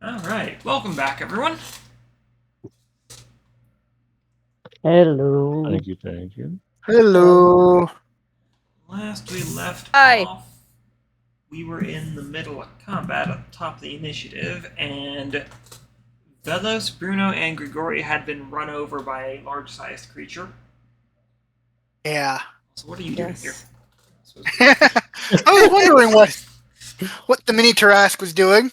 Alright, welcome back, everyone. Hello. Thank you. Hello. Last we left Hi. off, we were in the middle of combat at the top of the initiative, and Vellos, Bruno, and Grigori had been run over by a large-sized creature. Yeah. So what are you doing Yes. here? I was wondering what the mini Tarrasque was doing.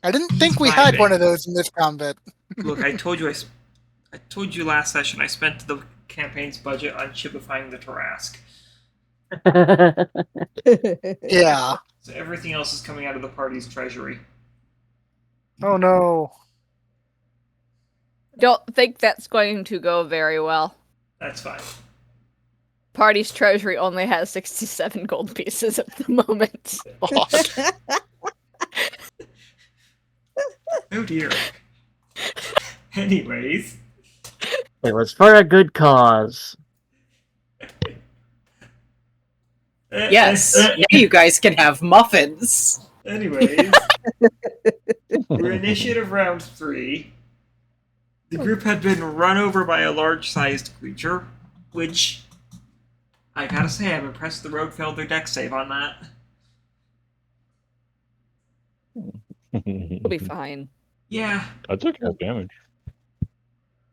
I didn't think we had one of those in this combat. Look, I told you last session I spent the campaign's budget on chipifying the Tarrasque. Yeah. So everything else is coming out of the party's treasury. Oh no. Don't think that's going to go very well. That's fine. Party's treasury only has 67 gold pieces at the moment. Oh dear. Anyways. It was for a good cause. Yes, now you guys can have muffins. Anyways. We're initiative round 3. The group had been run over by a large-sized creature, which, I gotta say, I'm impressed the rogue failed their dex save on that. We'll be fine. Yeah, I took half damage.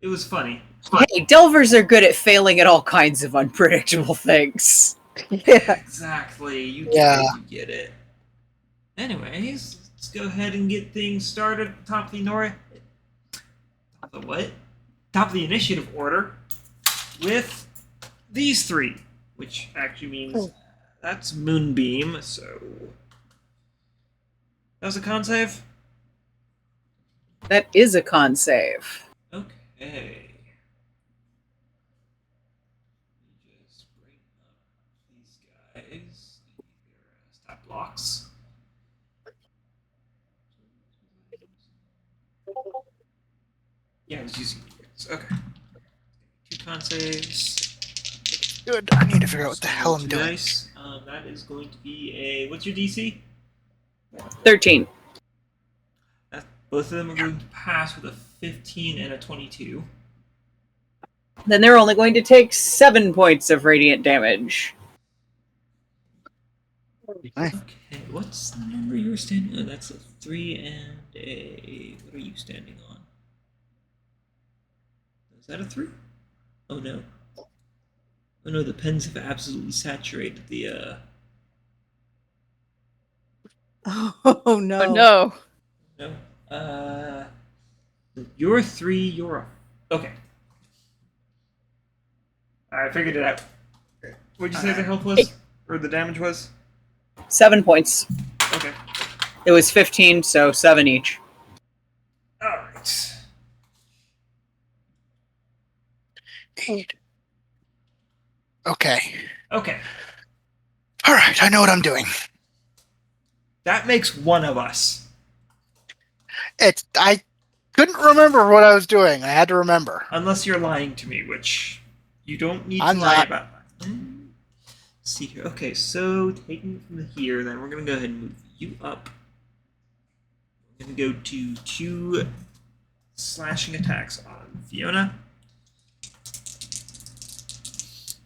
it was funny. Hey, Delvers are good at failing at all kinds of unpredictable things. Yeah. Exactly. You get it. Anyways, let's go ahead and get things started at the top of the Top of the initiative order with these 3, which actually means that's Moonbeam, so that was a con save? That is a con save. Okay. Just bring up these guys. Their stat blocks. Yeah, I was using these. Okay. 2 con saves. Good. I need to figure out what the hell I'm 2 doing. dice. That is going to be a... What's your DC? 13. Both of them are going to pass with a 15 and a 22. Then they're only going to take 7 points of radiant damage. Nice. Okay, what's the number you're standing on? That's a 3 and a... What are you standing on? Is that a 3? Oh no. Oh no, the pens have absolutely saturated the, Oh no. Oh no. No. You're a 3, you're a... Okay. I figured it out. What'd you say the health was? Or the damage was? 7 points. Okay. It was 15, so 7 each. Alright. 8. Okay. Okay. Alright, I know what I'm doing. That makes one of us. I couldn't remember what I was doing. I had to remember. Unless you're lying to me, which you don't need to I'm lie not. about. Let's see here. Okay, so taking from here, then we're going to go ahead and move you up. We're going to go to 2 slashing attacks on Fiona.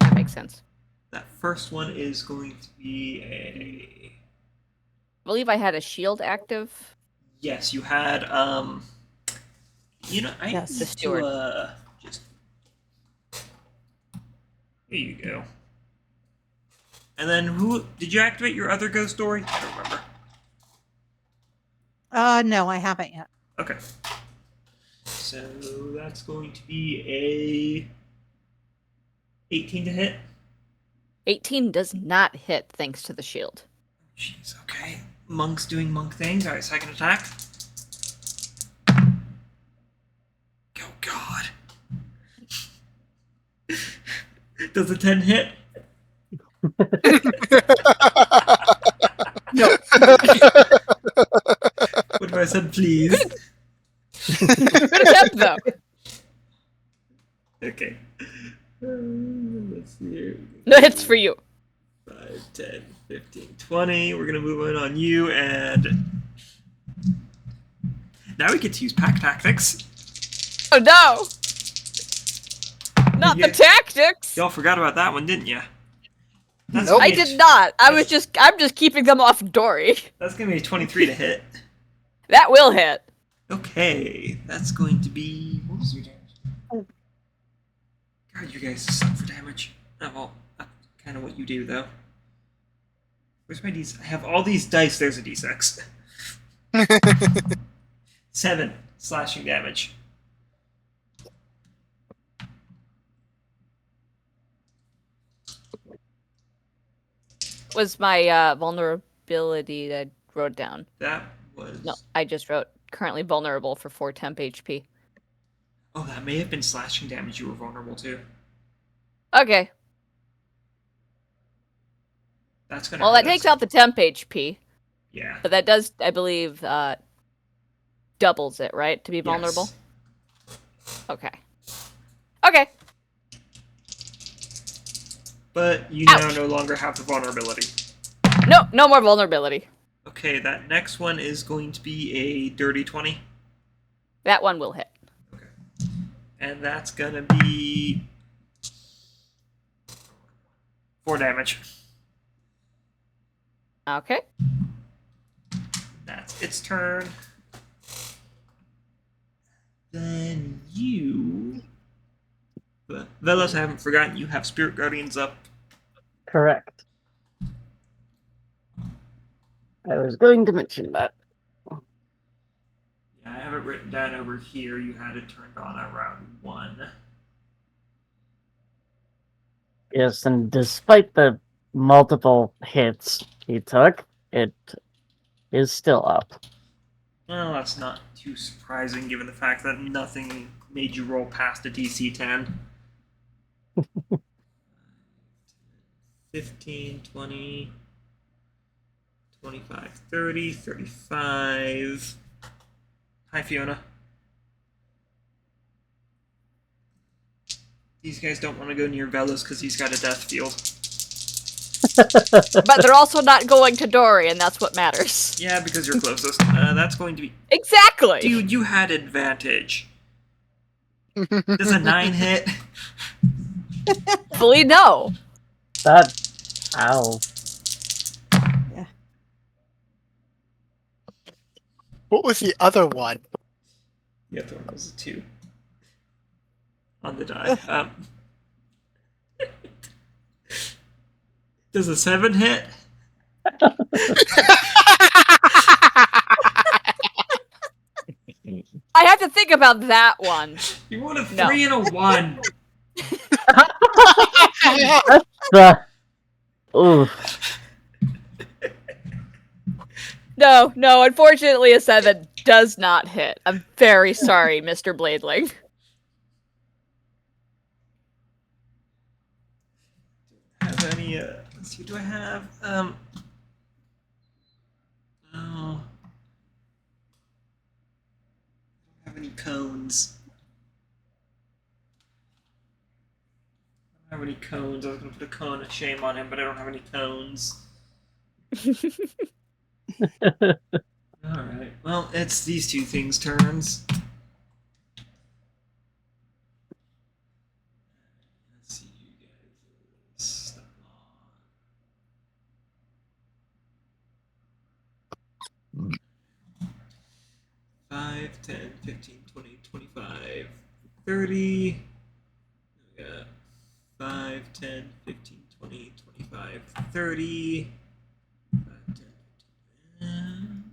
That makes sense. That first one is going to be a... I believe I had a shield active. Yes, you had, you know, I Yes, need the steward. to, just... Here you go. And then who... Did you activate your other ghost, Dori? I don't remember. No, I haven't yet. Okay. So that's going to be a 18 to hit. 18 does not hit thanks to the shield. Jeez, okay. Monk's doing monk things. Alright, second attack. Oh god. Does a 10 hit? No. What if I said please? Good attempt, though. Okay. Let's see here. No hits for you. 5, 10, 15, 20. We're going to move on you, and... now we get to use pack tactics. Oh no! Not Yeah. the tactics. Y'all forgot about that one, didn't you? That's Nope. gonna I be did not. I'm just keeping them off Dori. That's gonna be a 23 to hit. That will hit. Okay, that's going to be. What was your damage? God, you guys suck for damage. Oh, well, that's kind of what you do, though. Where's my d6? I have all these dice. There's a d6. 7 slashing damage. Was my vulnerability that I wrote down? That was. No, I just wrote currently vulnerable for 4 temp HP. Oh, that may have been slashing damage you were vulnerable to. Okay. That's gonna. Well, hurt that takes us. out the temp HP, Yeah. but that does, I believe, doubles it, right? To be vulnerable? Yes. Okay. Okay. But you now Ouch. no longer have the vulnerability. No more vulnerability. Okay, that next one is going to be a dirty 20. That one will hit. Okay. And that's gonna be 4 damage. Okay. That's its turn. Then you... Vellos, I haven't forgotten you have Spirit Guardians up. Correct. I was going to mention that. Yeah, I have it written down over here. You had it turned on at round 1. Yes, and despite the multiple hits he took, it is still up. Well, that's not too surprising given the fact that nothing made you roll past a DC 10. 15, 20, 25, 30, 35. Hi, Fiona. These guys don't want to go near Vellos because he's got a death field. But they're also not going to Dori, and that's what matters. Yeah, because you're closest. That's going to be... Exactly! Dude, you had advantage. Does a 9 hit? Fully no. That. Ow. What was the other one? The other one was a 2. On the die. Does a 7 hit? I have to think about that one. You want a 3 No. and a 1. Oof. No, unfortunately a 7 does not hit. I'm very sorry, Mr. Bladeling. Have any, let's see, do I have, oh. I don't have any cones. I don't have any cones. I was going to put a cone of shame on him, but I don't have any cones. Alright, well, it's these two things' turns. Let's see, you guys. Step on. 5, 10, 15, 20, 25, 30. We got 5, 10, 15, 20, 25, 30. 5, 10, 15.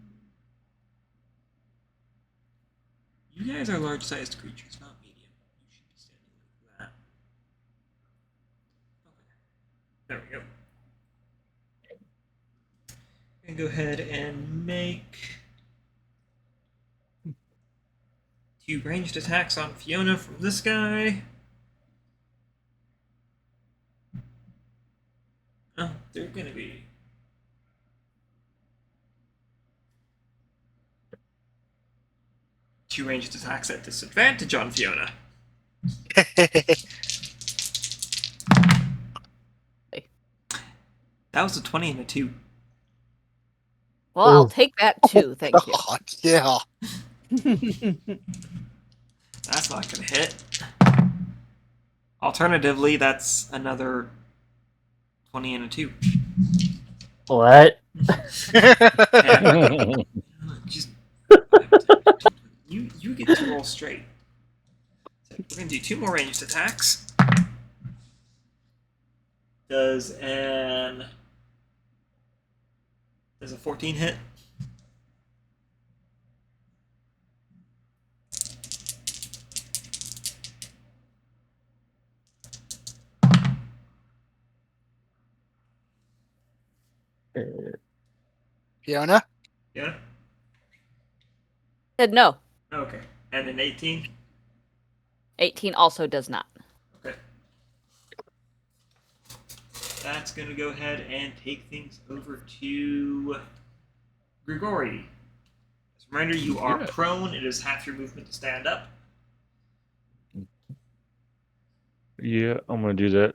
You guys are large-sized creatures, not medium. You should be standing like that. Okay. There we go. I'm gonna go ahead and make 2 ranged attacks on Fiona from this guy. Oh, they're gonna be... Two ranged attacks at disadvantage on Fiona. That was a 20 and a 2. Well, I'll Ooh. take that too, thank you. God, yeah. That's not going to hit. Alternatively, that's another 20 and a 2. What? And just you get to roll straight. So we're going to do 2 more ranged attacks. Does a 14 hit? Fiona? Yeah. Said no. Okay. And an 18? 18 also does not. Okay. That's going to go ahead and take things over to Grigori. As a reminder, you are prone. It is half your movement to stand up. Yeah, I'm gonna do that.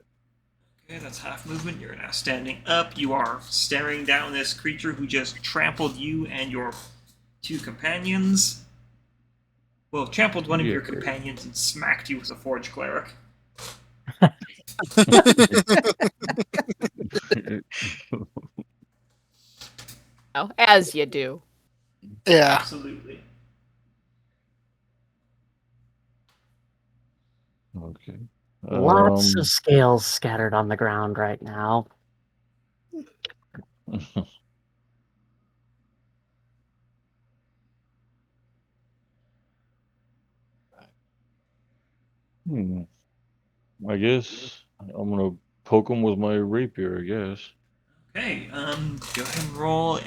Okay, that's half movement. You're now standing up. You are staring down this creature who just trampled you and your 2 companions. Well, trampled one of your companions and smacked you with a Forge Cleric. Oh, as you do. Yeah. Absolutely. Okay. Lots of scales scattered on the ground right now. I guess I'm gonna poke him with my rapier, I guess. Okay, go ahead and roll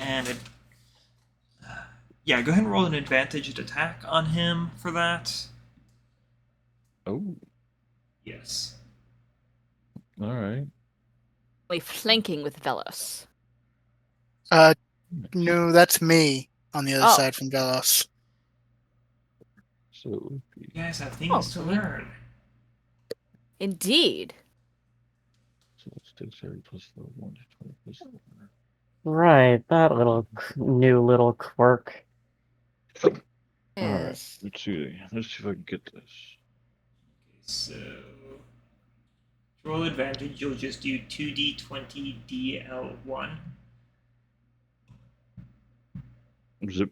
yeah, go ahead and roll an advantaged attack on him for that. Oh, Yes. alright. Only flanking with Vellos. No, that's me on the other Oh. side from Vellos. So it would You be guys have things to learn. Indeed. so it's dexterity plus the 1 to 20 plus the Right, that new little quirk. Alright, Yes. let's see if I can get this. Okay, so roll advantage, you'll just do 2d20 DL1. Is it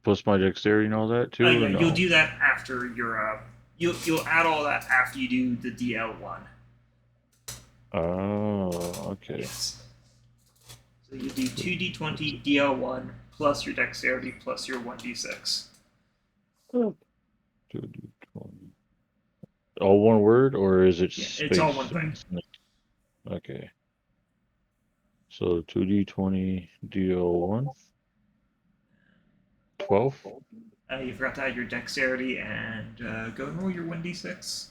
plus my dexterity and all that too? Yeah, Or no? you'll do that after your you'll add all that after you do the DL1. Oh, okay. Yes. So you do 2d20 DL1 plus your dexterity plus your 1d6. 2d20. All one word, or is it Yeah, space? it's all one thing. Okay. So 2d20 DL1. 12. You forgot to add your dexterity and go and roll your 1d6.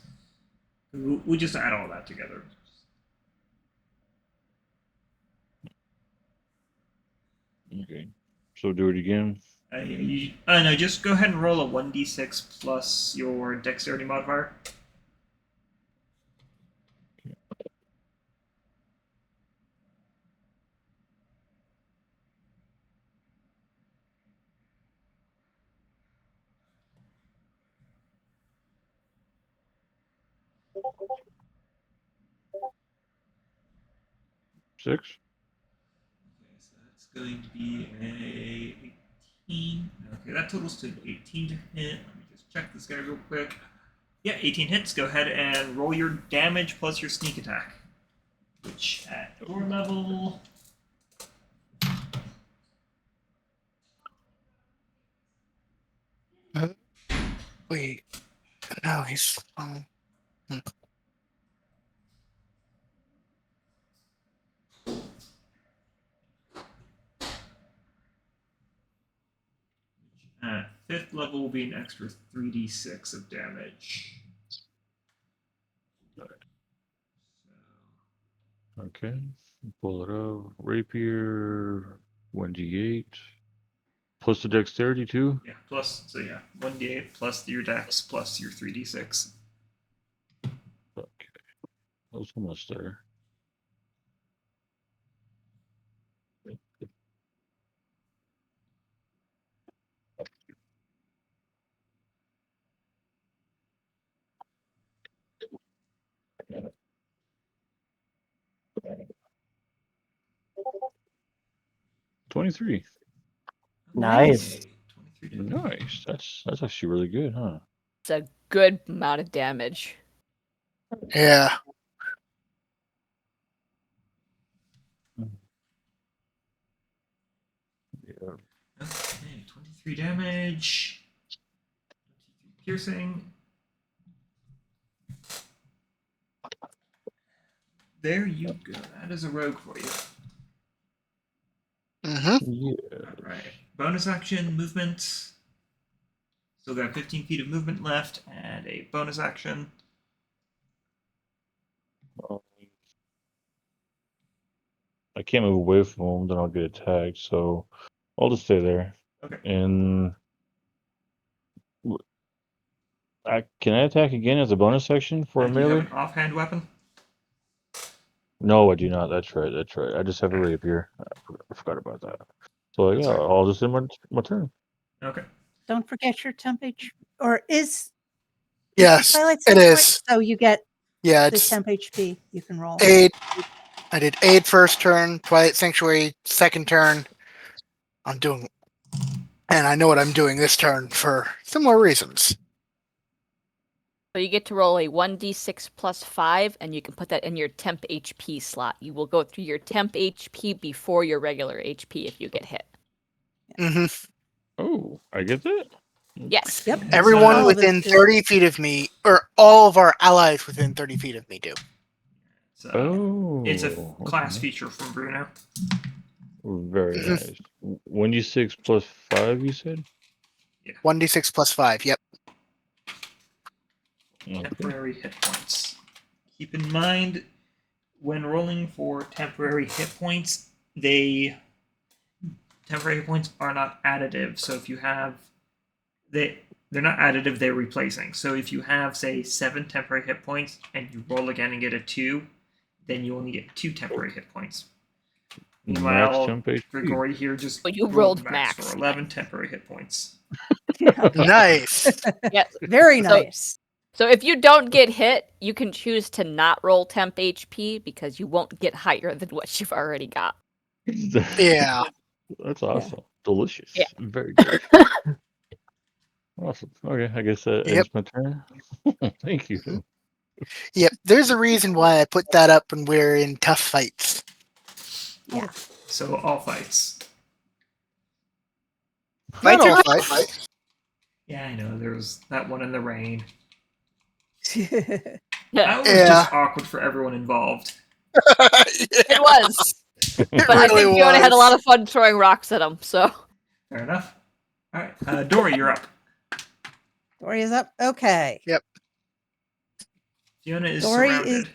We'll just add all that together. Okay. So do it again. No, just go ahead and roll a 1d6 plus your dexterity modifier. Six. Okay, so that's going to be a 18. Okay, that totals to 18 to hit. Let me just check this guy real quick. Yeah, 18 hits. Go ahead and roll your damage plus your sneak attack. Which, at your level... Wait. No, he's. At 5th level will be an extra 3d6 of damage. Okay. Pull it out. Rapier. 1d8. Plus the dexterity too. Yeah, plus, so yeah, 1d8 plus your dex plus your 3d6. Okay. That was almost there. 23. Nice. Okay, 23 damage. Nice. That's actually really good, huh? It's a good amount of damage. Yeah. Yeah. Okay, 23 damage. 23 piercing. There you go. That is a rogue for you. Mm-hmm. Yeah. Alright. Bonus action, movement. Still got 15 feet of movement left, and a bonus action. I can't move away from him, then I'll get attacked. So I'll just stay there. Okay. And can I attack again as a bonus action for a Do you have melee? an offhand weapon? No, I do not. That's right. That's right. I just have a rapier. I forgot about that. So yeah, Sorry. I'll just end my turn. Okay. Don't forget your temp HP. Or is Yes, Twilight it Star is. So you get Yeah, the it's temp HP you can roll. aid. I did aid first turn, Twilight Sanctuary second turn. I'm doing, and I know what I'm doing this turn for similar reasons. So you get to roll a 1d6 plus 5, and you can put that in your temp HP slot. You will go through your temp HP before your regular HP if you get hit. Mm-hmm. Oh, I get that? Yes. Yep. Everyone All of us within do. 30 feet of me, or all of our allies within 30 feet of me do. It's a Oh, class okay. feature from Bruno. Very Mhm. nice. 1d6 plus 5, you said? 1d6 plus 5, yep. Okay. Temporary hit points. Keep in mind, when rolling for temporary hit points, temporary hit points are not additive. So if you have they're not additive, they're replacing. So if you have, say, 7 temporary hit points and you roll again and get a 2, then you only get 2 temporary hit points. Max Meanwhile, jump HP. Grigori here just But you rolled rolled max max. for 11 temporary hit points. Nice. Yes. Very So- nice. So if you don't get hit, you can choose to not roll temp HP because you won't get higher than what you've already got. Yeah. That's awesome. Delicious. Yeah. Very good. Awesome. Okay, I guess that Yep. ends my turn. Thank you. Yep. There's a reason why I put that up when we're in tough fights. Yeah. So all fights. Not Fights all are fights. Yeah, I know. There's that one in the rain. Yeah, That was Yeah. just awkward for everyone involved. it was. It But I really think Fiona had a was. lot of fun throwing rocks at him, so. Fair enough. All right, Dori, you're up. Dori is up. Okay. Fiona is Dori surrounded.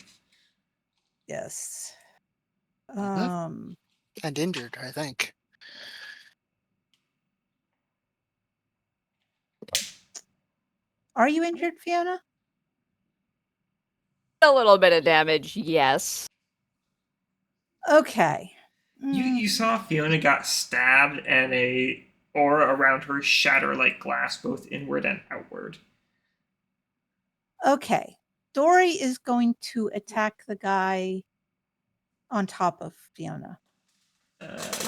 Yes. Mhm. And injured, I think. Are you injured, Fiona? A little bit of damage, yes. Okay. You saw Fiona got stabbed and a aura around her shatter like glass, both inward and outward. Okay. Dori is going to attack the guy on top of Fiona.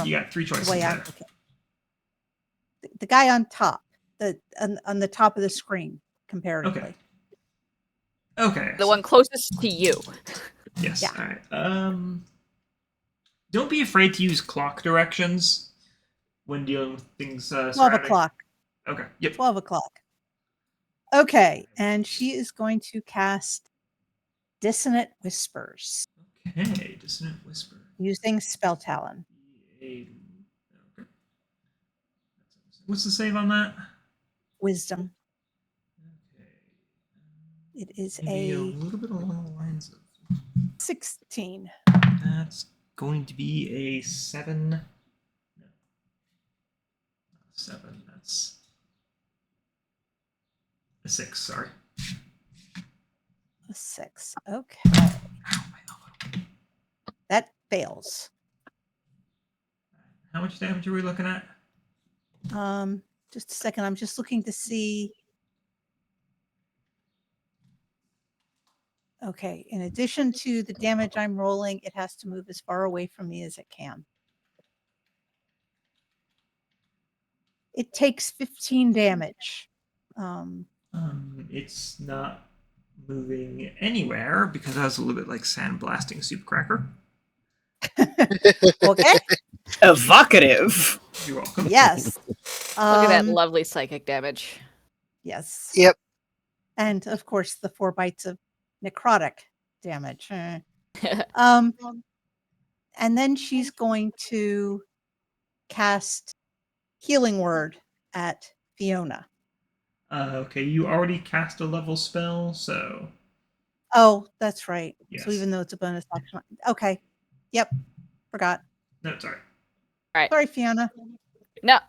You got 3 choices The way there. I'm looking. The guy on top, on the top of the screen, comparatively. Okay. The one closest to you. Yes. Yeah. All right. Don't be afraid to use clock directions when dealing with things. 12 surrounding. o'clock. Okay. Yep. 12 o'clock. Okay. And she is going to cast Dissonant Whispers Okay. Dissonant Whisper. using Spell Talon. Okay. What's the save on that? Wisdom. Okay. It is Maybe a a little bit along the lines of 16. that's going to be a 7. No. Not 7. That's a 6. Sorry. A 6. Okay. Ow, my elbow. That fails. How much damage are we looking at? Just a second. I'm just looking to see. Okay. In addition to the damage I'm rolling, it has to move as far away from me as it can. It takes 15 damage. It's not moving anywhere because I was a little bit like sandblasting Supercracker. Okay. Evocative. You're welcome. Yes. Look at that lovely psychic damage. Yes. Yep. And of course, the 4 bites of necrotic damage. And then she's going to cast Healing Word at Fiona. Okay, you already cast a level spell, so Oh, that's right. yes. So even though it's a bonus action. Okay. Yep. Forgot. No, sorry. Sorry, Fiona. No,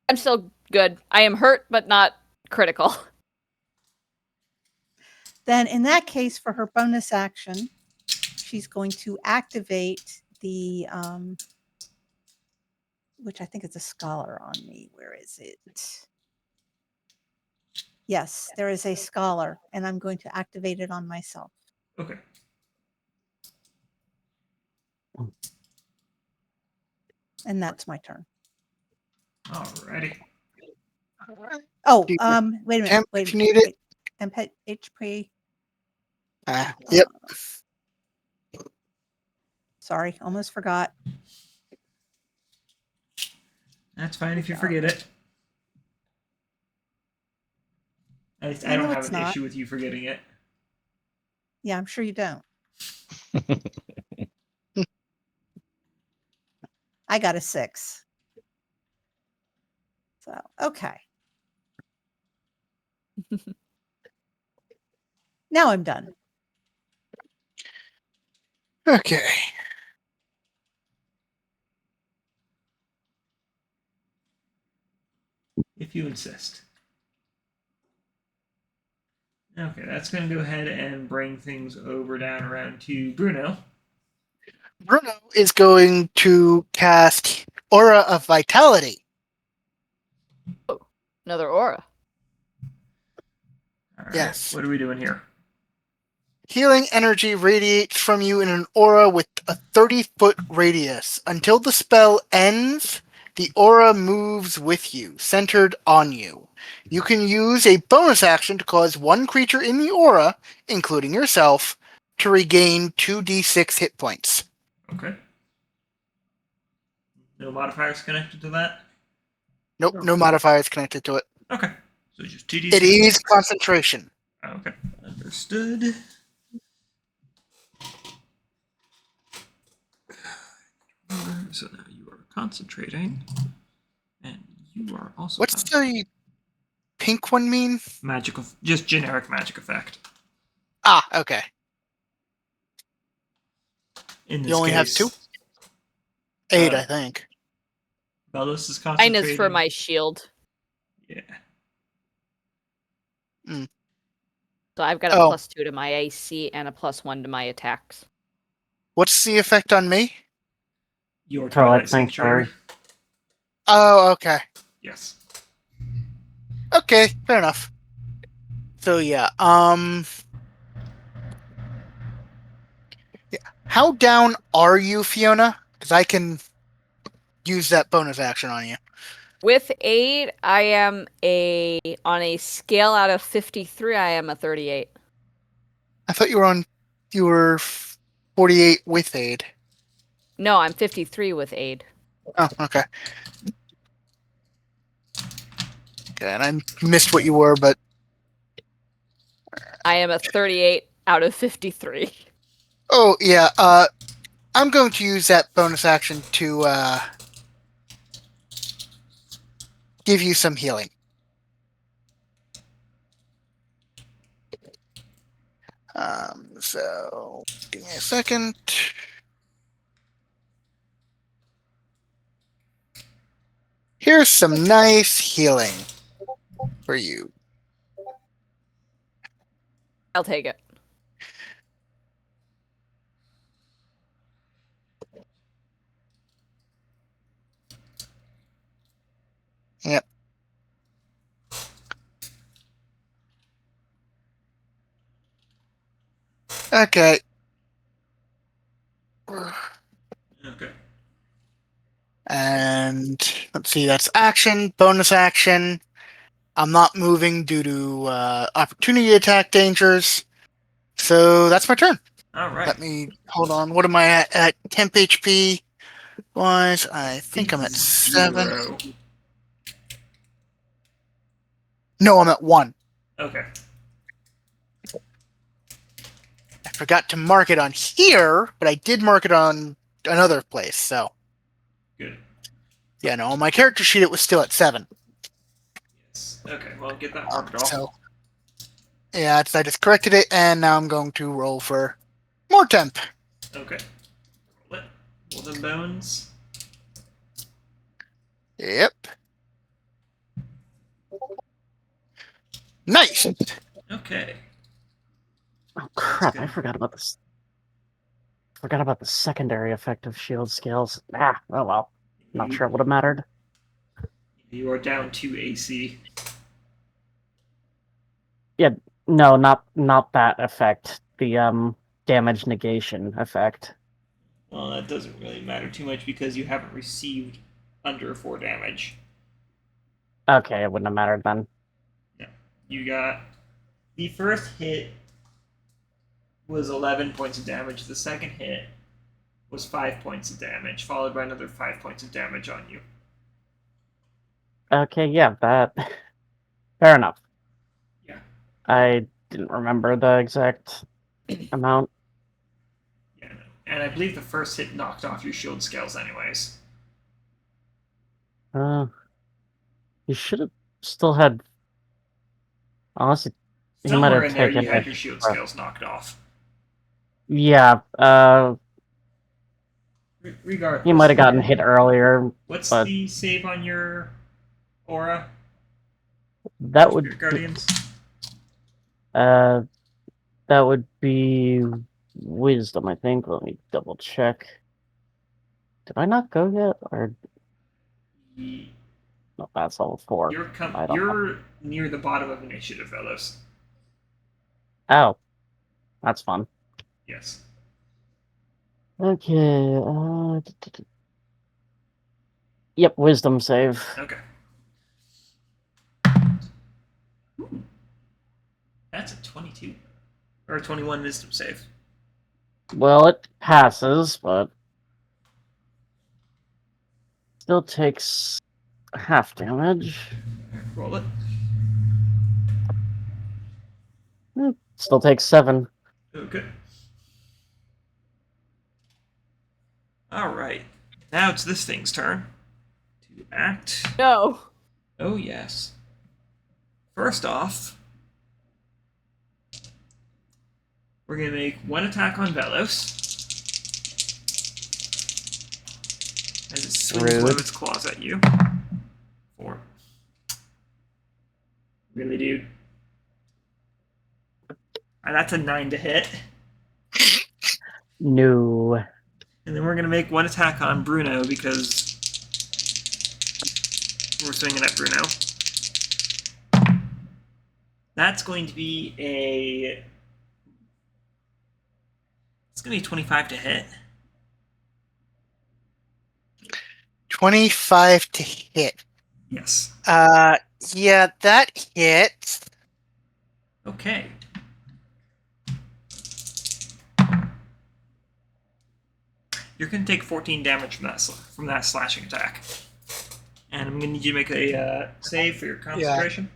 I'm still good. I am hurt, but not critical. Then in that case, for her bonus action, she's going to activate the which I think is a scholar on me. Where is it? Yes, there is a scholar, and I'm going to activate it on myself. Okay. And that's my turn. Alrighty. Oh, Do you- wait a minute. Temp, Wait, if you need it. Wait. HP. Yep. Sorry, almost forgot. That's fine if you forget it. I don't No, have it's an not. issue with you forgetting it. Yeah, I'm sure you don't. I got a 6. So, okay. Now I'm done. Okay. If you insist. Okay, that's going to go ahead and bring things over down around to Bruno. Bruno is going to cast Aura of Vitality. Another aura. All right, Yes. what are we doing here? Healing energy radiates from you in an aura with a 30-foot radius. Until the spell ends, the aura moves with you, centered on you. You can use a bonus action to cause one creature in the aura, including yourself, to regain 2d6 hit points. Okay. No modifiers connected to that? Nope, no modifiers connected to it. Okay. So just 2d6. It is concentration. Okay. Understood. So now you are concentrating. And you are also What's the pink one mean? magical, just generic magic effect. Ah, okay. In this You only have case, 2? 8, Uh, I think. Vellos is Mine concentrating. is for my shield. Yeah. So I've got a Oh. +2 to my AC and a +1 to my attacks. What's the effect on me? Your Twilight Twilight Sanctuary. Oh, okay. Yes. Okay, fair enough. So yeah, how down are you, Fiona? Because I can use that bonus action on you. With aid, I am on a scale out of 53, I am a 38. I thought you were 48 with aid. No, I'm 53 with aid. Oh, okay. Okay, and I missed what you were, but I am a 38 out of 53. oh yeah, I'm going to use that bonus action to give you some healing. So give me a second. Here's some nice healing for you. I'll take it. Yep. Okay. Okay. And Let's see, that's action, bonus action. I'm not moving due to opportunity attack dangers. So that's my turn. All right. Let me hold on. What am I at temp HP wise? I think I'm at 7. 0. No, I'm at 1. Okay. I forgot to mark it on here, but I did mark it on another place. So Good. yeah, no, on my character sheet it was still at 7. Yes. Okay. Well, get that marked off. So yeah, I just corrected it, and now I'm going to roll for more temp. Okay. Roll it. Roll them bones. Yep. Nice. Okay. Oh crap! I good. forgot about this. Forgot about the secondary effect of shield scales. Oh well. Not sure it would have mattered. You are down 2 AC. No, not that effect. The damage negation effect. Well, that doesn't really matter too much because you haven't received under 4 damage. Okay, it wouldn't have mattered then. Yeah. You got the first hit was 11 points of damage. The second hit was 5 points of damage, followed by another 5 points of damage on you. Okay, yeah, that. Fair enough. Yeah. I didn't remember the exact amount. Yeah. No. And I believe the first hit knocked off your shield scales, anyways. You should have still had. Honestly, he might Somewhere have in there, taken you had it. your shield scales knocked off. Yeah, Regardless. he might have gotten hit earlier. What's but the save on your aura? that would Spirit Guardians? that would be wisdom, I think. Let me double check. Did I not go yet, or no? That's level 4. I don't know. You're near the bottom of initiative, Vellos. Oh, that's fun. Yes. Okay. Yep, wisdom save. Okay. Ooh. That's a 22 or a 21 wisdom save. Well, it passes, but still takes half damage. Roll it. Still takes 7. Okay. All right. Now it's this thing's turn to act. No. Oh yes. First off, we're gonna make one attack on Vellos as it swings one of its claws at you. 4. Really, dude? And that's a 9 to hit. No. And then we're going to make one attack on Bruno because we're swinging at Bruno. That's going to be a... It's going to be 25 to hit. 25 to hit. Yes. Yeah, that hits. Okay. You're going to take 14 damage from that slashing attack. And I'm going to need you to make a save for your concentration.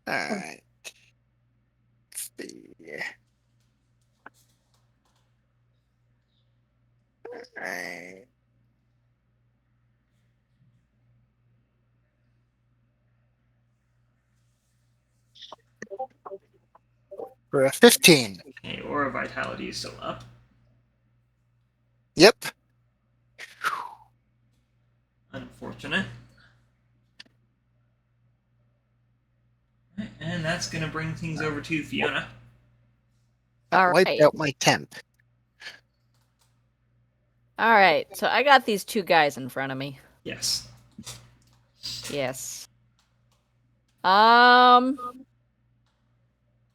Alright. Let's see. Alright. For a 15. Okay, Aura Vitality is still up. Yep. Unfortunate. Right, and that's going to bring things over to Fiona. All Wiped right. out my temp. All right. So I got these two guys in front of me. Yes. Yes. I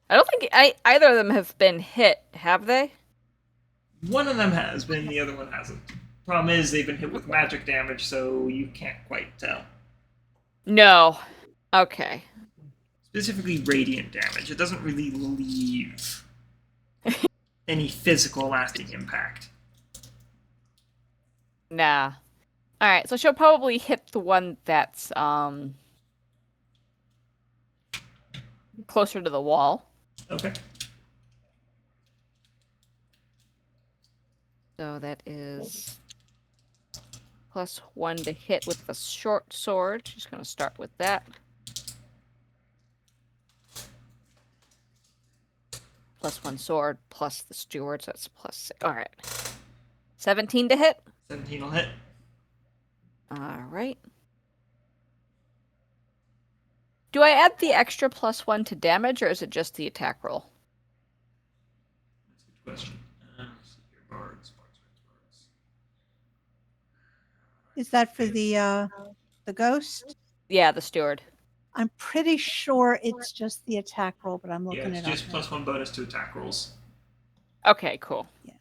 don't think either of them have been hit, have they? One of them has been, the other one hasn't. Problem is, they've been hit with magic damage, so you can't quite tell. No. Okay. Specifically radiant damage. It doesn't really leave any physical lasting impact. Nah. Alright, so she'll probably hit the one that's closer to the wall. Okay. So that is +1 to hit with the short sword. She's going to start with that. +1 sword plus the steward, so that's +6. Alright. 17 to hit. 17 will hit. Alright. Do I add the extra +1 to damage, or is it just the attack roll? That's a good question. Bards. Is that for the ghost? Yeah, the steward. I'm pretty sure it's just the attack roll, but I'm Yeah, looking it's it just up. +1 bonus to attack rolls. Okay, cool. Yeah.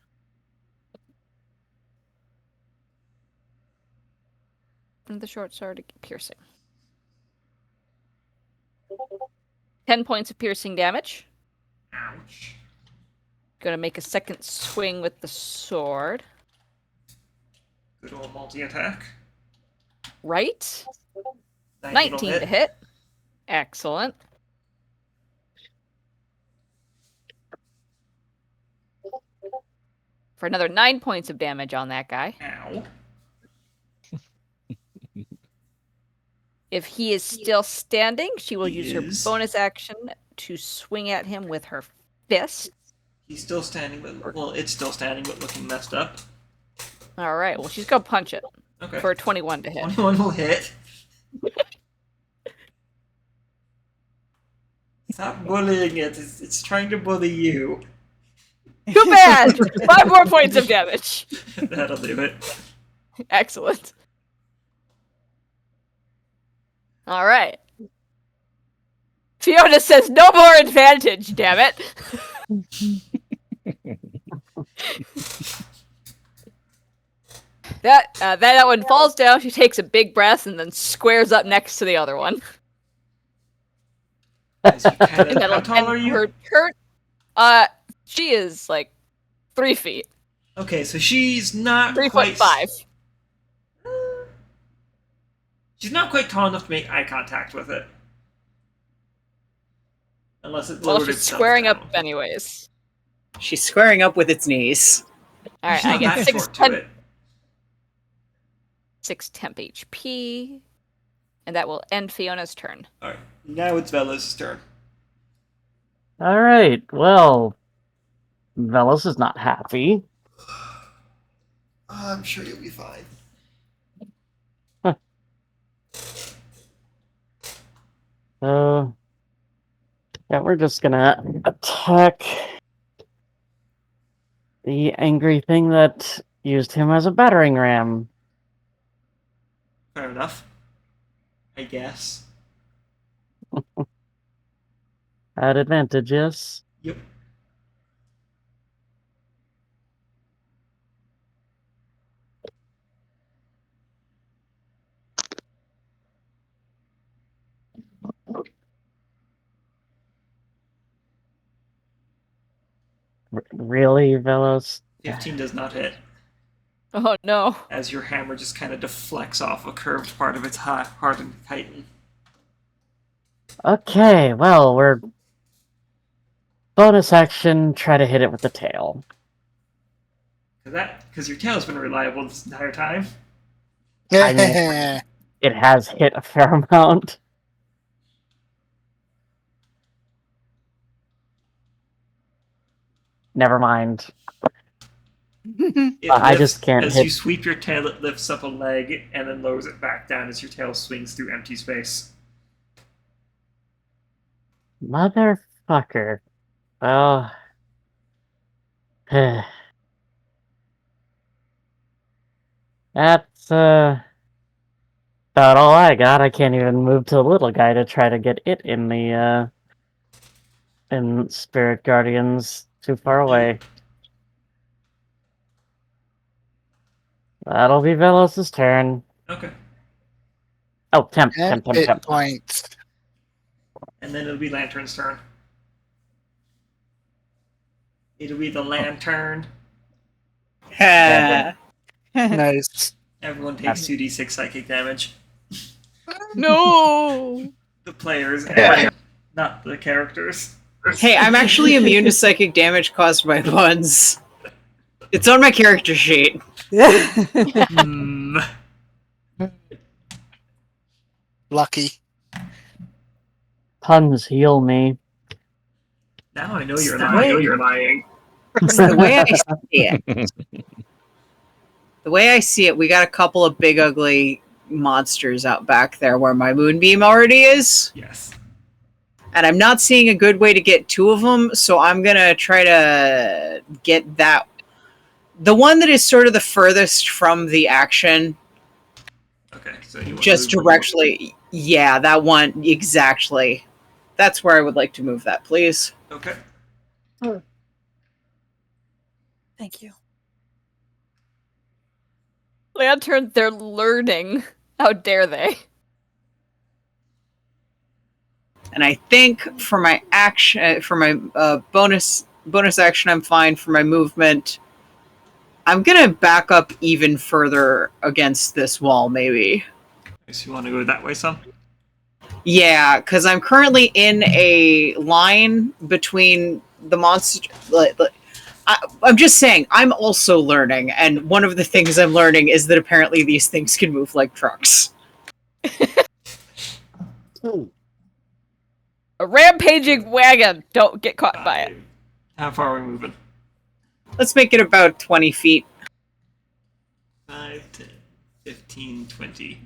And the short sword piercing. 10 points of piercing damage. Ouch. Gonna make a second swing with the sword. Good old multi-attack. Right? 19 will 19 to hit. Excellent. For another 9 points of damage on that guy. Ow. If he is still standing, she will He use her is. bonus action to swing at him with her fist. He's still standing, but well, it's still standing, but looking messed up. All right. Well, she's gonna punch it Okay. for a 21 to hit. 21 will hit. Stop bullying it. It's trying to bully you. Too bad. 5 more points of damage. That'll do it. Excellent. All right. Fiona says no more advantage. Damn it. That one falls down. She takes a big breath and then squares up next to the other one. As you kind And of, that'll how tall end are you? her turn. She is like 3 feet. Okay, so she's not 3 quite. foot 5. She's not quite tall enough to make eye contact with it. Unless it Well, lowered she's itself squaring down. up anyways. She's squaring up with its knees. All right, She's I not get that 6 short to temp, it. 6 temp HP, and that will end Fiona's turn. Alright, now it's Vellos' turn. All right. Well, Vellos is not happy. I'm sure you'll be fine. So, yeah, we're just gonna attack the angry thing that used him as a battering ram. Fair enough. I guess. At advantage, yes. Yep. Really, Velos? 15 does not hit, Oh no. as your hammer just kind of deflects off a curved part of its hardened chitin. Okay, well, we're bonus action, try to hit it with the tail. Because your tail's been reliable this entire time. I mean, it has hit a fair amount. Never mind. It I just can't as hit. you sweep your tail, it lifts up a leg and then lowers it back down as your tail swings through empty space. Motherfucker. Well. That's, about all I got. I can't even move to the little guy to try to get it in the, in Spirit Guardians. Too far away. That'll be Vellos' turn. Okay. Oh, temp. Hit points. And then it'll be Lantern's turn. It'll be the Lantern. Nice. Everyone takes 2d6 psychic damage. No. The players, not the characters. Hey, I'm actually immune to psychic damage caused by buds. It's on my character sheet. Hmm. Lucky. Puns heal me. Now I know you're The lying. way- You're lying. The way I see it. The way I see it, we got a couple of big ugly monsters out back there where my moonbeam already is. Yes. And I'm not seeing a good way to get two of them, so I'm gonna try to get that. The one that is sort of the furthest from the action, Okay, so you want just to move directly. Yeah, that one, exactly. That's where I would like to move that, please. Okay. Thank you. Lantern, they're learning. How dare they? And I think for my action, for my bonus action, I'm fine. For my movement, I'm gonna back up even further against this wall, maybe. So you want to go that way some? Yeah, because I'm currently in a line between the monster. I'm just saying, I'm also learning, and one of the things I'm learning is that apparently these things can move like trucks. A rampaging wagon. Don't get caught by it. How far are we moving? Let's make it about 20 feet. 5, 10, 15, 20.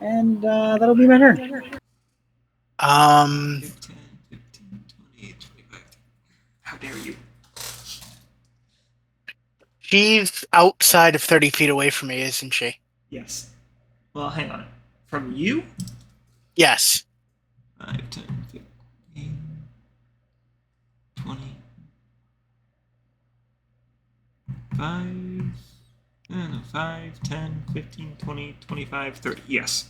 And that'll be my turn. 5, 10, 15, 20, 25. How dare you? She's outside of 30 feet away from me, isn't she? Yes. Well, hang on. From you? Yes. 5, 10, 15, 20. 5, 10, 15, 20, 25, 30. Yes.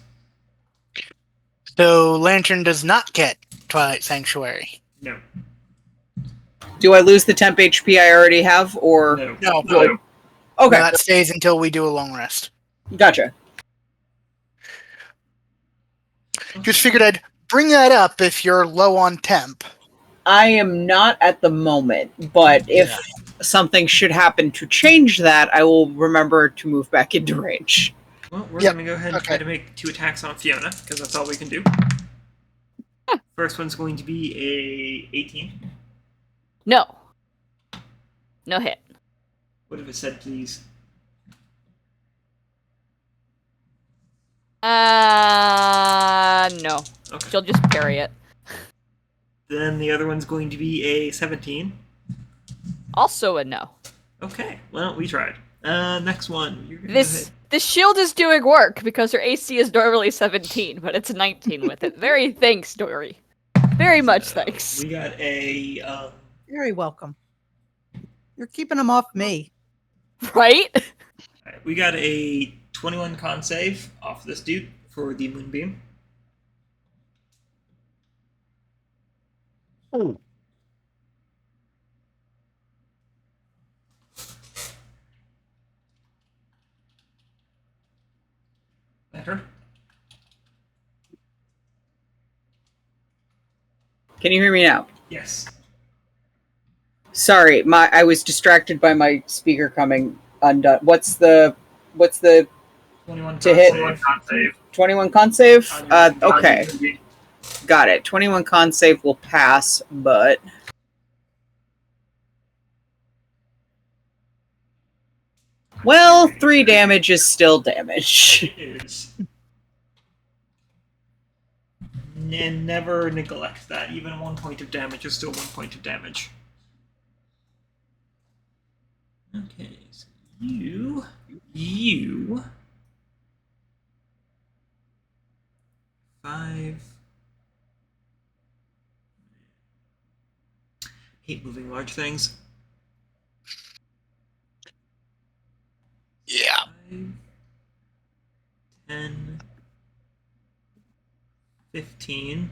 So Lantern does not get Twilight Sanctuary. No. Do I lose the temp HP I already have, or No. No. okay? That stays until we do a long rest. Gotcha. Just figured I'd bring that up if you're low on temp. I am not at the moment, but if something should happen to change that, I will remember to move back into range. Well, we're Yep, going to go ahead and try okay. to make 2 attacks on Fiona, because that's all we can do. First one's going to be a 18. No. No hit. What if it said please? No. Okay. She'll just parry it. Then the other one's going to be a 17. Also a no. Okay, well, we tried. Next one. You're gonna This shield is doing work because her AC is normally 17, but it's 19 with it. Very thanks, Dori. Very much thanks. We got a Very welcome. You're keeping them off me. Right? we got a 21 con save off this dude for the moonbeam. Better. Can you hear me now? Yes. Sorry, I was distracted by my speaker coming undone. What's the 21 To con hit. save. 21 con save? On your Okay, moonbeam. got it. 21 con save will pass, but well, 3 damage is still damage. It is. And never neglect that. Even 1 point of damage is still 1 point of damage. Okay, so you 5. Hate moving large things. Yeah. 5, 10, 15.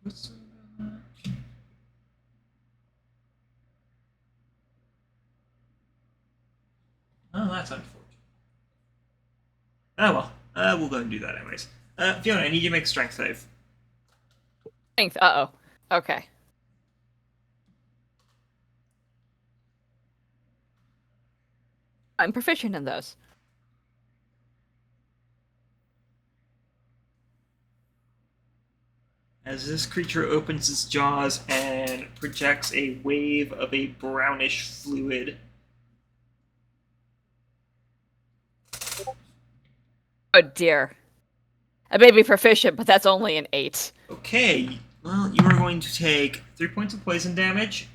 What's that? Oh, that's unfortunate. Oh well. We'll go and do that anyways. Fiona, I need you to make a strength save. Strength. Uh-oh. Okay. I'm proficient in those. As this creature opens its jaws and projects a wave of a brownish fluid. Oh dear. I may be proficient, but that's only an 8. Okay, well, you are going to take 3 points of poison damage,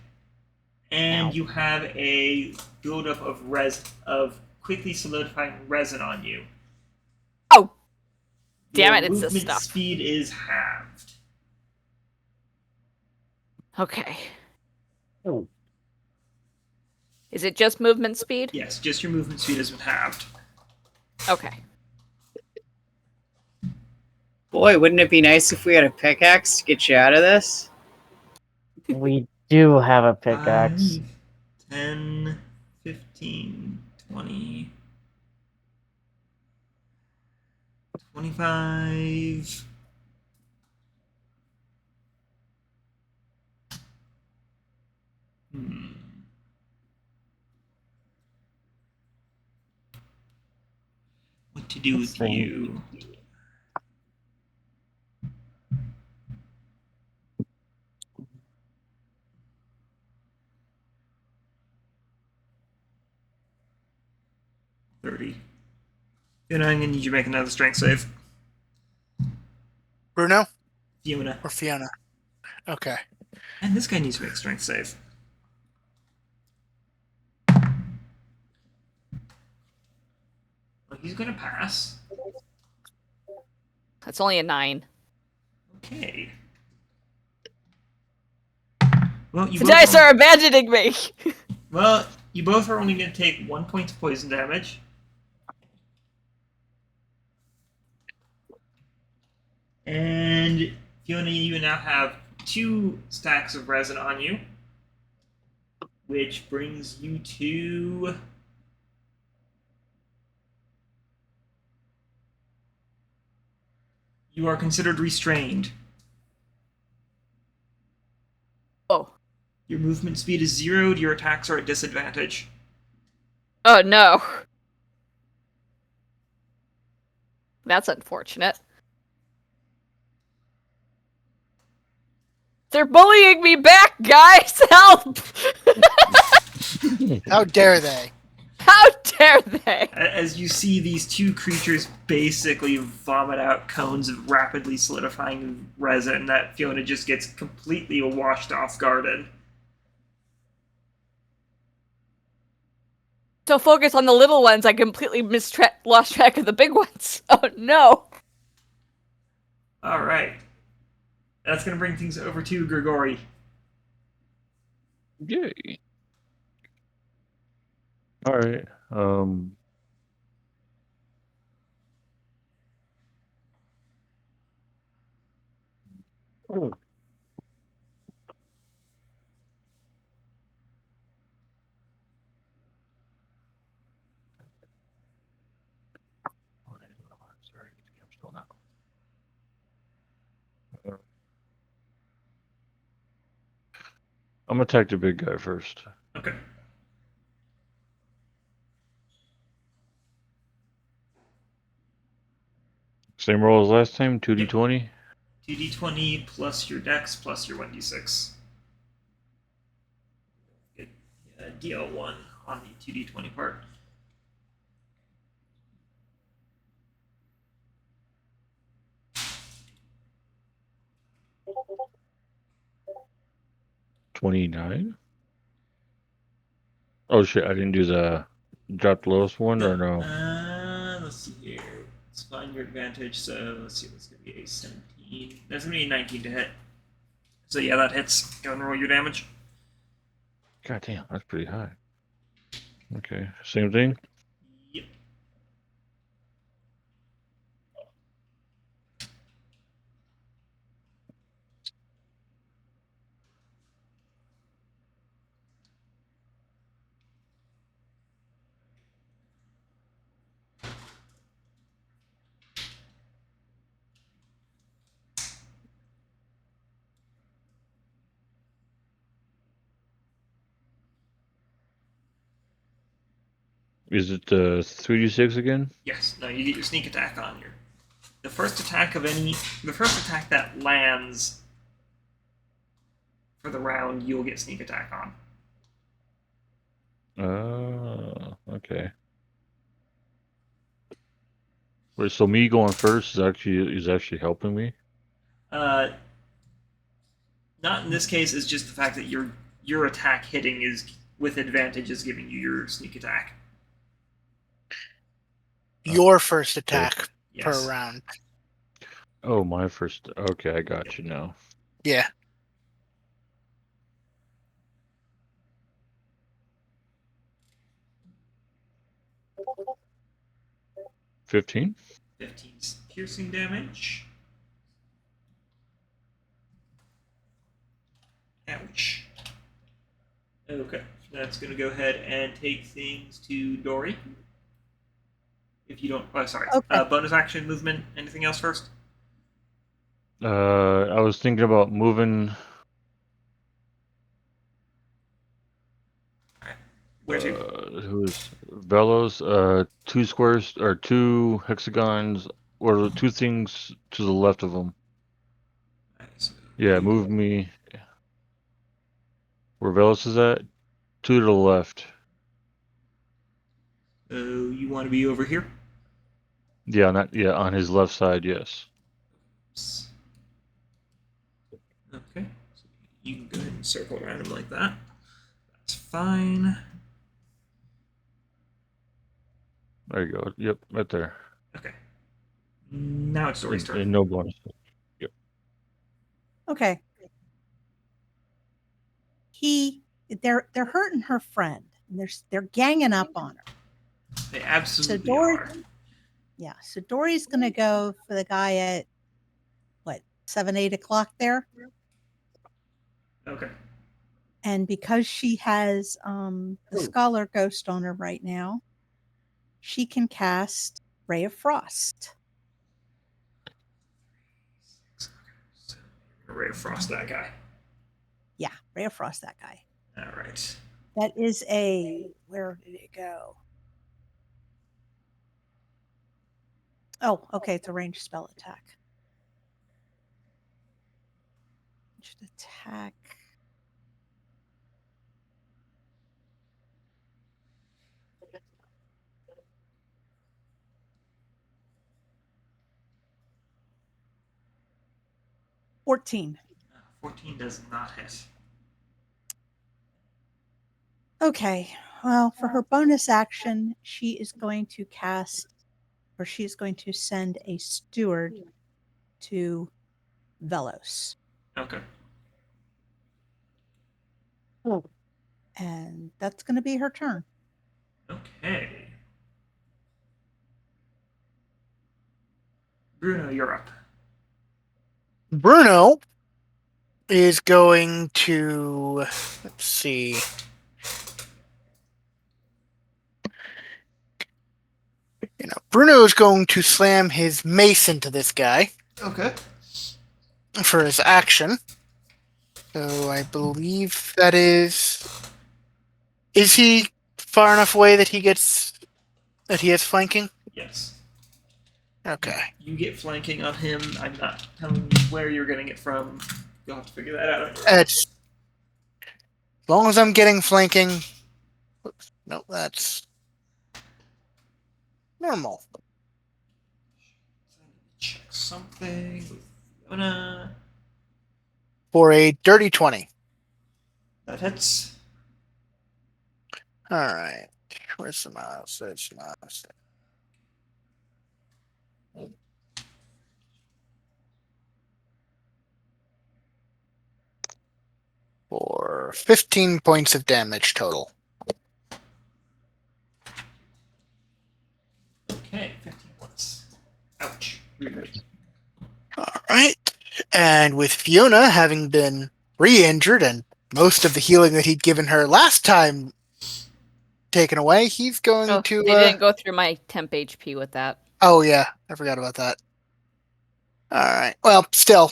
and Ow. you have a buildup of quickly solidifying resin on you. Oh! Damn Your it, it's this movement stuff. speed is halved. Okay. Oh. Is it just movement speed? Yes, just your movement speed has been halved. Okay. Boy, wouldn't it be nice if we had a pickaxe to get you out of this? We do have a pickaxe. 5, 10, 15, 20, 25. What to do with you? $30. Fiona, I'm gonna need you to make another strength save. Bruno Fiona. or Fiona? Okay. And this guy needs to make a strength save. Well, he's gonna pass. That's only a 9. Okay. Well, you The both dice are abandoning me! Well, you both are only going to take 1 point of poison damage. And Fiona, you now have 2 stacks of resin on you, which brings you to... You are considered restrained. Oh. Your movement speed is 0'd, your attacks are at disadvantage. Oh no. That's unfortunate. They're bullying me back, guys! Help! How dare they? How dare they? As you see these 2 creatures basically vomit out cones of rapidly solidifying resin that Fiona just gets completely washed off guard in. So focus on the little ones, I completely lost track of the big ones. Oh no. Alright. That's going to bring things over to Grigori. Yay. All right. I'm gonna attack the big guy first. Okay. Same roll as last time, 2d20. 2d20 plus your dex plus your 1d6. Get DL1 on the 2d20 part. $29. Oh shit! I didn't do the drop the lowest one or no? Let's see here. Let's find under advantage, so let's see, that's going to be a 17. That's going to be a 19 to hit. So yeah, that hits. Go and roll your damage. God damn, that's pretty high. Okay, same thing. Yep. Is it 3d6 again? Yes. No, you get your sneak attack on your. The first attack that lands for the round, you'll get sneak attack on. Oh, okay. Wait, so me going first is actually helping me? Not in this case. It's just the fact that your attack hitting is with advantage is giving you your sneak attack. Your first attack Yes. per round. Oh, my first. Okay, I got you now. Yeah. $15. 15 piercing damage. Ouch. Okay, that's going to go ahead and take things to Dori. If you don't... Oh, sorry. Okay. Bonus action, movement, anything else first? I was thinking about moving. Where to? Who is Vellos? 2 squares or 2 hexagons, or the 2 things to the left of them. Alright, so Yeah, move me. Where Vellos is at? 2 to the left. you want to be over here? Yeah, on his left side. Yes. Okay. So you can go ahead and circle around him like that. That's fine. There you go. Yep, right there. Okay. Now it's Dori's turn. And no bonus. Yep. Okay. They're hurting her friend. And they're ganging up on her. They absolutely Dori- are. Yeah. So Dory's gonna go for the guy at what, 7, 8 o'clock there. Okay. And because she has the Scholar Ghost on her right now, she can cast Ray of Frost. So, Ray of Frost that guy. Yeah, Ray of Frost that guy. All right. That is where did it go? Oh, okay, it's a ranged spell attack. Ranged attack. $14. 14 does not hit. Okay. Well, for her bonus action, she is going to send a steward to Vellos. Okay. And that's going to be her turn. Okay. Bruno, you're up. Bruno is going to, let's see. Bruno is going to slam his mace into this guy Okay. for his action. So I believe that is. Is he far enough away that he has flanking? Yes. Okay. You get flanking on him. I'm not telling you where you're getting it from. You'll have to figure that out. As long as I'm getting flanking. Oops, no, that's normal. Check something with Fiona. For a dirty 20. That hits. Alright. Where's the mouse? There's the mouse. for 15 points of damage total. Okay, 15 points. Ouch. All right. And with Fiona having been re-injured and most of the healing that he'd given her last time taken away, he's going Oh, to... they didn't go through my temp HP with that. Oh, yeah. I forgot about that. All right. Well, still.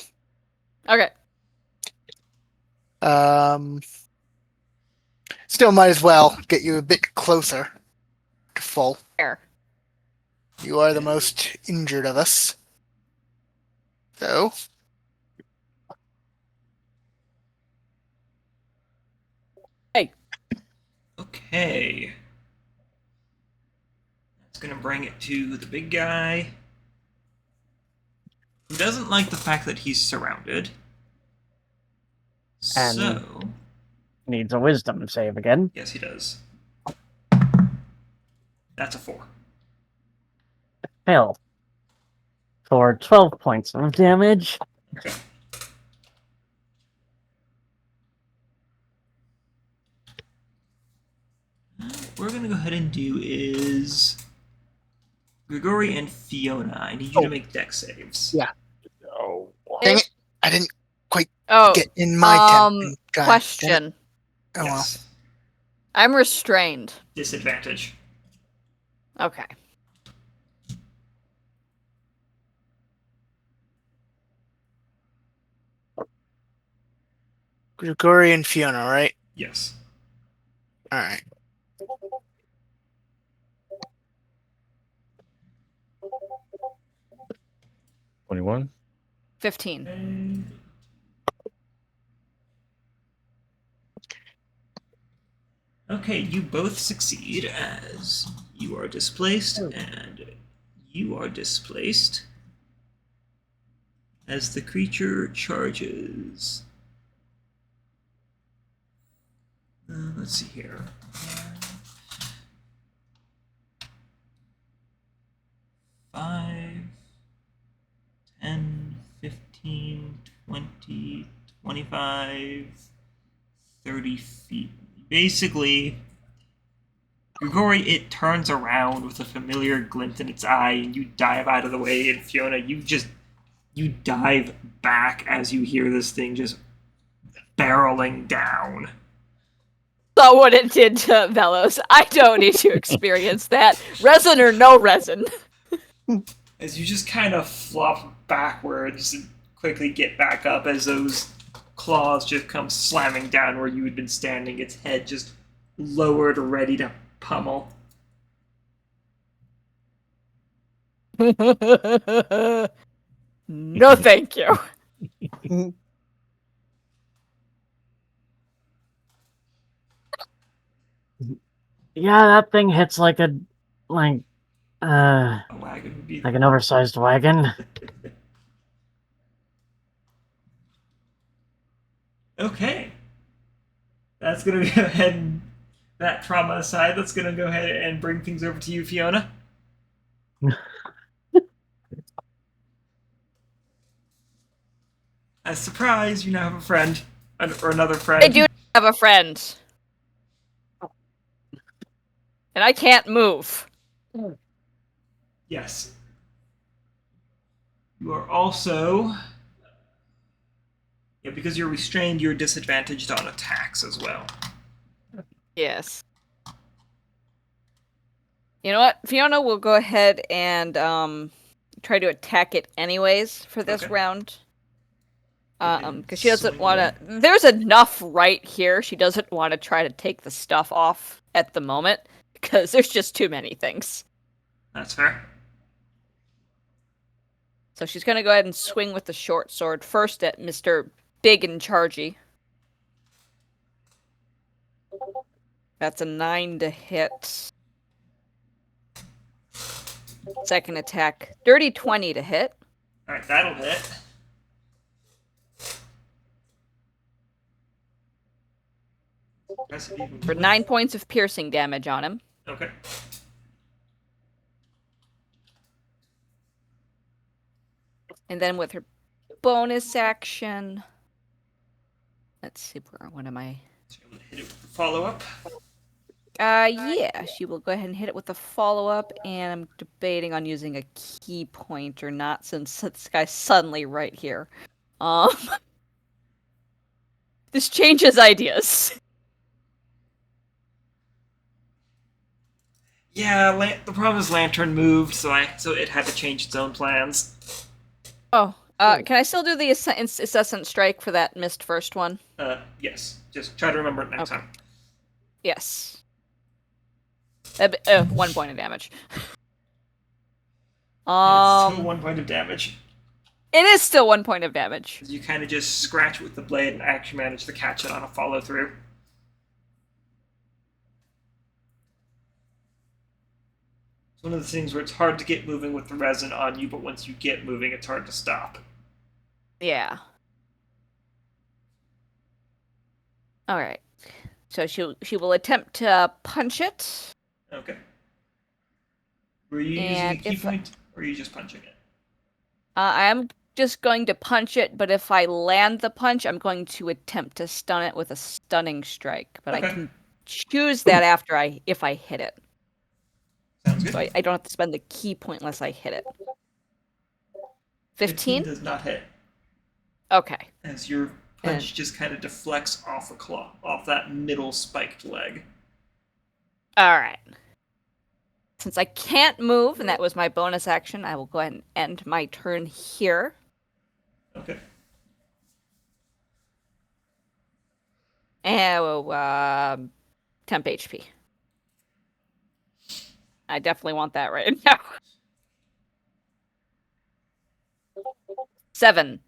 Okay. Still might as well get you a bit closer to full. Fair. You are the most injured of us. So... Okay. That's gonna bring it to the big guy. Who doesn't like the fact that he's surrounded. And- So... Needs a wisdom save again. Yes, he does. That's a 4. Fail. For 12 points of damage. Okay. What we're gonna go ahead and do is Grigori and Fiona. I need you to make dex saves. Yeah. Oh. Dang it. I didn't Oh, get in my temp. God, question. damn it. Oh, well. Yes. I'm restrained. Disadvantage. Okay. Grigori and Fiona, right? Yes. All right. $21. 15. Okay, you both succeed as you are displaced, and you are displaced as the creature charges. Let's see here. 5, 10, 15, 20, 25, 30 feet. Basically, Grigori, it turns around with a familiar glint in its eye, and you dive out of the way, and Fiona, you dive back as you hear this thing just barreling down. Saw what it did to Vellos. I don't need to experience that. Resin or no resin. As you just kind of flop backwards and quickly get back up as those claws just come slamming down where you had been standing, its head just lowered, ready to pummel. No, thank you. Yeah, that thing hits like a A wagon would be like an oversized wagon. okay. That's gonna go ahead and that trauma aside, that's gonna go ahead and bring things over to you, Fiona. As a surprise, you now have a friend. Or another friend. I do have a friend. And I can't move. Yes. You are also... Yeah, because you're restrained, you're disadvantaged on attacks as well. Yes. You know what? Fiona will go ahead and try to attack it anyways for this Okay. round. Okay, Because she doesn't swing want away. to... There's enough right here. She doesn't want to try to take the stuff off at the moment. Because there's just too many things. That's fair. So she's going to go ahead and swing with the short sword first at Mr. Big and Chargy. That's a 9 to hit. Second attack, dirty 20 to hit. Alright, that'll hit. For 9 points of piercing damage on him. Okay. And then with her bonus action, let's see, what am I? So I'm gonna hit it with the follow-up. Yeah, she will go ahead and hit it with the follow-up, and I'm debating on using a key point or not, since this guy's suddenly right here. This changes ideas. Yeah, the problem is Lantern moved, so it had to change its own plans. Oh, can I still do the incessant strike for that missed first one? Yes. Just try to remember it next Okay. time. Yes. 1 point of damage. It's still 1 point of damage. It is still 1 point of damage. You kind of just scratch with the blade and actually manage to catch it on a follow-through. It's one of the things where it's hard to get moving with the resin on you, but once you get moving, it's hard to stop. Yeah. All right. So she will attempt to punch it. Okay. Were you using a key point, or are you just punching it? I am just going to punch it, but if I land the punch, I'm going to attempt to stun it with a stunning strike. But Okay. I can choose that after if I hit it. Sounds good. So I don't have to spend the key point unless I hit it. 15? does not hit. Okay. As your punch just kind of deflects off off that middle spiked leg. All right. Since I can't move, and that was my bonus action, I will go ahead and end my turn here. Okay. And temp HP. I definitely want that right now. 7.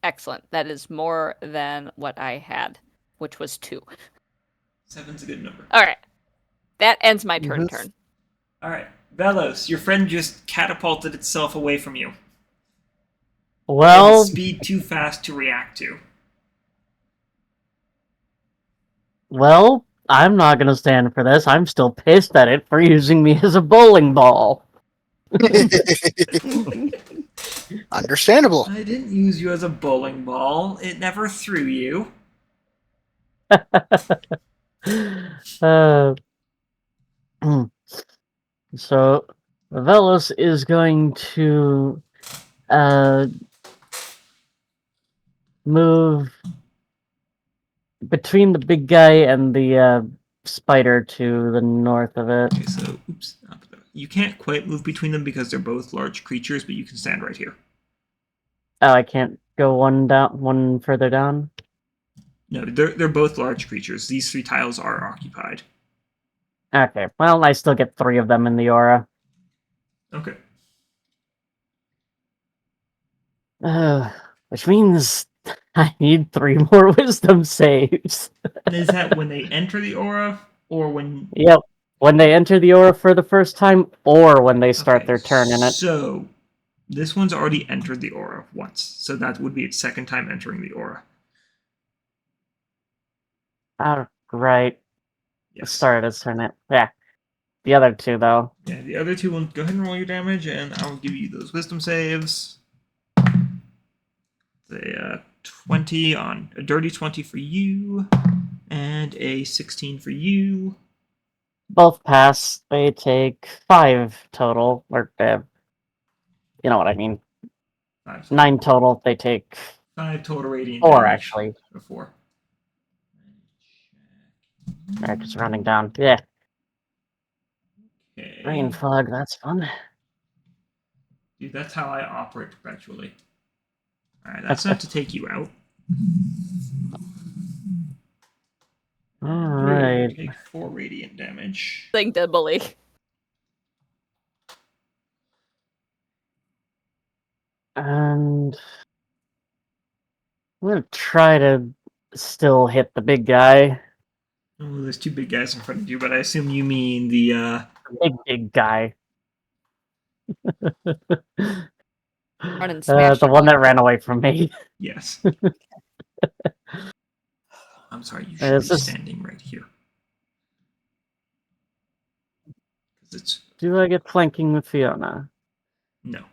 Excellent. That is more than what I had, which was 2. 7's a good number. All right. That ends my turn. All right. Vellos, your friend just catapulted itself away from you. Well, It's speed too fast to react to. well, I'm not gonna stand for this. I'm still pissed at it for using me as a bowling ball. Understandable. I didn't use you as a bowling ball. It never threw you. So, Vellos is going to move between the big guy and the spider to the north of it. Okay, so, oops. You can't quite move between them because they're both large creatures, but you can stand right here. Oh, I can't go one further down? No, they're both large creatures. These 3 tiles are occupied. Okay, well, I still get 3 of them in the aura. Okay. Which means I need 3 more wisdom saves. Is that when they enter the aura, or when... Yep, when they enter the aura for the first time, or when they start their turn in it. So, this one's already entered the aura once, so that would be its second time entering the aura. Right. Yes. Started its turn in. Yeah. The other 2, though. Yeah, the other 2 will go ahead and roll your damage, and I'll give you those wisdom saves. A 20 on a dirty 20 for you, and a 16 for you. Both pass. They take 5 total, or you know what I mean. 5. 9 total. They take 5 total radiant 4 damage. actually. Or 4. Alright, just rounding down. Yeah. Okay. Rain fog. That's fun. Dude, that's how I operate perpetually. Alright, that's enough to take you out. Alright. Take 4 radiant damage. Thing to bully. And I'm gonna try to still hit the big guy. Oh, there's 2 big guys in front of you, but I assume you mean the Big guy. Run and smash The him. one that ran away from me. Yes. I'm sorry, you should be standing right here. It's... Do I get flanking with Fiona? No.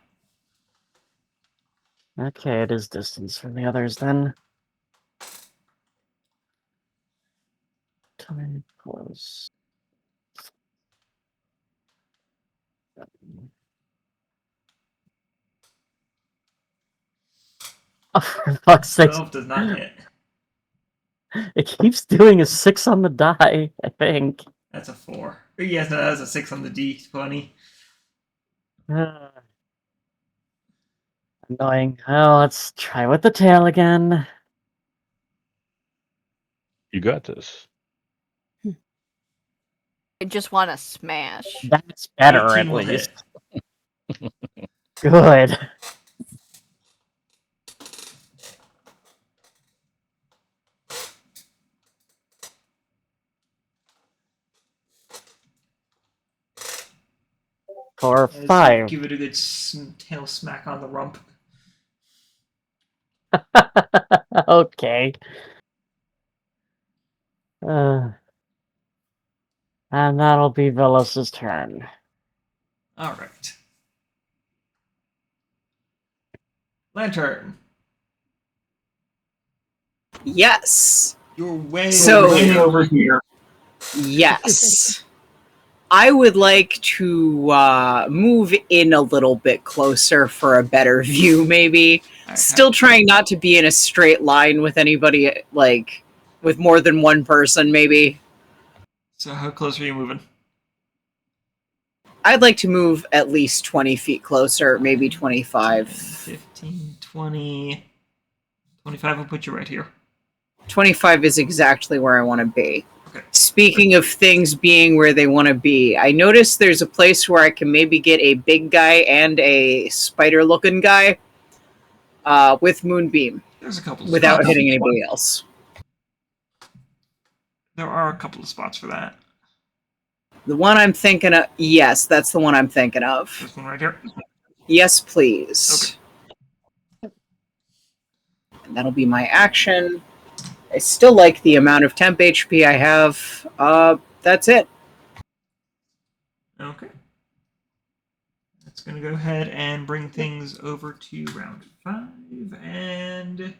Okay, it is distance from the others then. Time plus. Oh, for fuck's sake. 12 does not hit. It keeps doing a 6 on the die, I think. That's a 4. Yes, no, that's a 6 on the D20. Annoying. Oh, let's try with the tail again. You got this. I just want to smash. That's better, 18 at will least. hit. Good. For As you 5. give it a good tail smack on the rump. Okay. And that'll be Vellos' turn. Alright. Lantern. Yes. You're way So- over here. Yes. I would like to move in a little bit closer for a better view, maybe. Alright, Still trying not to be in a straight line with anybody, like, with more than one person, maybe. So how close are you moving? I'd like to move at least 20 feet closer, maybe 25. 15, 20... 25 will put you right here. 25 is exactly where I want to be. Okay. Speaking of things being where they want to be, I noticed there's a place where I can maybe get a big guy and a spider-looking guy with Moonbeam There's a couple of without spots. hitting anybody else. There are a couple of spots for that. The one I'm thinking of, yes, that's the one I'm thinking of. This one right here. Yes, please. And that'll be my action. I still like the amount of temp HP I have. That's it. Okay. That's going to go ahead and bring things over to round 5. And...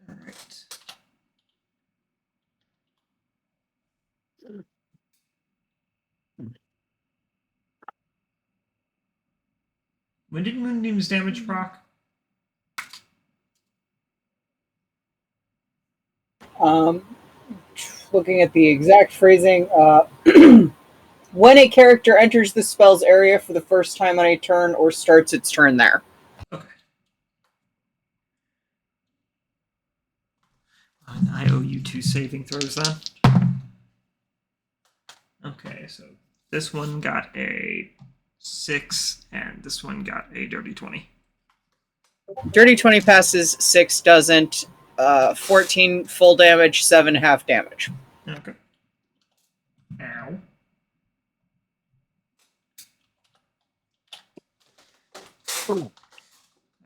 Alright. When did Moonbeam's damage proc? Looking at the exact phrasing, when a character enters the spell's area for the first time on a turn or starts its turn there. Okay. And I owe you 2 saving throws then. Okay, so this one got a 6, and this one got a dirty 20. Dirty 20 passes, 6 doesn't, 14 full damage, 7 half damage. Okay. Ow.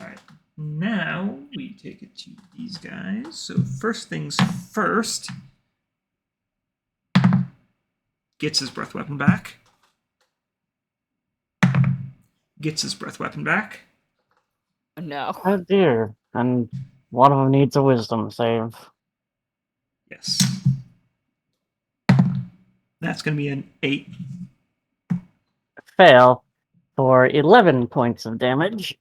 Alright, now we take it to these guys. So first things first, gets his breath weapon back. Gets his breath weapon back. No. Oh dear. And one of them needs a wisdom save. Yes. That's going to be an 8. Fail for 11 points of damage.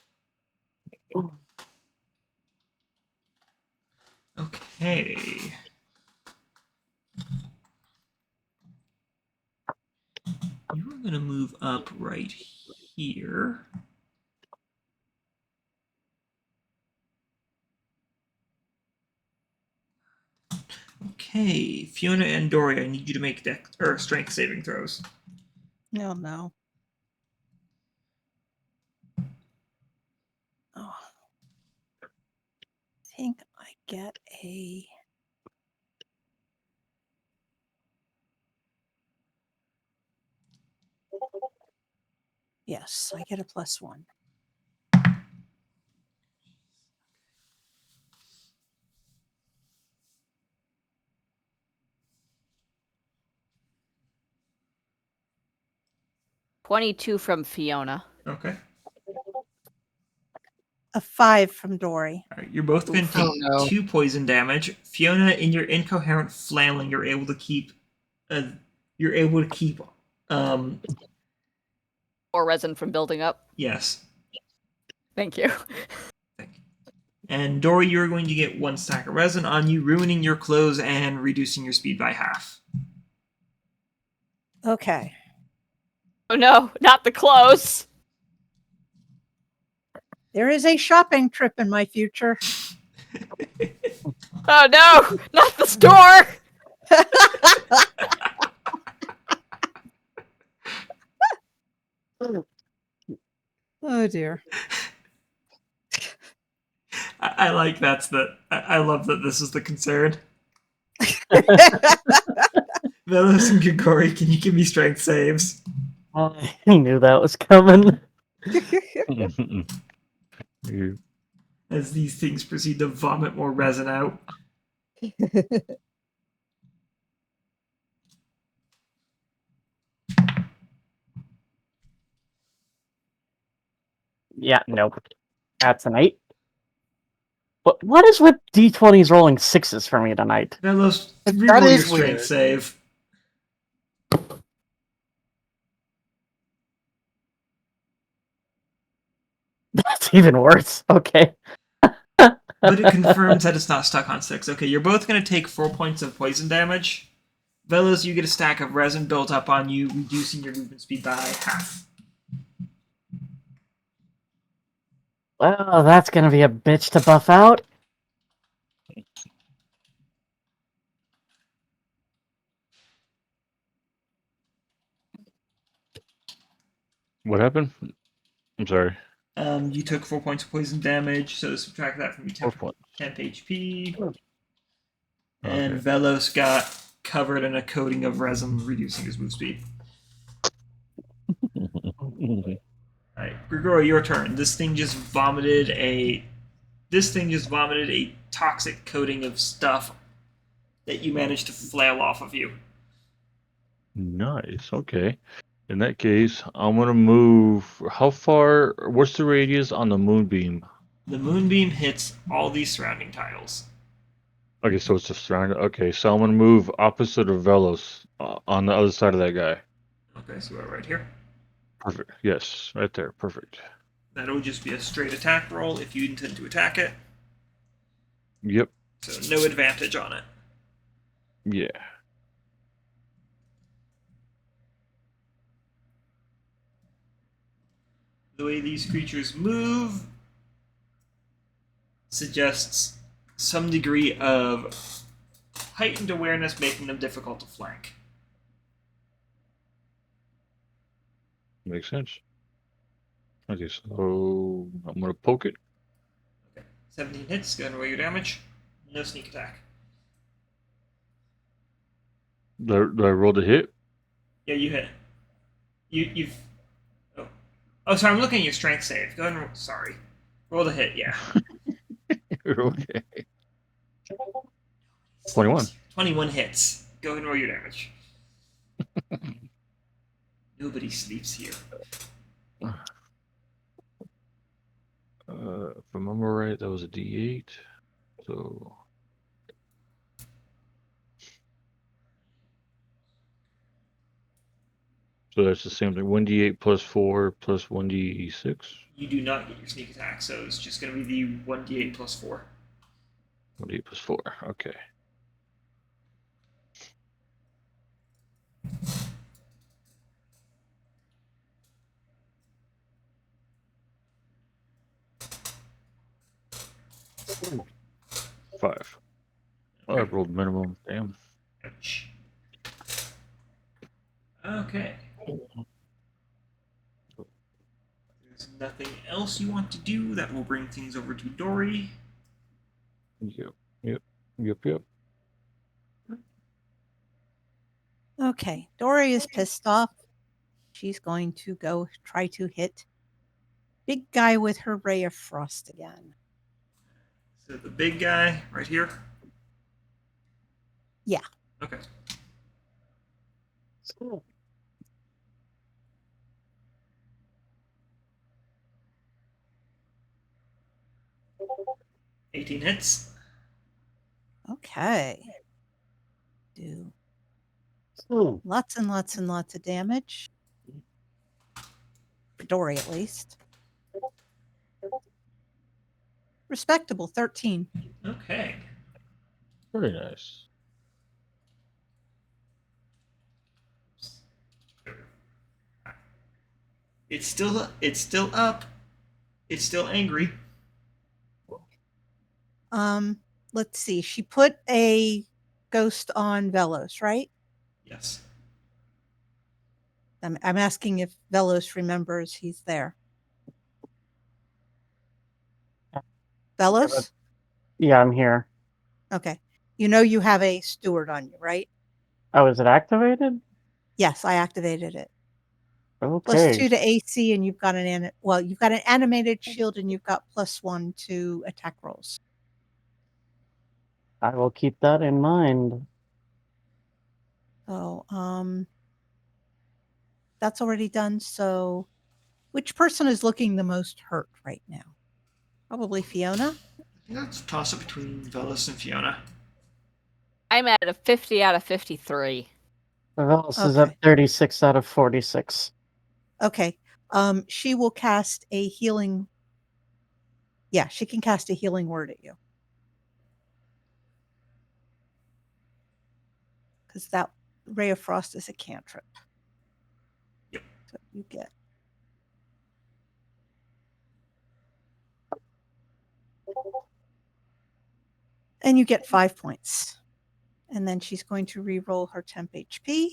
Okay. You're going to move up right here. Okay, Fiona and Dori, I need you to make strength saving throws. Oh no. Oh. I think I get a. Yes, I get a +1. $22 from Fiona. Okay. A 5 from Dori. All right, you're both going to take Oh, no. 2 poison damage. Fiona, in your incoherent flailing, you're able to keep. Um, Or resin from building up. yes. Thank you. And Dori, you're going to get 1 stack of resin on you, ruining your clothes and reducing your speed by half. Okay. Oh no, not the clothes. There is a shopping trip in my future. Oh no, not the store. Oh dear. I like that's the. I love that this is the concern. Vellos and Grigori, can you give me strength saves? I knew that was coming. You- As these things proceed to vomit more resin out. Yeah, nope. That's an 8. What is with D20s rolling 6s for me tonight? Vellos, That reroll your is strength weird. save. That's even worse. Okay. But it confirms that it's not stuck on 6. Okay, you're both going to take 4 points of poison damage. Vellos, you get a stack of resin built up on you, reducing your movement speed by half. Well, that's gonna be a bitch to buff out. What happened? I'm sorry. You took 4 points of poison damage, so subtract that from your 4 points. 10th HP. Okay. And Vellos got covered in a coating of resin, reducing his move speed. Alright, Grigori, your turn. This thing just vomited a toxic coating of stuff that you managed to flail off of you. Nice. Okay. In that case, I'm gonna move. How far? What's the radius on the moonbeam? The moonbeam hits all these surrounding tiles. Okay, so it's just surrounded. Okay, so I'm gonna move opposite of Vellos on the other side of that guy. Okay, so we're right here. Perfect. Yes, right there. Perfect. That'll just be a straight attack roll if you intend to attack it. Yep. So no advantage on it. Yeah. The way these creatures move suggests some degree of heightened awareness, making them difficult to flank. Makes sense. Okay, so I'm gonna poke it. Okay, 17 hits. Go ahead and roll your damage. No sneak attack. Do I roll the hit? Yeah, you hit. You've. Oh, sorry. I'm looking at your strength save. Go ahead and sorry. Roll the hit. Yeah. Okay. 21. 21 hits. Go ahead and roll your damage. Nobody sleeps here. If I remember right, that was a D8. So that's the same thing. 1D8 plus 4 plus 1D6. You do not get your sneak attack, so it's just going to be the 1d8 plus 4. 1D8 plus 4. Okay. Five. Oh, I rolled minimum. Damn. Ouch. Okay. There's nothing else you want to do. That will bring things over to Dori. Yep. Okay. Dori is pissed off. She's going to go try to hit big guy with her ray of frost again. So the big guy right here? Yeah. Okay. 18 hits. Okay. Do Hmm. lots and lots and lots of damage. For Dori, at least. Respectable, 13. Okay. Very nice. It's still up. It's still angry. Let's see. She put a ghost on Vellos, right? Yes. I'm asking if Vellos remembers he's there. Vellos? Yeah, I'm here. Okay. You know you have a steward on you, right? Oh, is it activated? Yes, I activated it. Okay. +2 to AC, and you've got you've got an animated shield, and you've got +1 to attack rolls. I will keep that in mind. So, that's already done. So, which person is looking the most hurt right now? Probably Fiona. I think that's a toss up between Vellos and Fiona. I'm at a 50 out of 53. Vellos is at Okay. 36 out of 46. Okay. She will cast a healing. Yeah, she can cast a healing word at you. Because that Ray of Frost is a cantrip. Yep. So you get. And you get 5 points. And then she's going to re-roll her temp HP.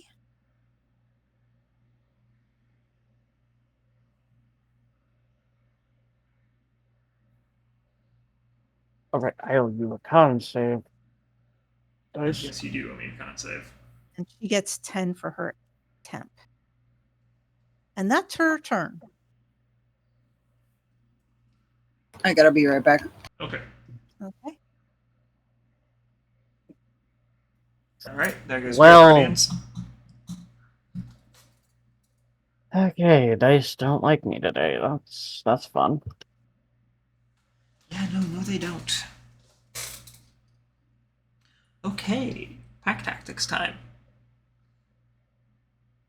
All right, I owe you a con save. Dice. Yes, you do. I mean, con save. And she gets 10 for her temp. And that's her turn. I gotta be right back. Okay. Okay. All right. There goes Well- Guardians. Okay, dice don't like me today. That's fun. Yeah, no, they don't. Okay. Pack tactics time.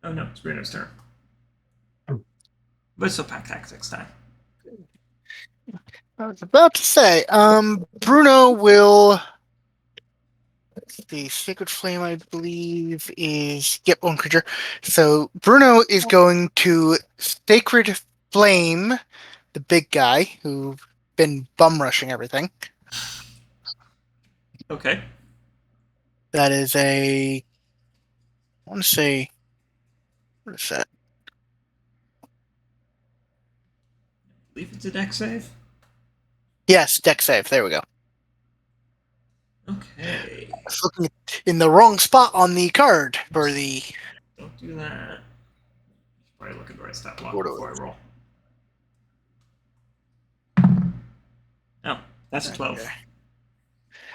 Oh no, it's Bruno's turn. But it's still pack tactics time. I was about to say, Bruno will. The Sacred Flame, I believe, is one creature. So Bruno is going to Sacred Flame the big guy who's been bum rushing everything. Okay. That is I want to say, what is that? I believe it's a deck save. Yes, deck save. There we go. Okay. I was looking in the wrong spot on the card for the. Don't do that. Probably look at the right stat block What do before I roll. Oh, that's a 12. Okay.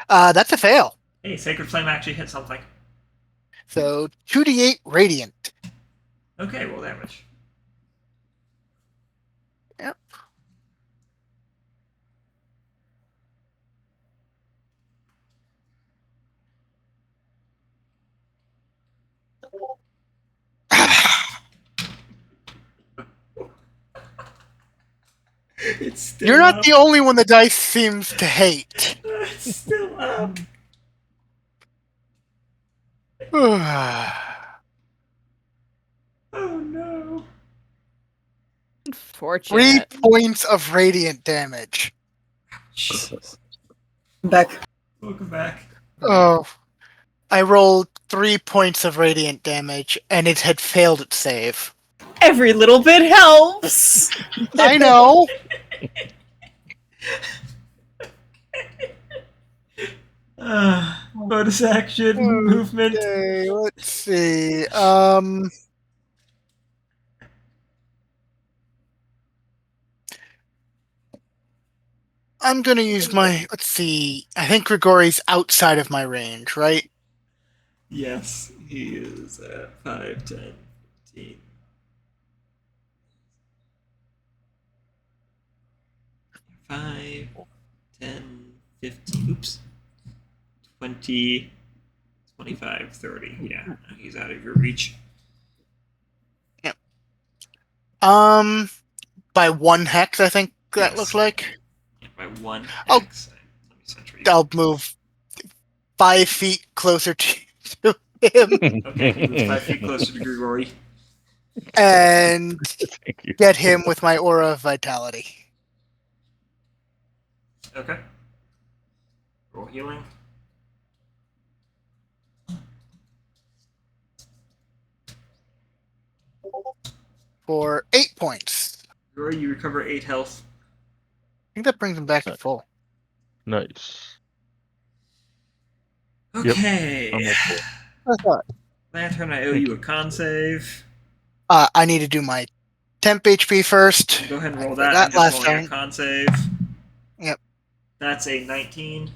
That's a fail. Hey, Sacred Flame actually hit something. So 2d8 radiant. Okay, roll damage. Yep. It's still You're not up. the only one the dice seems to hate. It's still up. Oh no. 3 Unfortunate. points of radiant damage. Jesus. Back. Welcome back. Oh. I rolled 3 points of radiant damage, and it had failed its save. Every little bit helps. I know. Bonus action, movement. Okay, let's see. I'm gonna use my. Let's see. I think Grigori's outside of my range, right? Yes, he is at 5, 10, 15. 5, 10, 15, oops. 20, 25, 30. Yeah, he's out of your reach. By 1 hex, I think that Yes. looks like. Yeah, by 1 Oh. hex. Let me center you. I'll move 5 feet closer to him Okay, he moves 5 feet closer to Grigori. and Thank you. get him with my aura of vitality. Okay. Roll healing. For 8 points. Grigori, you recover 8 health. I think that brings him back to full. Nice. Okay. I'm up for it. I thought. Lantern, I owe you a con save. I need to do my temp HP first. Go ahead and roll I that. forgot I'm just last rolling a time. con save. Yep. That's a 19.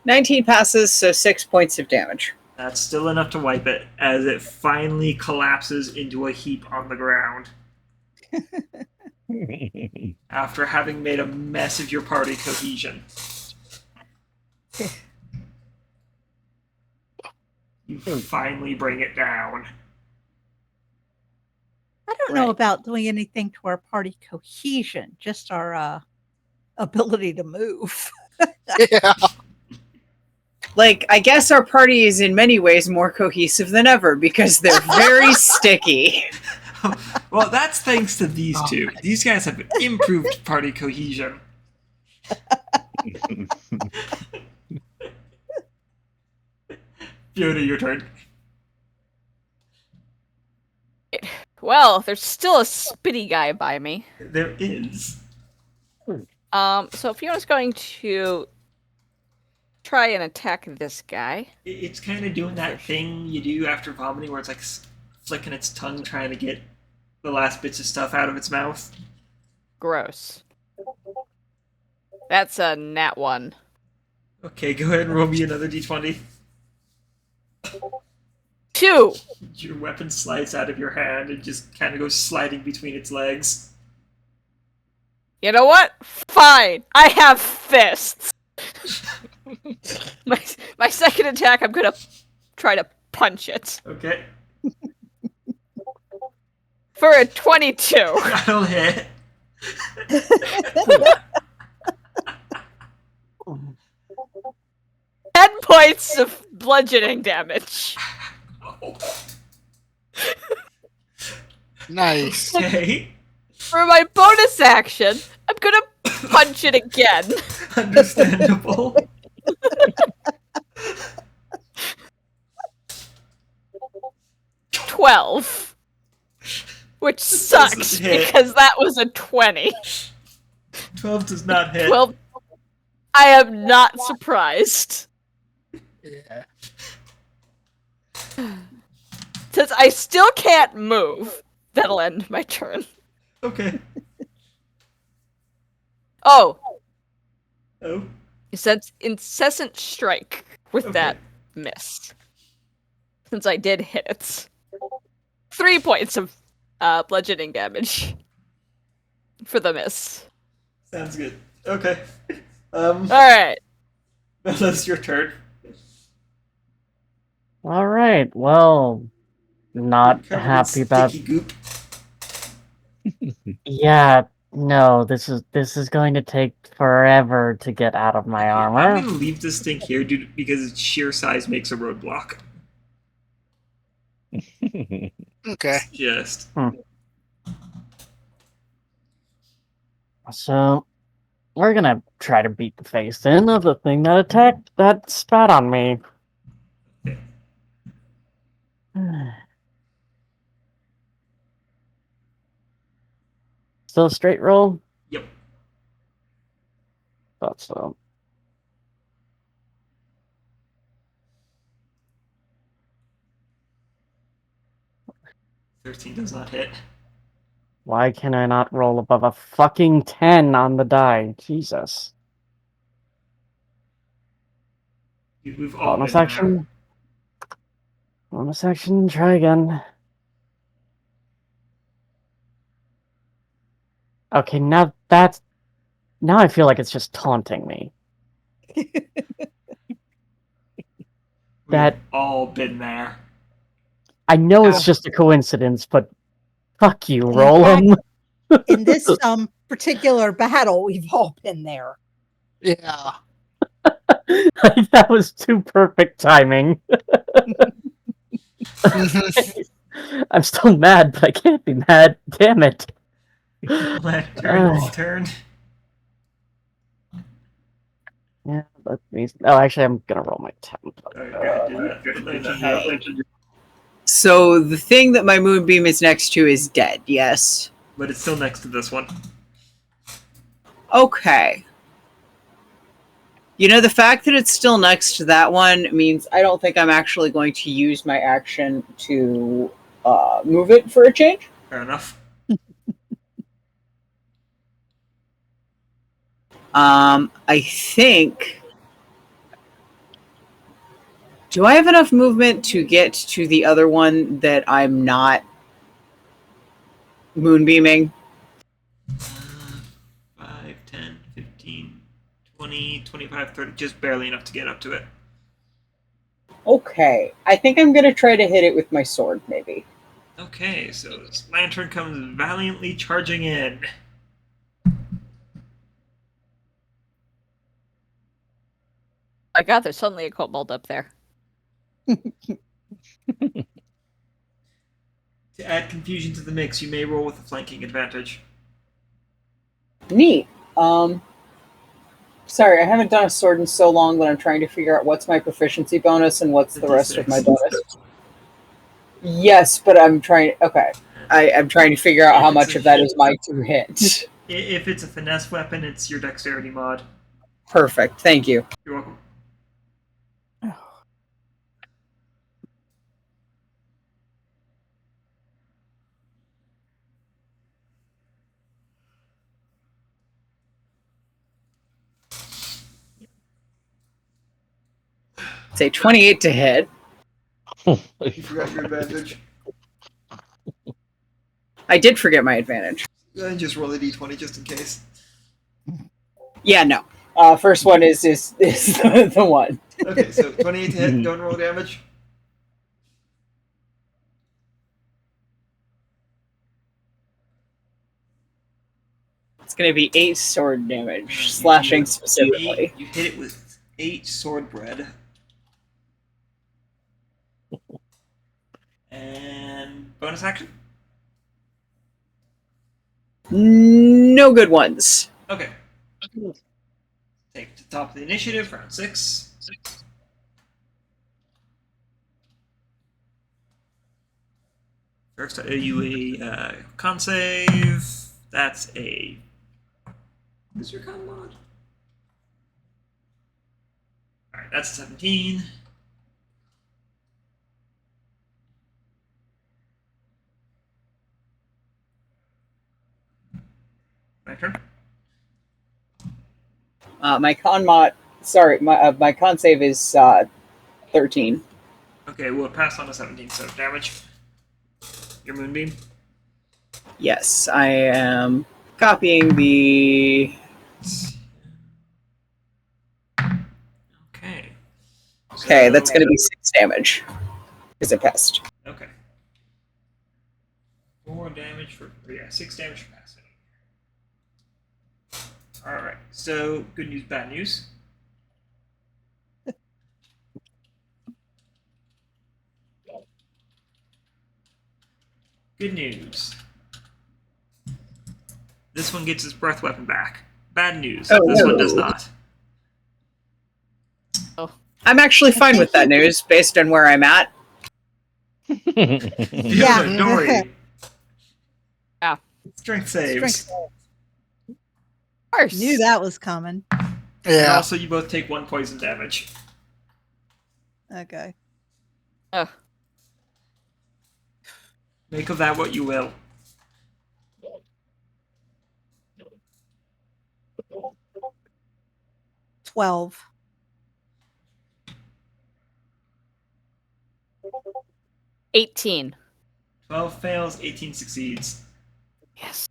19 passes, so 6 points of damage. That's still enough to wipe it as it finally collapses into a heap on the ground after having made a mess of your party cohesion. You finally bring it down. I don't know Right. about doing anything to our party cohesion, just our ability to move. Yeah. Like, I guess our party is in many ways more cohesive than ever because they're very sticky. Well, that's thanks to these two. These guys have improved party cohesion. Fiona, your turn. Well, there's still a spitty guy by me. There is. So Fiona's going to try and attack this guy. It's kind of doing that thing you do after vomiting where it's like flicking its tongue trying to get the last bits of stuff out of its mouth. Gross. That's a nat 1. Okay, go ahead and roll me another d20. 2! Your weapon slides out of your hand and just kind of goes sliding between its legs. You know what? Fine. I have fists. my second attack, I'm gonna try to punch it. Okay. For a 22. That'll hit. 10 points of bludgeoning damage. Oh. Nice. Okay. For my bonus action, I'm gonna punch it again. Understandable. 12. Which sucks hit. because that was a 20. 12 does not hit. 12. I am not surprised. Yeah. Since I still can't move, that'll end my turn. Okay. Oh, Oh. it says incessant strike with Okay. that miss. Since I did hit it. 3 points of bludgeoning damage for the miss. Sounds good. Okay. Alright. That's your turn. All right. Well, not Covered in happy about. sticky goop. Yeah. No. This is going to take forever to get out of my I'm armor. gonna leave this thing here because its sheer size makes a roadblock. Okay. Just. So, we're gonna try to beat the face in of the thing that spat on me. Still a straight roll? Yep. Thought so. $13 does not hit. Why can I not roll above a fucking 10 on the die? Jesus. We've all Bonus been action. Bonus action, try again. Okay, now that's Now I feel like it's just taunting me. That- We've all been there. I know Yeah. it's just a coincidence, but fuck you, roll fact- 'em. In this particular battle, we've all been there. Yeah. That was too perfect timing. I'm still mad, but I can't be mad. Damn it. Lantern's turn. Yeah, that means. Oh, actually, I'm gonna roll my temp. Alright, go ahead, do that. So the thing that my moonbeam is next to is dead, yes? But it's still next to this one. Okay. You know, the fact that it's still next to that one means I don't think I'm actually going to use my action to move it for a change. Fair enough. I think... Do I have enough movement to get to the other one that I'm not moonbeaming? 5, 10, 15, 20, 25, 30. Just barely enough to get up to it. Okay. I think I'm going to try to hit it with my sword, maybe. Okay, so this lantern comes valiantly charging in. My god, there's suddenly a kobold up there. To add confusion to the mix, you may roll with a flanking advantage. Neat. Sorry, I haven't done a sword in so long that I'm trying to figure out what's my proficiency bonus and what's the rest of my bonus. Yes, but I'm trying... Okay. I'm trying to figure out how much of that is my 2 hit. If it's a finesse weapon, it's your dexterity mod. Perfect. Thank you. You're welcome. Say 28 to hit. You forgot your advantage. I did forget my advantage. Just roll a d20 just in case. Yeah, no. First one is the one. Okay, so 28 to hit, don't roll damage. It's going to be 8 sword damage, slashing specifically. You hit it with 8 sword bread. And bonus action? No good ones. Okay. Take the top of the initiative, round 6. First, I owe you a con save. That's a... What's your con mod? Alright, that's a 17. My turn. My con mod... Sorry, my con save is 13. Okay, we'll pass on a 17, so damage. Your moonbeam. Yes, I am copying the... Okay. Okay, So- that's going to be 6 damage. Is it pest? Okay. 4 damage for... Yeah, 6 damage for passing. Alright, so good news, bad news. Good news. This one gets his breath weapon back. Bad news. Oh, This one no. does not. I'm actually fine with that news, based on where I'm at. Yeah. Fiona, Dori. Yeah. Strength saves. Strength. Of course. Knew that was coming. And Yeah. also, you both take 1 poison damage. Okay. Ugh. Make of that what you will. $12. 18. 12 fails, 18 succeeds. Yes.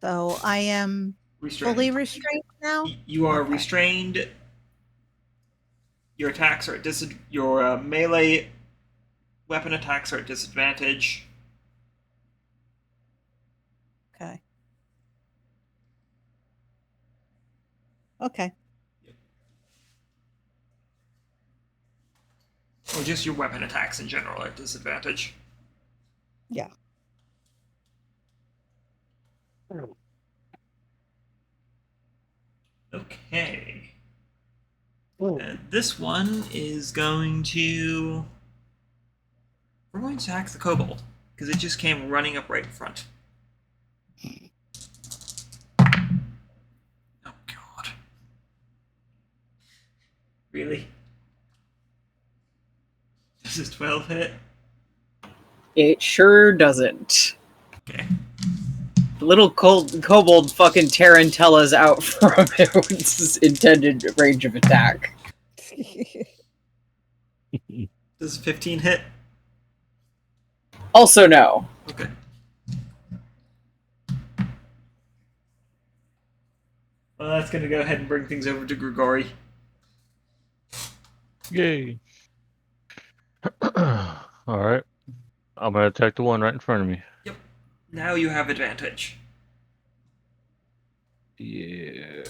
So I am Restrained. fully restrained now? You are Okay. restrained. Your attacks are at your melee weapon attacks are at disadvantage. Okay. Okay. Or just your weapon attacks in general are at disadvantage. Yeah. Okay. And this one is going to... We're going to attack the Kobold, because it just came running up right in front. Oh, God. Really? Does this 12 hit? It sure doesn't. Okay. The little kobold fucking tarantellas out from its intended range of attack. Does 15 hit? Also no. Okay. Well, that's going to go ahead and bring things over to Grigori. Yay. Alright. I'm gonna attack the one right in front of me. Now you have advantage. Yeah.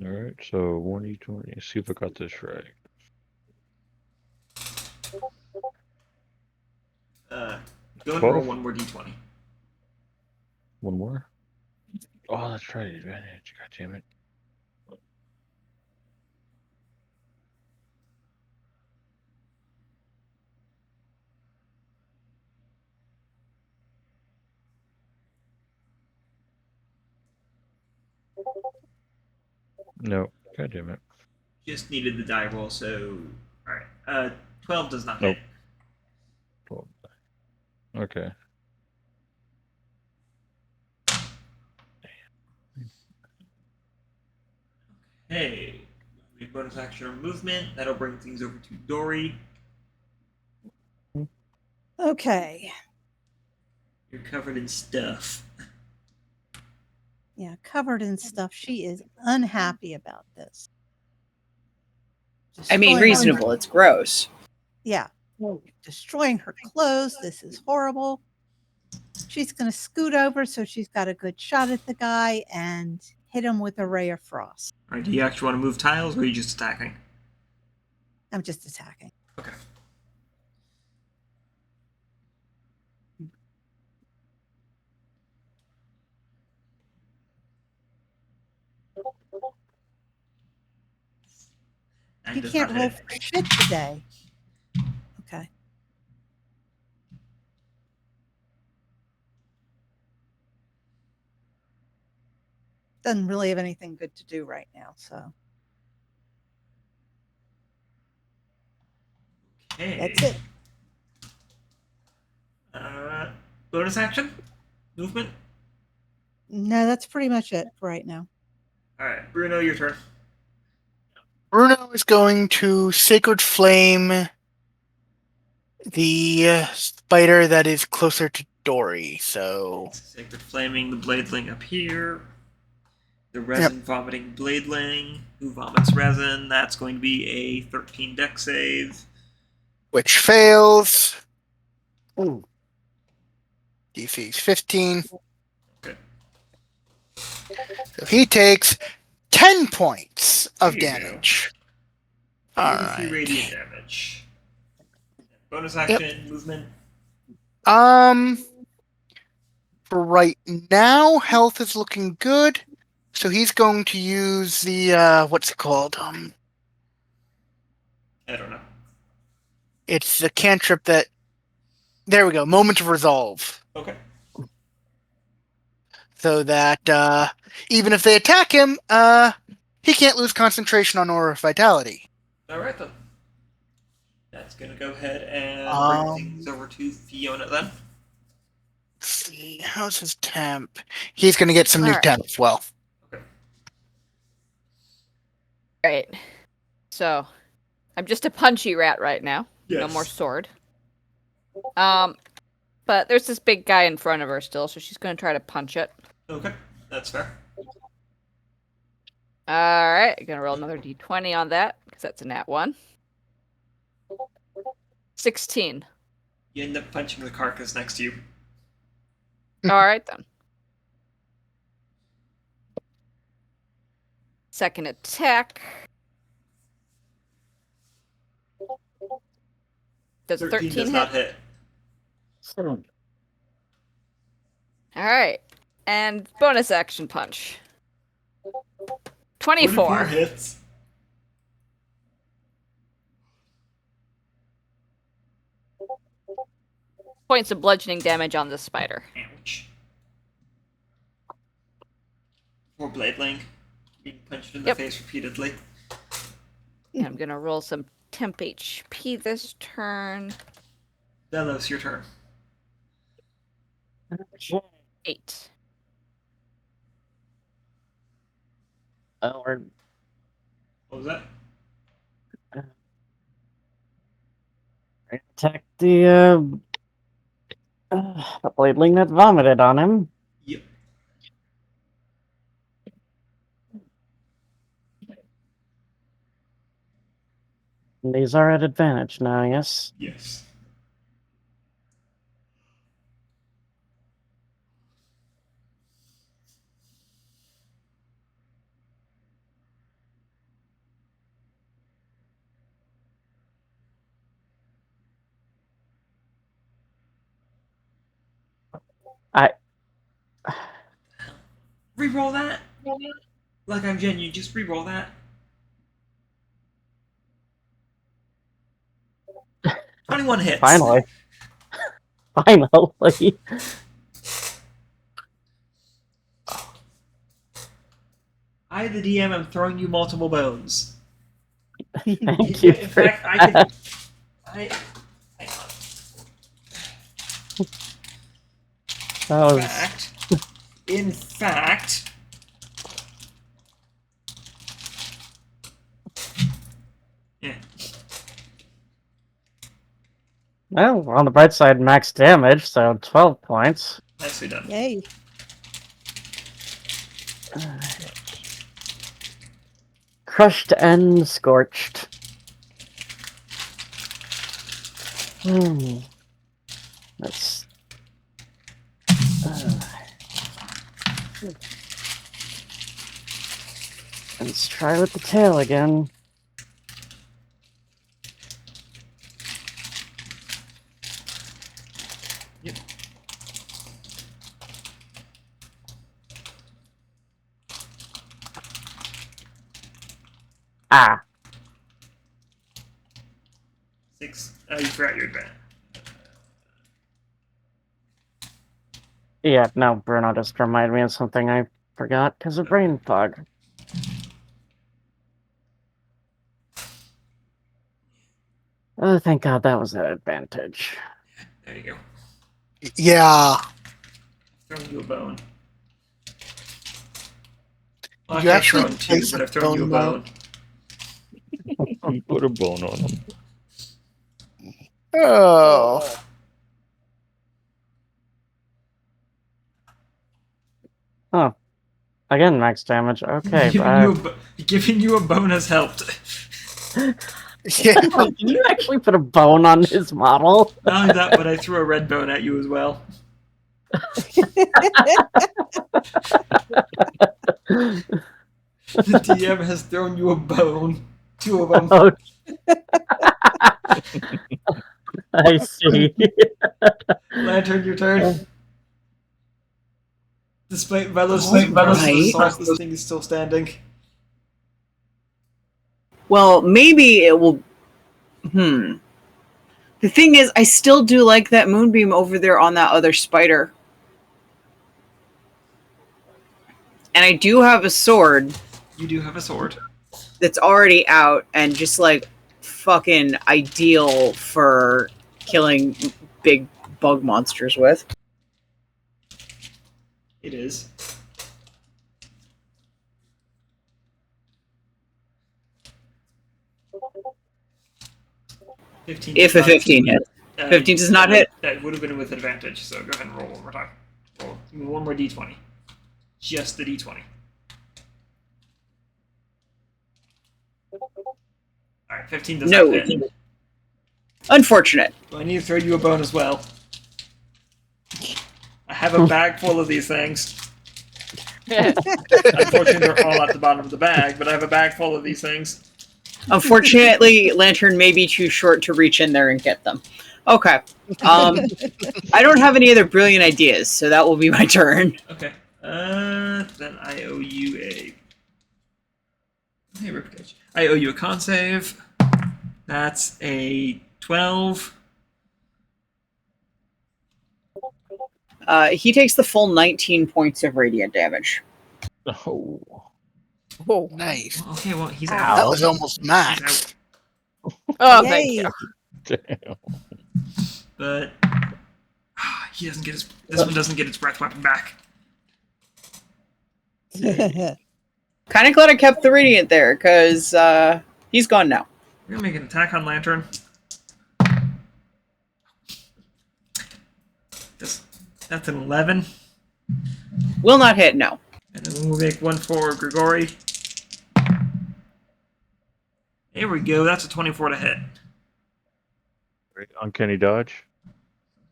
Alright, so 1d20. Let's see if I got this right. Go and roll 12? one more d20. One more? Oh, that's right, advantage. God damn it. No, god damn it. Just needed the die roll, so... Alright. 12 does not Nope. hit. 12. Okay. Hey. Bonus action or movement. That'll bring things over to Dori. Okay. You're covered in stuff. Yeah, covered in stuff. She is unhappy about this. I mean, Destroying reasonable. her- It's gross. Yeah. Destroying her clothes. This is horrible. She's going to scoot over so she's got a good shot at the guy and hit him with a ray of frost. Alright, do you actually want to move tiles, or are you just attacking? I'm just attacking. Okay. You can't roll for shit today. Okay. Doesn't really have anything good to do right now, so Okay. that's it. Bonus action? Movement? No, that's pretty much it for right now. Alright, Bruno, your turn. Bruno is going to Sacred Flame the spider that is closer to Dori. So Sacred Flaming the Bladeling up here. The resin vomiting Bladeling, who vomits resin. That's going to be a 13 deck save. which fails. Ooh. DC is 15. Okay. So he takes 10 points of There you go. damage. All 43 right. radiant damage. Bonus action, movement. For right now, health is looking good. So he's going to use the what's it called? I don't know. It's the cantrip that. There we go. Moment of Resolve. Okay. So that even if they attack him, he can't lose concentration on Aura of Vitality. Alright then. That's going to go ahead and bring things over to Fiona then. Let's see. How's his temp? He's going to get some new Alright. temp as well. Right. So, I'm just a punchy rat right now. No Yes. more sword. But there's this big guy in front of her still, so she's gonna try to punch it. Okay, that's fair. Alright, gonna roll another d20 on that, because that's a nat 1. 16. You end up punching the carcass next to you. Alright then. Second attack. Does 13 does hit? not hit. Alright. And bonus action punch. 24. hits. Points of bludgeoning damage on the spider. Ouch. 4 blading. Being punched in the Yep. face repeatedly. And I'm gonna roll some temp HP this turn. Vellos, your turn. 8. Oh, we're What was that? attack the bladeling that vomited on him. Yep. These are at advantage now, yes. Yes. Reroll that. Like I'm genuine, just reroll that. 21 hits. Finally. Finally. I, the DM, am throwing you multiple bones. Thank you. In for fact, I that. could. Hang That on. was In fact. Yeah. well, on the bright side, max damage, so 12 points. Nicely done. Yay. Crushed and scorched. Let's. Let's try with the tail again. Yep. Ah. 6. Oh, you forgot your advantage. Yeah, no, Bruno just reminded me of something I forgot because of brain fog. Oh, thank God that was an advantage. There you go. Yeah. Throwing you a bone. You I've actually thrown 2, place but a I've thrown you a bone bone. You put a bone on him. Oh. Oh. Again, max damage. Okay. Giving you a bone has helped. Yeah. Can you actually put a bone on his model? Not only that, but I threw a red bone at you as well. The DM has thrown you a bone. 2 of them. Oh. I see. Lantern, your turn. Despite Vellos' Right. assault, this thing is still standing. Well, maybe it will. The thing is, I still do like that moonbeam over there on that other spider. And I do have a sword You do have a sword. that's already out and just like fucking ideal for killing big bug monsters with. It is. If a 15 hits. 15 does not hit. That would have been with advantage, so go ahead and roll one more time. Roll. Give me one more d20. Just the d20. Alright, 15 does not hit. Unfortunate. Do I need to throw you a bone as well? I have a bag full of these things. Unfortunately, they're all at the bottom of the bag, but I have a bag full of these things. Unfortunately, Lantern may be too short to reach in there and get them. Okay. I don't have any other brilliant ideas, so that will be my turn. Okay. Then I owe you a... Hey, reputation. I owe you a con save. That's a 12. He takes the full 19 points of radiant damage. Oh. Oh, nice. Okay, well, he's Ow. out. That was almost max. Oh, Yay. thank you. Damn. But he doesn't get his... This one doesn't get its breath weapon back. Kind of glad I kept the radiant there, because he's gone now. We're gonna make an attack on Lantern. That's an 11. Will not hit, no. And then we'll make one for Grigori. There we go. That's a 24 to hit. Great. Uncanny dodge.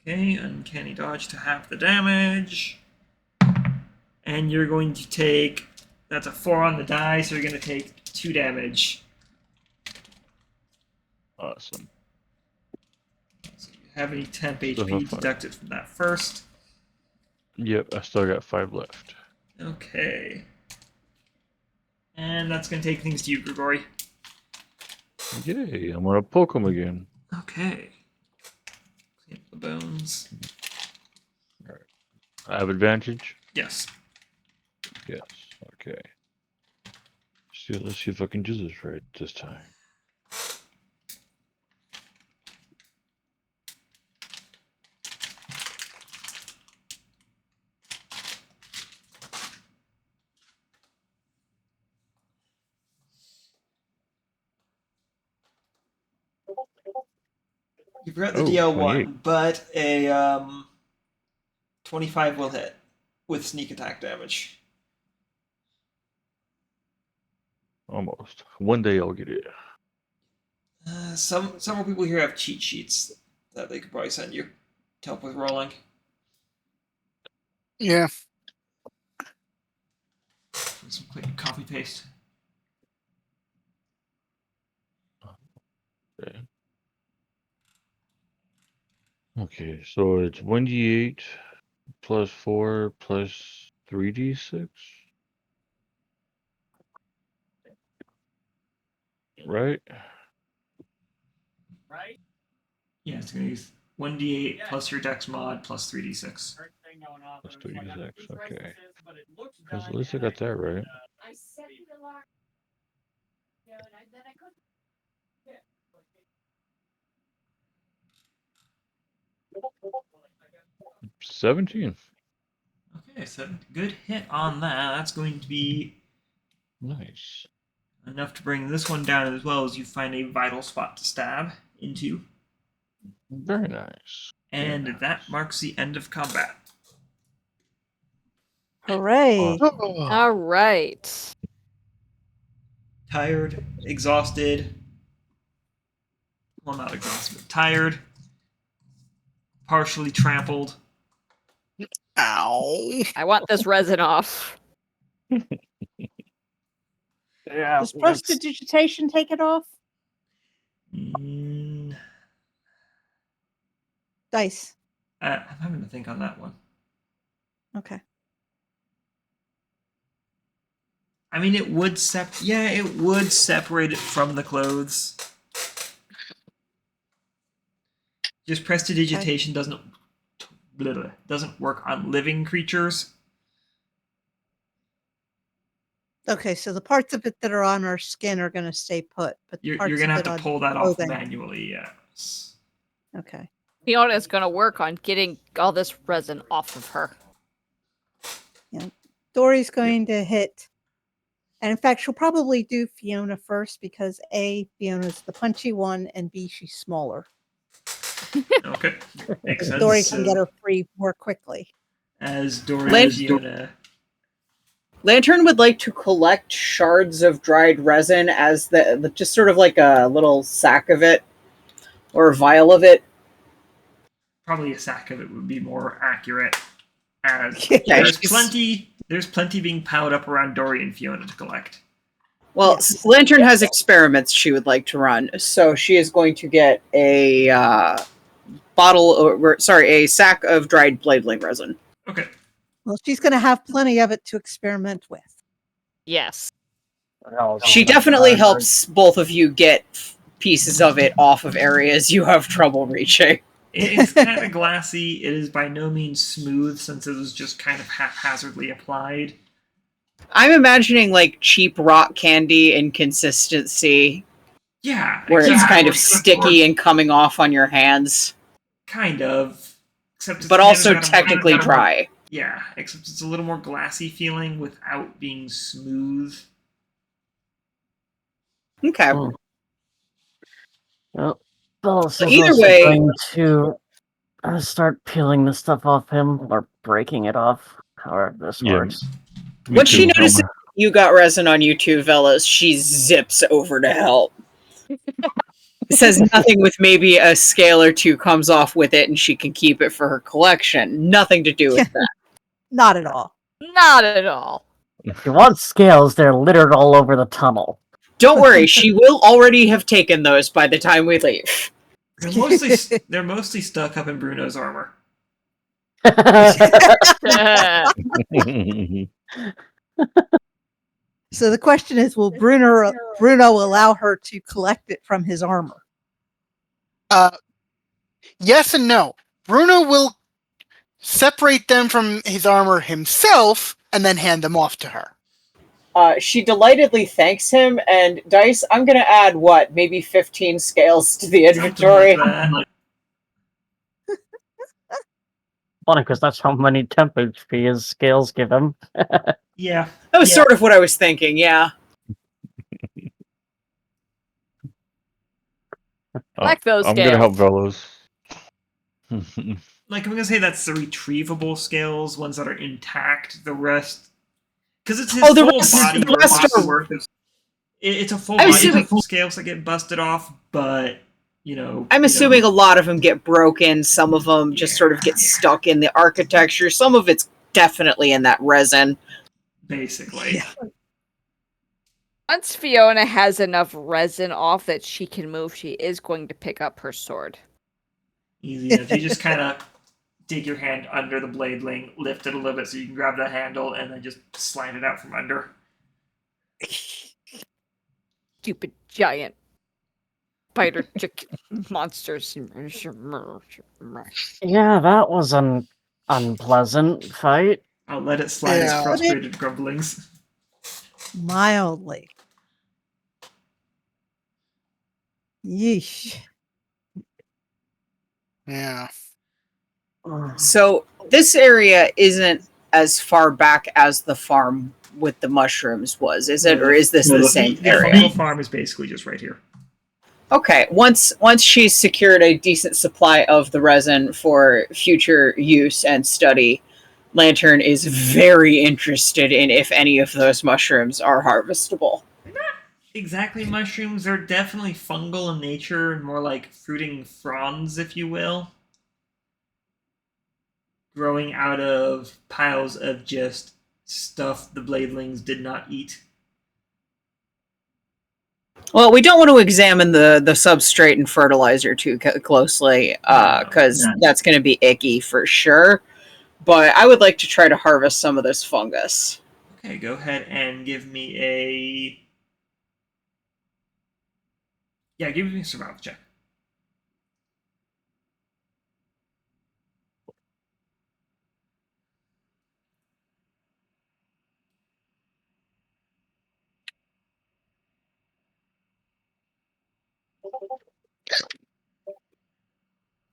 Okay, uncanny dodge to half the damage. And you're going to take... That's a 4 on the die, so you're going to take 2 damage. Awesome. So you have any temp Still HP have 5. deducted from that first. Yep, I still got 5 left. Okay. And that's going to take things to you, Grigori. Yay, I'm gonna poke him again. Okay. Clean up the bones. I have advantage? Yes. Yes. Okay. Let's see if I can do this right this time. You forgot the Oh, DL 28. one, but a 25 will hit with sneak attack damage. Almost. One day I'll get it. Several people here have cheat sheets that they could probably send you to help with rolling. Yeah. Some quick copy paste. Okay. Okay, so it's 1d8 plus 4 plus 3d6? Right? Yeah, it's gonna use 1d8 plus your dex mod plus 3d6. Plus 3d6, okay. Because at least I got that right. I set the alarm. Yeah, and then I couldn't. 17. Okay, so good hit on that. That's going to be Nice. enough to bring this one down as well as you find a vital spot to stab into. Very nice. And Very that nice. marks the end of combat. Hooray. All right. Tired, exhausted. Well, not exhausted, but tired. Partially trampled. Ow. I want this resin off. Yeah. Does prestidigitation take it off? Mm, Dice. I'm having to think on that one. Okay. I mean, it would it would separate it from the clothes. Just prestidigitation doesn't work on living creatures. Okay, so the parts of it that are on our skin are going to stay put, but the You're parts gonna of have it to on pull that off clothing- manually. Yes. Okay. Fiona's gonna work on getting all this resin off of her. Dori's going to hit. And in fact, she'll probably do Fiona first because A, Fiona's the punchy one, and B, she's smaller. Okay, makes sense. Dori can get her free more quickly. As Dori and Fiona. Lantern would like to collect shards of dried resin as the just sort of like a little sack of it or a vial of it. Probably a sack of it would be more accurate. As Yeah, there's plenty being piled up around Dori and Fiona to collect. Well, Yes. Lantern has experiments she would like to run, so she is going to get a a sack of dried bladeling resin. Okay. Well, she's going to have plenty of it to experiment with. Yes. She definitely helps both of you get pieces of it off of areas you have trouble reaching. It's kind of glassy. It is by no means smooth since it was just kind of haphazardly applied. I'm imagining like cheap rock candy in consistency, Yeah. where it's except kind of it's sticky and coming off on your hands, Kind of. Except it's but kind of also got a more- technically dry. Yeah, except it's a little more glassy feeling without being smooth. Okay. Well, Vellos But is either also way- going to start peeling the stuff off him or breaking it off. However this Yeah. works. Me When she too. notices you got resin on you too, Vellos, she zips over to help. Says nothing with maybe a scale or two comes off with it and she can keep it for her collection. Nothing to do with that. Not at all. Not at all. If you want scales, they're littered all over the tunnel. Don't worry, she will already have taken those by the time we leave. They're mostly stuck up in Bruno's armor. So the question is, will Bruno allow her to collect it from his armor? Yes and no. Bruno will separate them from his armor himself and then hand them off to her. She delightedly thanks him, and Dice, I'm going to add, maybe 15 scales to the inventory? Something like that. Funny, because that's how many temp HP his scales give him. Yeah. That was sort of what I was thinking, yeah. Like those I'm gonna help scales. Vellos. Like, I'm gonna say that's the retrievable scales, ones that are intact. The rest... Because it's his Oh, the full rest- body the rest are- worth of... It's a full I'm body assuming- of scales that get busted off, but, I'm assuming a lot of them get broken, some of them just sort of get stuck in the architecture, some of it's definitely in that resin. basically. Once Fiona has enough resin off that she can move, she is going to pick up her sword. Easy enough. You just kind of dig your hand under the blading, lift it a little bit so you can grab the handle, and then just slide it out from under. Stupid giant spider monsters. Yeah, that was an unpleasant fight. I'll let it slide Yeah. as frustrated grumblings. Mildly. Yeesh. Yeah. So this area isn't as far back as the farm with the mushrooms was, is it? Or is this the same The area? fungal farm is basically just right here. Okay, once she's secured a decent supply of the resin for future use and study, Lantern is very interested in if any of those mushrooms are harvestable. Exactly mushrooms. They're definitely fungal in nature, and more like fruiting fronds, if you will. Growing out of piles of just stuff the bladelings did not eat. Well, we don't want to examine the substrate and fertilizer too closely, because that's going to be icky for sure. But I would like to try to harvest some of this fungus. Okay, go ahead and give me a... Yeah, give me a survival check.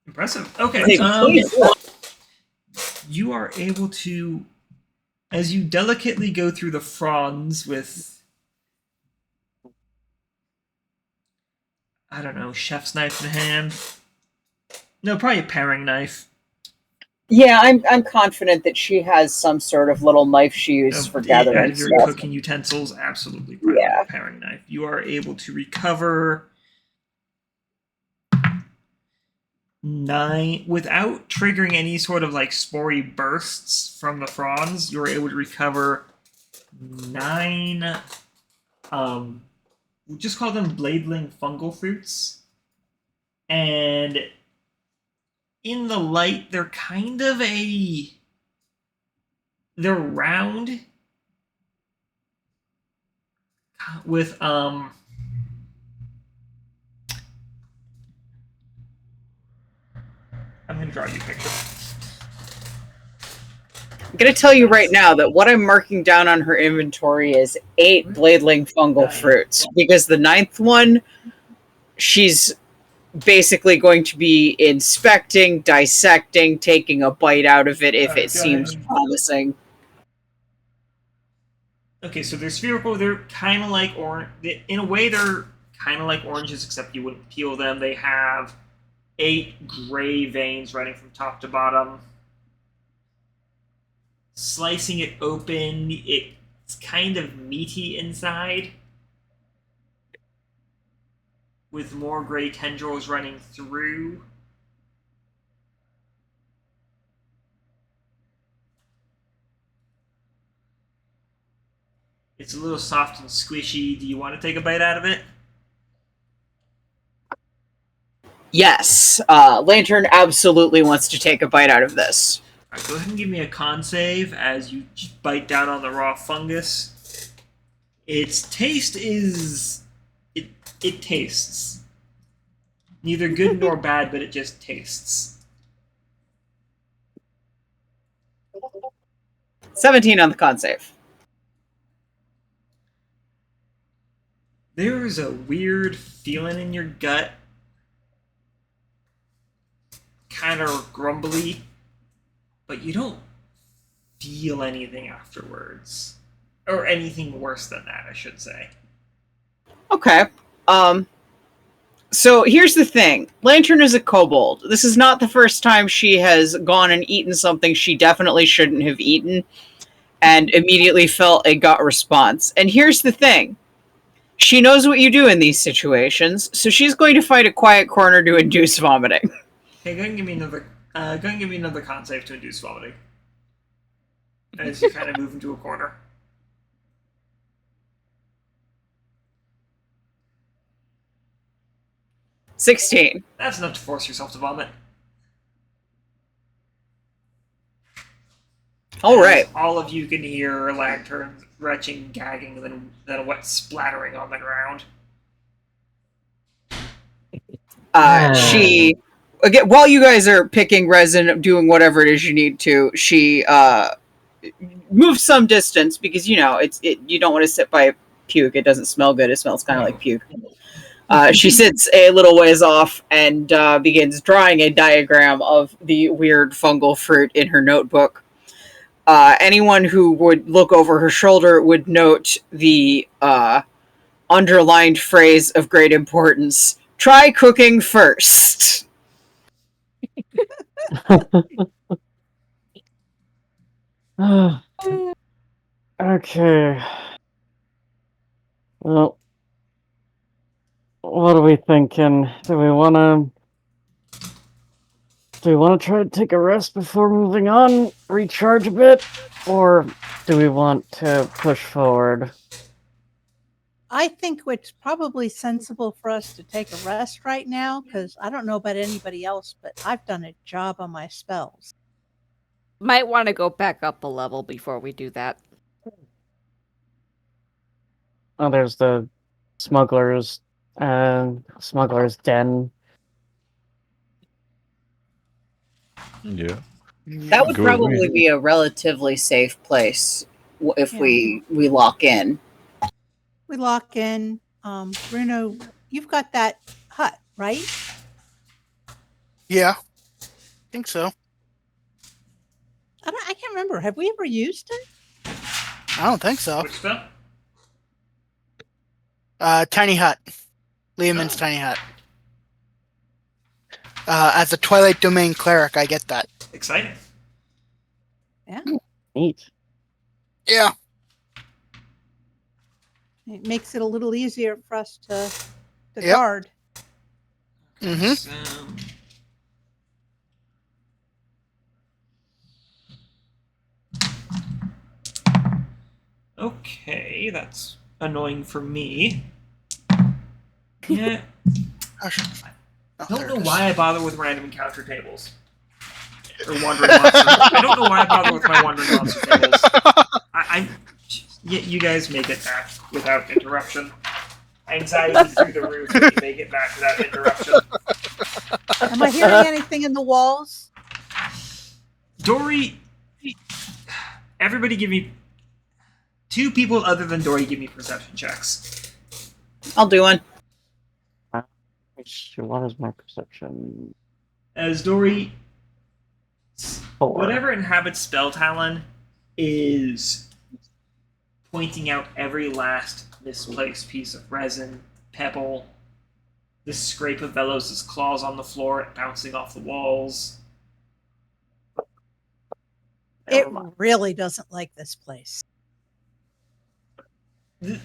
Impressive. Okay, Hey, please. you are able to As you delicately go through the fronds with, I don't know, chef's knife in hand. No, probably a paring knife. Yeah, I'm confident that she has some sort of little knife she uses for Out gathering of your stuff. cooking utensils, absolutely, probably Yeah. a paring knife. You are able to recover 9 without triggering any sort of like spory bursts from the fronds. You are able to recover 9. We just call them bladeling fungal fruits, and in the light, they're they're round with I'm gonna draw you a picture. I'm gonna tell you right now that what I'm marking down on her inventory is 8 bladeling fungal fruits, because the 9th one, she's basically going to be inspecting, dissecting, taking a bite out of it if it seems promising. Okay, so they're spherical. They're kind of like orange. In a way, they're kind of like oranges, except you wouldn't peel them. They have 8 gray veins running from top to bottom. Slicing it open, it's kind of meaty inside, with more gray tendrils running through. It's a little soft and squishy. Do you want to take a bite out of it? Yes, Lantern absolutely wants to take a bite out of this. All right, go ahead and give me a con save as you bite down on the raw fungus. Its taste is... It tastes. Neither good nor bad, but it just tastes. 17 on the con save. There is a weird feeling in your gut. Kind of grumbly. But you don't feel anything afterwards. Or anything worse than that, I should say. Okay. So here's the thing. Lantern is a kobold. This is not the first time she has gone and eaten something she definitely shouldn't have eaten and immediately felt a gut response. And here's the thing. She knows what you do in these situations, so she's going to fight a quiet corner to induce vomiting. Okay, go ahead and give me another con save to induce vomiting. As you kind of move into a corner. 16. That's enough to force yourself to vomit. All right. All of you can hear Lantern retching, gagging, and then a wet splattering on the ground. She, again, while you guys are picking resin, doing whatever it is you need to, she moves some distance because you don't want to sit by puke. It doesn't smell good. It smells kind of like puke. She sits a little ways off and begins drawing a diagram of the weird fungal fruit in her notebook. Anyone who would look over her shoulder would note the underlined phrase of great importance: try cooking first. Okay. Well, what are we thinking? Do we want to try to take a rest before moving on, recharge a bit, or do we want to push forward? I think it's probably sensible for us to take a rest right now, because I don't know about anybody else, but I've done a job on my spells. Might want to go back up a level before we do that. Oh, there's the smuggler's den. Yeah. That would Go probably ahead. be a relatively safe place if Yeah. we lock in. We lock in. Bruno, you've got that hut, right? Yeah, I think so. I can't remember. Have we ever used it? I don't think so. Which spell? Tiny Hut. Lehman's Oh. Tiny Hut. As a Twilight Domain cleric, I get that. Exciting. Neat. Yeah. It makes it a little easier for us to Yep. guard. Mm-hmm. So, okay, that's annoying for me. Yeah, Oh, I don't know why I bother with random encounter tables. Or wandering monster. I don't know why I bother with my wandering monster tables. You guys make it back without interruption. Anxiety through the roof if you make it back without interruption. Am I hearing anything in the walls? Dori, everybody give me... 2 people other than Dori give me perception checks. I'll do one. What is my perception? As Dori... 4. Whatever inhabits Spell Talon is pointing out every last misplaced piece of resin, pebble, the scrape of Vellos' claws on the floor bouncing off the walls. It really doesn't like this place. The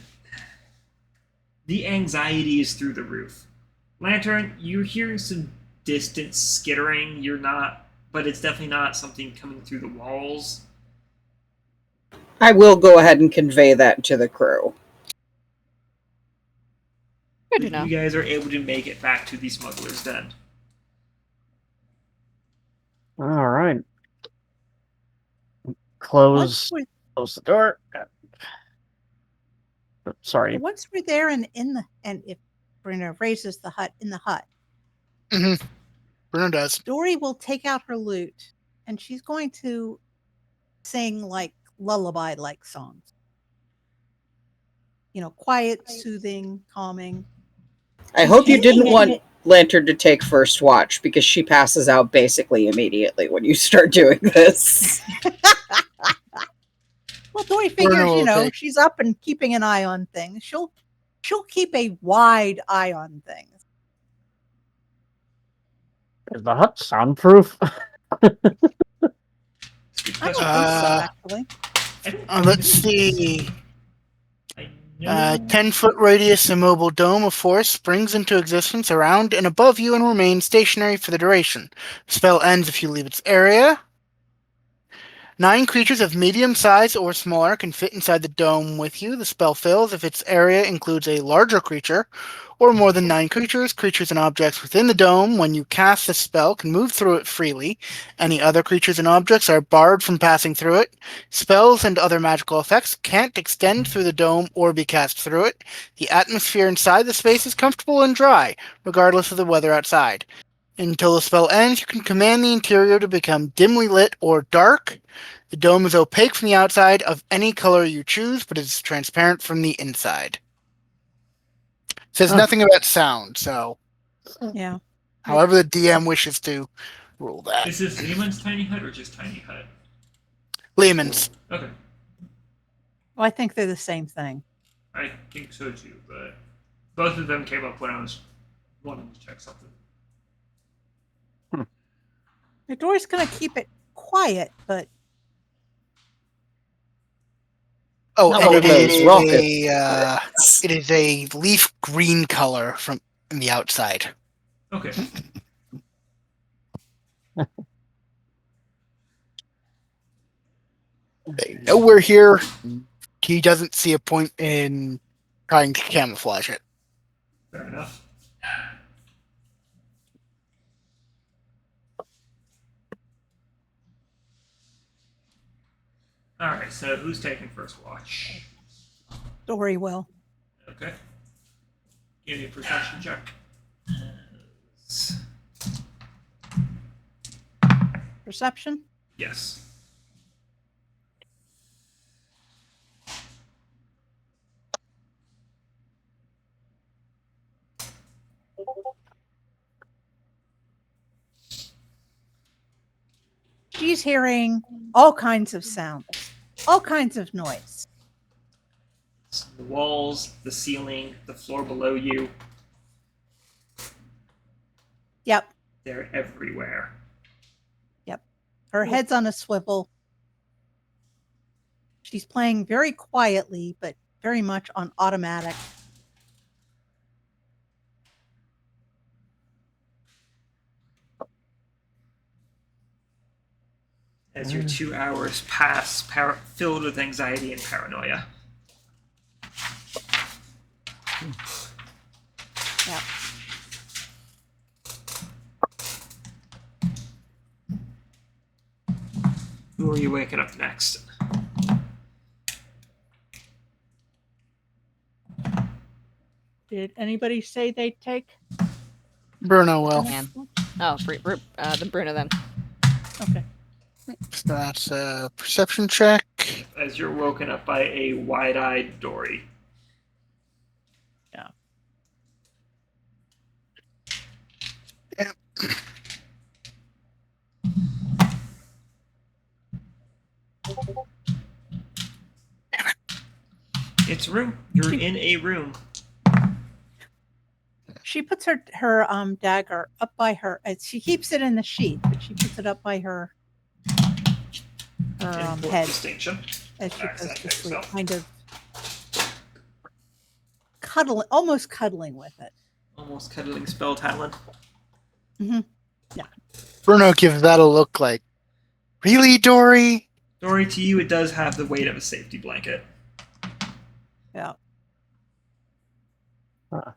anxiety is through the roof. Lantern, you're hearing some distant skittering. You're not, but it's definitely not something coming through the walls. I will go ahead and convey that to the crew. Good to know. You guys are able to make it back to the smuggler's den. All right. Close the door. Sorry. Once we're there and if Bruno raises the hut in the hut, Mm-hmm. Bruno does. Dori will take out her lute and she's going to sing like lullaby-like songs. You know, quiet, soothing, calming. I hope you didn't want Lantern to take first watch because she passes out basically immediately when you start doing this. Well, Dori figures, she's up and keeping an eye on things. She'll keep a wide eye on things. Is the hut soundproof? I don't think so, actually. Let's see. I know. 10-foot radius immobile dome of force springs into existence around and above you and remains stationary for the duration. The spell ends if you leave its area. 9 creatures of medium size or smaller can fit inside the dome with you. The spell fails if its area includes a larger creature or more than 9 creatures. Creatures and objects within the dome, when you cast the spell, can move through it freely. Any other creatures and objects are barred from passing through it. Spells and other magical effects can't extend through the dome or be cast through it. The atmosphere inside the space is comfortable and dry, regardless of the weather outside. Until the spell ends, you can command the interior to become dimly lit or dark. The dome is opaque from the outside of any color you choose, but is transparent from the inside. Says nothing about sound, so Yeah. however the DM wishes to rule that. Is this Lehman's tiny hut or just tiny hut? Lehman's. Okay, Well, I think they're the same thing. I think so too, but both of them came up when I was wanting to check something. Dori's going to keep it quiet, but Not one of those rockets. it is a leaf green color from the outside. Okay. They know we're here. He doesn't see a point in trying to camouflage it. Fair enough. Alright, so who's taking first watch? Dori will. Okay. Give me a perception check. Perception? Yes. She's hearing all kinds of sounds, all kinds of noise. The walls, the ceiling, the floor below you, Yep. they're everywhere. Her head's on a swivel. She's playing very quietly, but very much on automatic. As your 2 hours pass, filled with anxiety and paranoia. Yep. Who are you waking up next? Did anybody say they'd take? Bruno will. Man. Oh, the Bruno then. Okay. So that's a perception check. As you're woken up by a wide-eyed Dori. Yeah. Yeah. It's a room. You're in a room. She puts her dagger up by her. She keeps it in the sheath, but she puts it up by her Important head distinction. as she goes to Exactly, sleep, so. kind of almost cuddling with it. Almost cuddling spell talent. Bruno gives that a look like, really, Dori? Dori, to you, it does have the weight of a safety blanket. Yeah.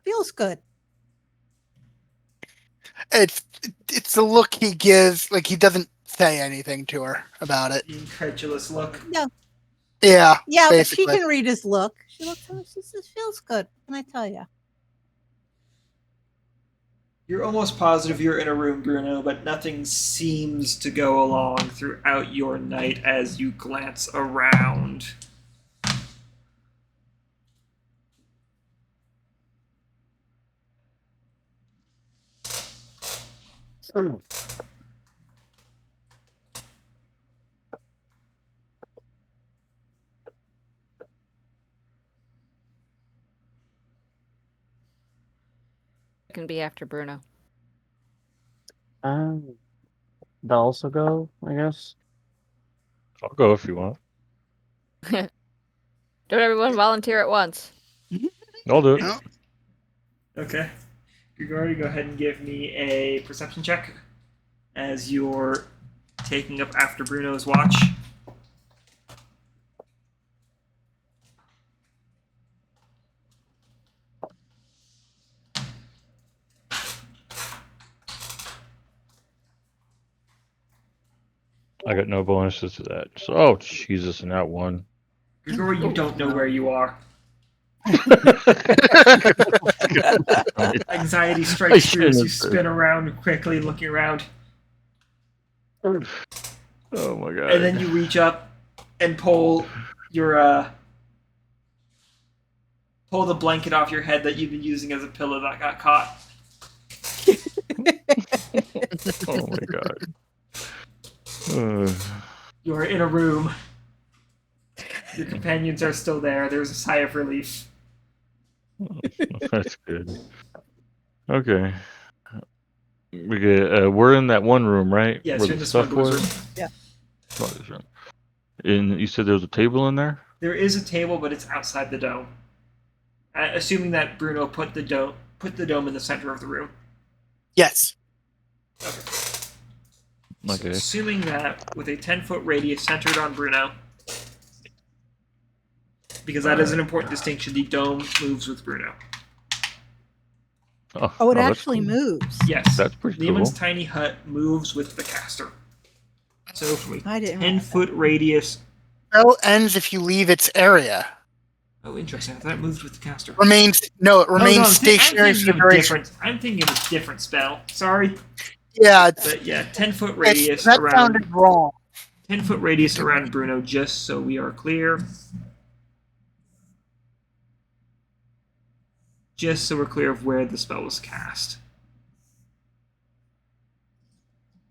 Feels good. It's the look he gives, like he doesn't say anything to her about it. The incredulous look. No. Yeah. Yeah, basically. but she can read his look. She looks at him. She says, "Feels good." Can I tell you? You're almost positive you're in a room, Bruno, but nothing seems to go along throughout your night as you glance around. Can be after Bruno. They'll also go, I guess. I'll go if you want. Don't everyone volunteer at once. I'll do it. No. Okay. Grigori, go ahead and give me a perception check as you're taking up after Bruno's watch. I got no bonuses to that. So, oh, Jesus, and that one. Grigori, you don't know where you are. Anxiety strikes through as you spin around quickly, looking around. Oh my god. And then you reach up and pull your pull the blanket off your head that you've been using as a pillow that got caught. Oh my god. You're in a room. Your companions are still there. There's a sigh of relief. That's good. Okay. We're in that one room, right? Yes, Where you're in the the stuff smuggler's was? room. Yeah. Smuggler's room. And you said there was a table in there? There is a table, but it's outside the dome. Assuming that Bruno put the dome in the center of the room. Yes. Okay. Okay. So assuming that with a 10-foot radius centered on Bruno, because that is an important distinction, the dome moves with Bruno. Oh, it that's actually cool. moves. Yes. That's pretty Neiman's cool. tiny hut moves with the caster. So from I a didn't realize 10-foot radius. Spell ends if you leave its area. Oh, interesting. I thought it moved with the caster. It remains I'm stationary for thinking the of a duration. I'm thinking of a different spell. Sorry. Yeah, it's, But yeah, 10-foot it's radius that around sounded wrong. 10-foot radius around Bruno, just so we are clear. Just so we're clear of where the spell was cast.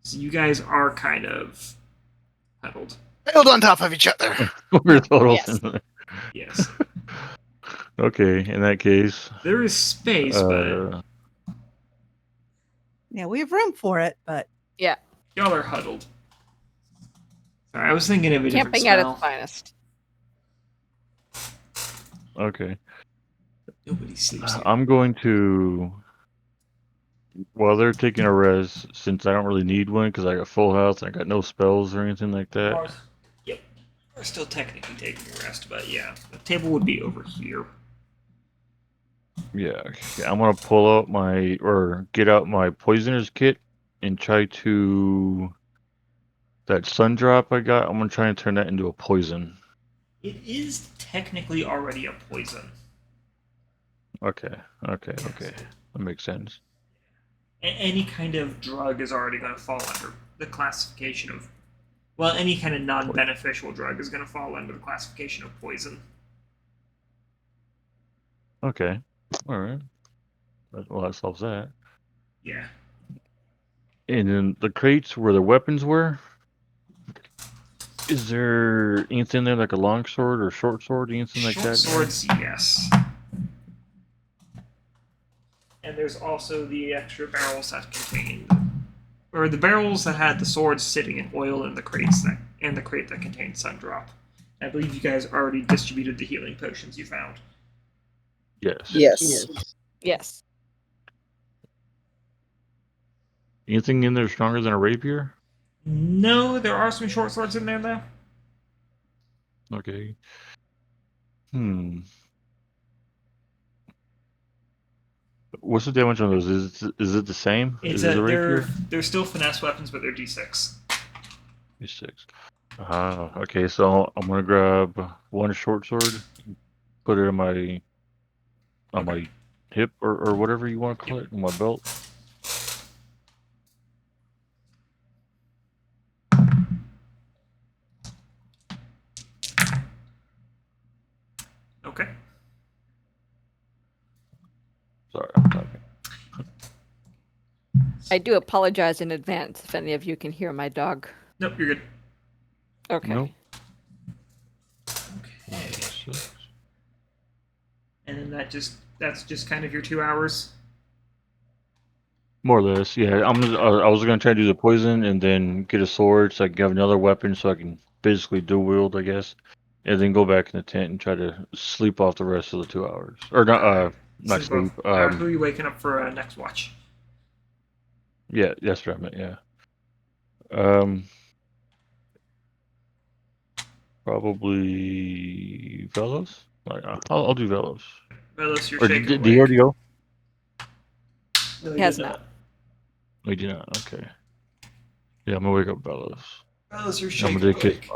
So you guys are kind of huddled. Build on top of each other. We're total. Yes. Yes. Okay, in that case, There is space, but Yeah, we have room for it, but y'all are huddled. Sorry, I was thinking of a different Camping at its spell. finest. okay. Nobody sleeps here. I'm going to, while they're taking a res, since I don't really need one because I got full health, I got no spells or anything like that. Yep. We're still technically taking a rest, but yeah. The table would be over here. Yeah, okay. I'm gonna pull out get out my poisoner's kit and try to that sun drop I got. I'm gonna try and turn that into a poison. It is technically already a poison. Okay. That makes sense. Any kind of drug is already going to fall under the classification of... Well, any kind of non-beneficial drug is going to fall under the classification of poison. Okay. Alright. Well, that solves that. Yeah. And then the crates where the weapons were, is there anything there like a long sword or short sword, anything like Short that? swords, yes. And there's also the extra barrels that contained... Or the barrels that had the swords sitting in oil in the crates and the crate that contained Sundrop. I believe you guys already distributed the healing potions you found. Yes. Yes. Anything in there stronger than a rapier? No, there are some short swords in there, though. Okay. What's the damage on those? Is it the same? It's Is it a rapier? they're still finesse weapons, but they're D6. D6. Okay, so I'm gonna grab one short sword, put it on my hip or whatever you want to call it, on my belt. Okay. Sorry, I'm talking. I do apologize in advance if any of you can hear my dog. Nope, you're good. Okay. Nope. Okay. And then that's just kind of your 2 hours. More or less, yeah. I was gonna try to do the poison and then get a sword so I can have another weapon so I can basically dual wield, I guess, and then go back in the tent and try to sleep off the rest of the 2 hours, or not sleep. Who are you waking up for next watch? Yeah, that's what I meant. Yeah. Probably Vellos. I'll do Vellos. Vellos, you're Or shaking did he already go? No, He has not. We did not. Okay. Yeah, I'm gonna wake up Vellos. Vellos, you're I'm shaking gonna take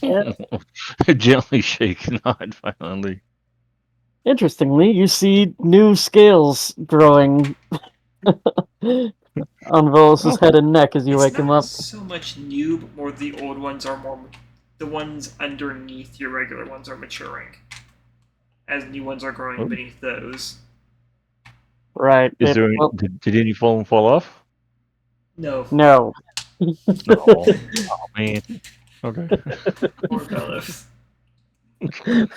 Yeah. gently shake, not violently. Interestingly, you see new scales growing on Velos's head and neck as you It's wake him not up. so much new, but more the old ones are more... The ones underneath your regular ones are maturing. As new ones are growing beneath those. Right. Is there? Did any fall off? No. No. No. Oh man. Okay. Poor Vellos.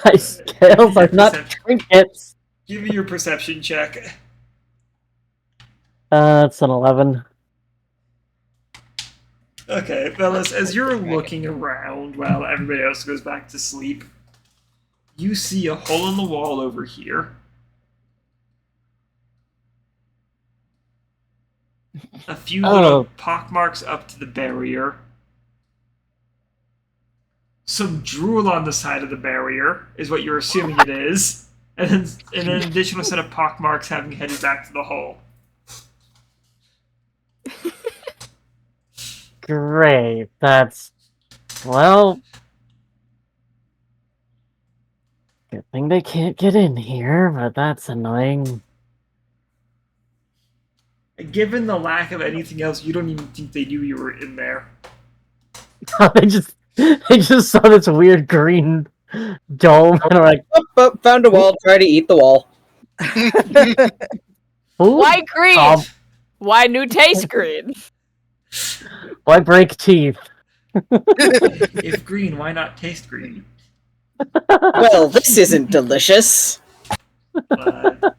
My scales are not trinkets. Give me your perception check. It's an 11. Okay, fellas, as you're looking around while everybody else goes back to sleep, you see a hole in the wall over here. A few little pockmarks up to the barrier. Some drool on the side of the barrier is what you're assuming it is. And then an additional set of pockmarks having headed back to the hole. Great. That's... Well... Good thing they can't get in here, but that's annoying. Given the lack of anything else, you don't even think they knew you were in there. they just saw this weird green dome and are like, But found a wall, try to eat the wall. Why green? Why new taste green? Why break teeth? If green, why not taste green? Well, this isn't delicious. But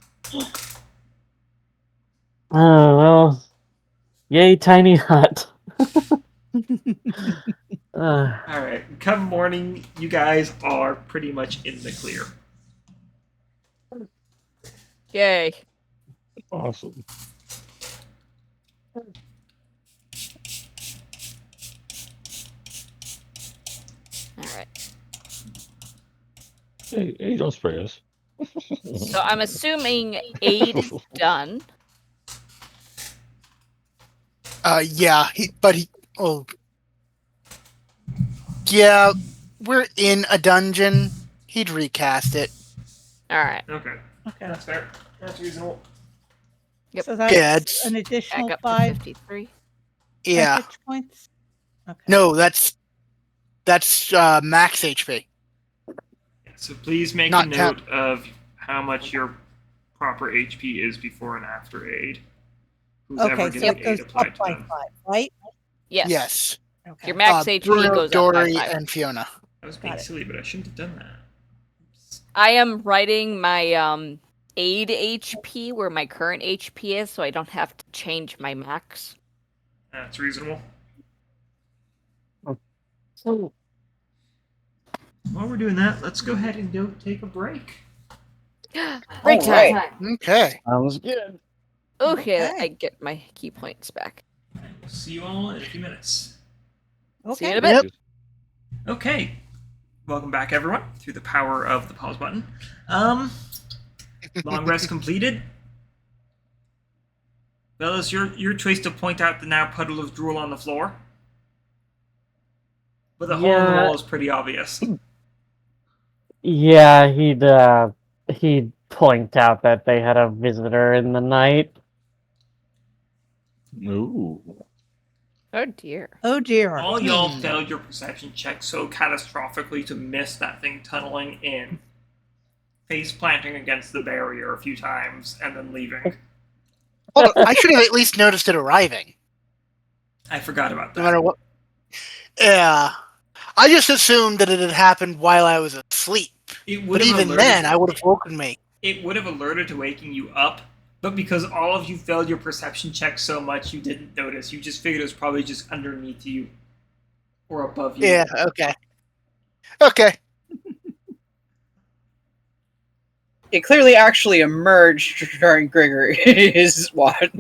Oh, well. Yay, tiny hut. Uh, all right, come morning, you guys are pretty much in the clear. Yay. Awesome. All right. Hey, don't spray us. So I'm assuming aid is done. Yeah, yeah, we're in a dungeon. He'd recast it. All right. Okay, Okay. that's fair. That's reasonable. Yep. So that's Yeah, it's- an Back additional up to 5 53. Yeah. hit points. Okay. No, that's max HP. So please make Not a note of how much your proper HP is before and after aid. Who's ever Okay, so getting it goes aid applied up to by them? 5, right? Yes. Yes. Okay. Your max HP Bruno, goes up Dori, by 5. and Fiona. I was being Got it. silly, but I shouldn't have done that. Oops. I am writing my aid HP where my current HP is, so I don't have to change my max. That's reasonable. so, While we're doing that, let's go ahead and go take a break. Break time. Alright. Okay. sounds good. Okay, Okay. I get my key points back. We'll see you all in a few minutes. See you in Okay. a bit. Yep. Okay. Welcome back, everyone, through the power of the pause button. Long rest completed. Vellos, your choice to point out the now puddle of drool on the floor. But the hole in the Yeah. wall is pretty obvious. Yeah, he'd point out that they had a visitor in the night. Ooh. Oh dear. Oh dear. All y'all failed your perception check so catastrophically to miss that thing tunneling in, face planting against the barrier a few times, and then leaving. Hold on, I should have at least noticed it arriving. I forgot about that. No matter what. Yeah. I just assumed that it had happened while I was asleep. It would But have even alerted then, you. I would have woken me. It would have alerted to waking you up, but because all of you failed your perception check so much, you didn't notice. You just figured it was probably just underneath you or above you. Yeah, okay. Okay. It clearly actually emerged during Grigory's watch.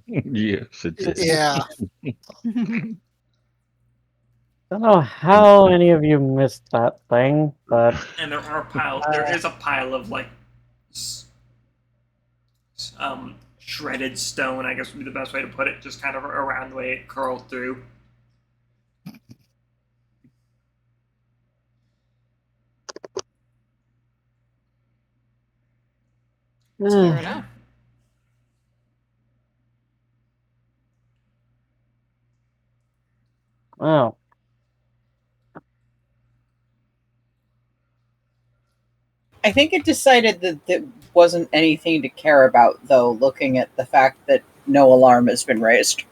Yes, it did. Yeah. I don't know how any of you missed that thing, but And there is a pile of like shredded stone, I guess would be the best way to put it, just kind of around the way it curled through. Fair enough. well, I think it decided that there wasn't anything to care about, though, looking at the fact that no alarm has been raised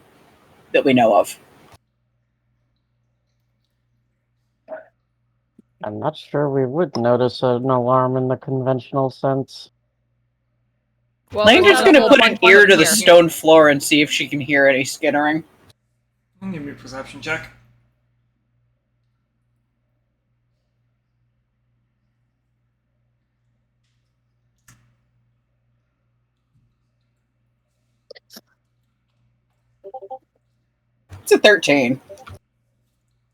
that we know of. I'm not sure we would notice an alarm in the conventional sense. Well, Langer's there's going to not put a an whole ear bunch to the here. stone floor and see if she can hear any skittering. Give me a perception check. It's a 13.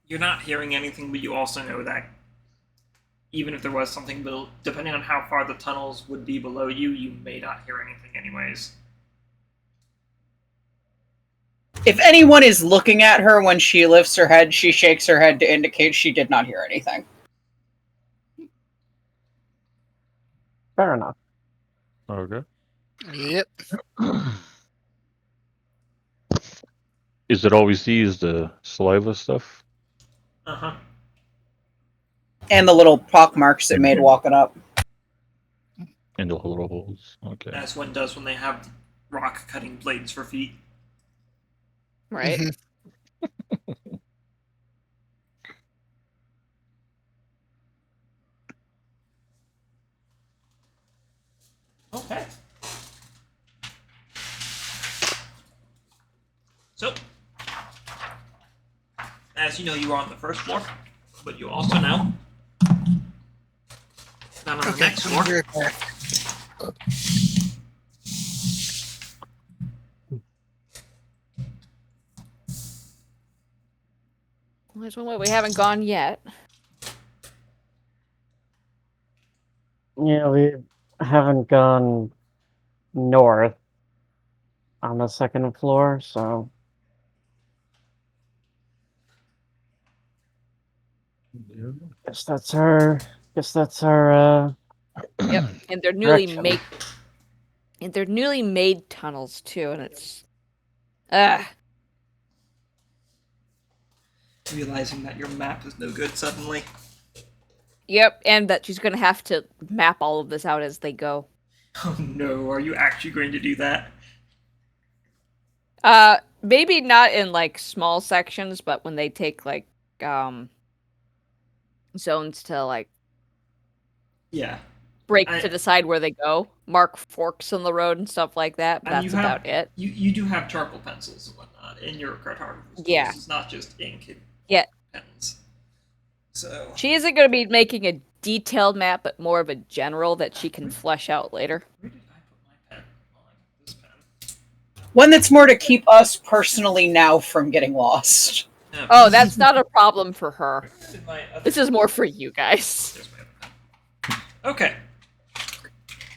You're not hearing anything, but you also know that even if there was something, depending on how far the tunnels would be below you, you may not hear anything anyways. If anyone is looking at her when she lifts her head, she shakes her head to indicate she did not hear anything. Fair enough. Okay. Yep. Is it all we see is the saliva stuff? Uh-huh. And the little pock marks it made walking up. And the little holes. Okay. As one does when they have rock cutting blades for feet. Right. Mhm. Okay. So, as you know, you are on the first floor, but you also know that on the next floor, There's one way we haven't gone yet. Yeah, we haven't gone north on the second floor, so guess that's our Yep, and they're newly direction. made. And they're newly made tunnels too, and it's realizing that your map is no good suddenly. Yep, and that she's gonna have to map all of this out as they go. Oh no, are you actually going to do that? Maybe not in like small sections, but when they take like zones to like Yeah. break to decide where they go, mark forks in the road and stuff like that. But And that's about it. You do have charcoal pencils and whatnot in your cartography. Yeah. It's not just ink and pens. So She isn't going to be making a detailed map, but more of a general that she can flesh out later. where did I put my pen? Oh, I got this pen. One that's more to keep us personally now from getting lost. No, Oh, that's not a problem for her. where did my other- This is more for you guys. There's my other pen. Okay.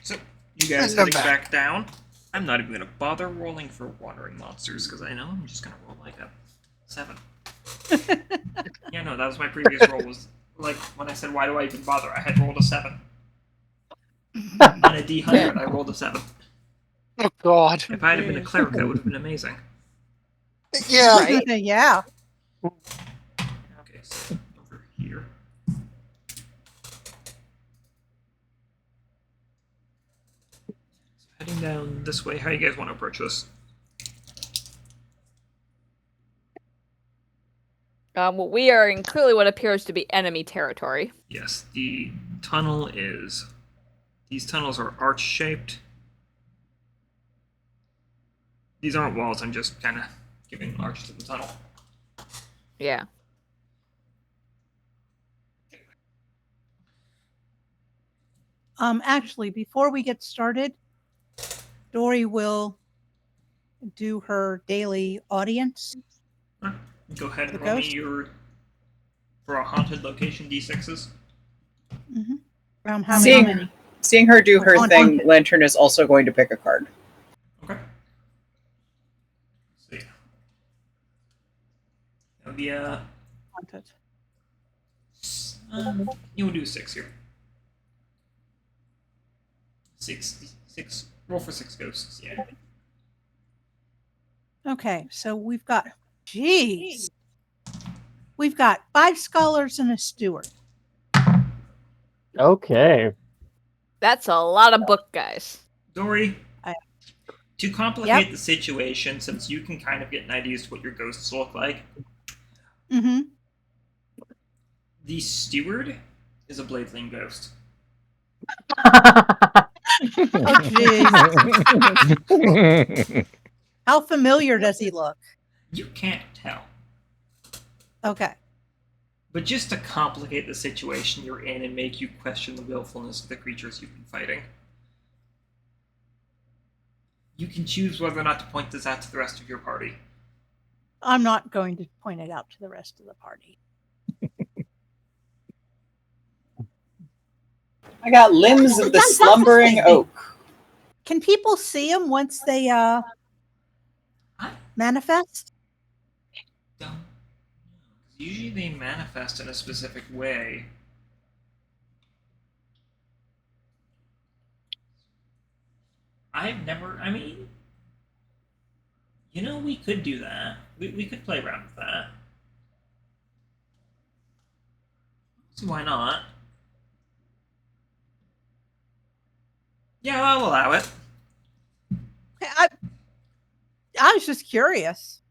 So you guys And I'm heading back. back down. I'm not even gonna bother rolling for wandering monsters because I know I'm just gonna roll like a 7. Yeah, no, that was my previous roll. Was like when I said, "Why do I even bother?" I had rolled a 7 on a D100. I rolled a 7. Oh God. If I had been a cleric, that would have been amazing. Yeah. Right. Yeah. Okay, so over here. So heading down this way. How do you guys want to approach this? Well, we are in clearly what appears to be enemy territory. Yes, the tunnel is. These tunnels are arch-shaped. These aren't walls. I'm just kind of giving an arch to the tunnel. Yeah. Actually, before we get started, Dori will do her daily audience. Go ahead and The roll me ghost? your for a haunted location d6s. How Seeing- many? Seeing her do her On- thing, Lantern is also going to pick a card. Okay. So yeah. That would be Haunted. you will do 6 here. 6. Roll for 6 ghosts. Yeah. Okay, so we've got, jeez, we've got 5 scholars and a steward. Okay. That's a lot of book guys. Dori. I- To complicate the situation, since you can kind of get an idea as to what your ghosts look like, Mm-hmm. the steward is a Bladeling ghost. Oh, jeez. How familiar does he look? You can't tell. Okay. But just to complicate the situation you're in and make you question the willfulness of the creatures you've been fighting, you can choose whether or not to point this out to the rest of your party. I'm not going to point it out to the rest of the party. I got limbs of the That's slumbering the thing. oak. Can people see him once they manifest? Don't know. 'Cause usually they manifest in a specific way. I mean, you know, we could do that. We could play around with that. So why not? Yeah, I'll allow it. I was just curious.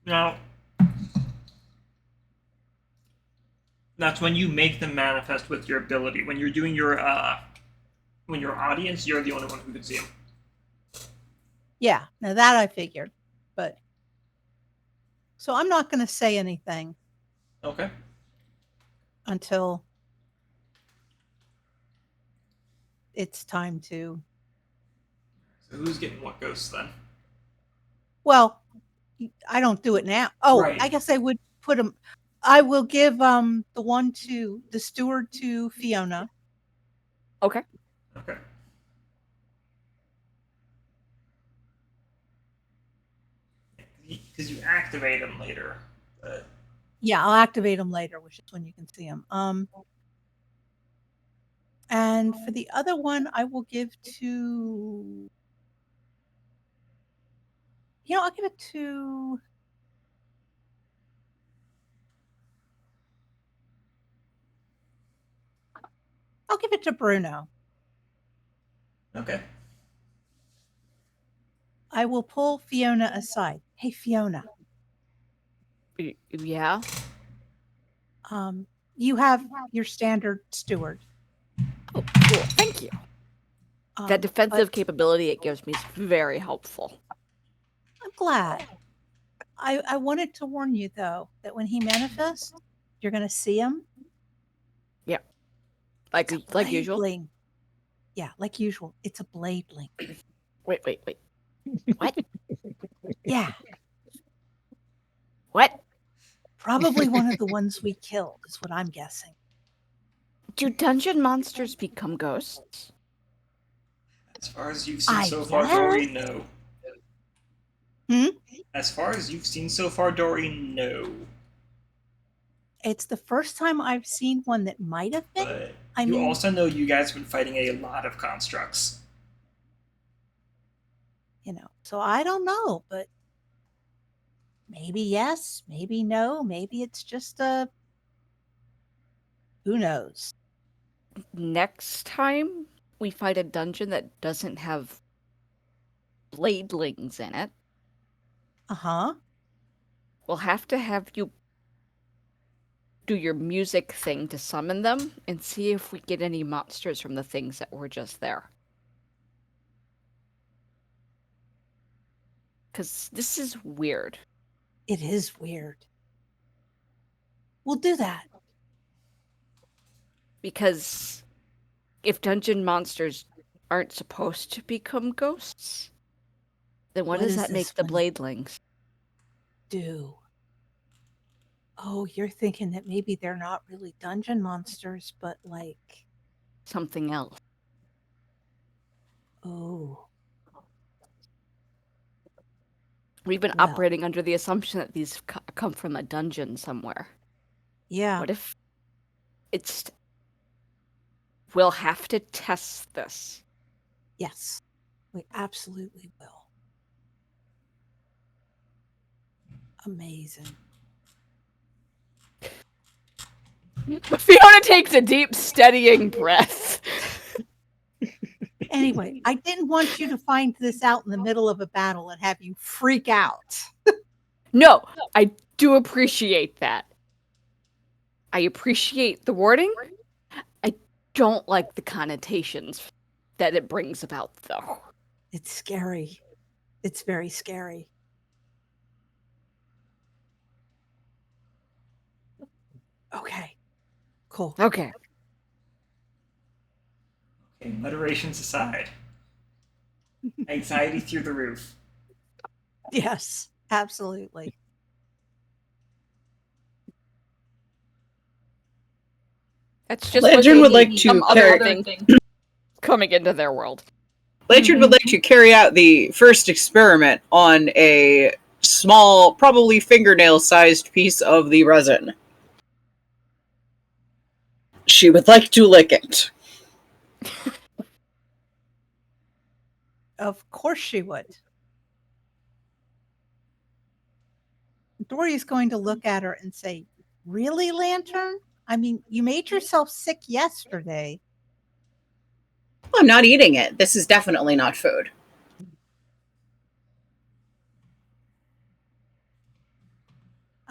Now, that's when you make them manifest with your ability. When you're doing your when your audience, you're the only one who can see him. Yeah, now that I figured. But so I'm not going to say anything Okay. until it's time to. So who's getting what ghosts then? Well, I don't do it now. Oh, Right. I guess I would put them. I will give the one to the steward to Fiona. Okay. Okay. Because you activate them later. But... Yeah, I'll activate them later, which is when you can see them. And for the other one, I will give to. I'll give it to. I'll give it to Bruno. Okay. I will pull Fiona aside. Hey, Fiona. Yeah. You have your standard steward. Oh, cool. Thank you. That defensive but capability it gives me is very helpful. I'm glad. I wanted to warn you, though, that when he manifests, you're going to see him. Yeah. Like usual? Bladling. Yeah, like usual. It's a bladling. Wait. What? Yeah. What? Probably one of the ones we killed, is what I'm guessing. Do dungeon monsters become ghosts? As far as you've seen I so far, guess. Dori, no. Hmm? As far as you've seen so far, Dori, no. It's the first time I've seen one that might have been. But I you mean, also know you guys have been fighting a lot of constructs. So I don't know, but maybe yes, maybe no, maybe it's just who knows? Next time we fight a dungeon that doesn't have bladelings in it, Uh-huh. we'll have to have you do your music thing to summon them and see if we get any monsters from the things that were just there. Because this is weird. It is weird. We'll do that. Because if dungeon monsters aren't supposed to become ghosts, then what does does that make this the one bladelings? do? Oh, you're thinking that maybe they're not really dungeon monsters, but like, Something else. oh, We've been Well. operating under the assumption that these come from a dungeon somewhere. yeah. What if it's... We'll have to test this. Yes, we absolutely will. Amazing. Fiona takes a deep, steadying breath. Anyway, I didn't want you to find this out in the middle of a battle and have you freak out. No, I do appreciate that. I appreciate the wording. I don't like the connotations that it brings about, though. It's scary. It's very scary. Okay. Cool. Okay. Okay, moderations aside. Anxiety through the roof. Yes, absolutely. That's just Legend what would they like need to some carry- other thing coming into their world. Latrid would like to carry out the first experiment on a small, probably fingernail-sized piece of the resin. She would like to lick it. Of course she would. Dori's going to look at her and say, "Really, Lantern? I mean, you made yourself sick yesterday." I'm not eating it. This is definitely not food.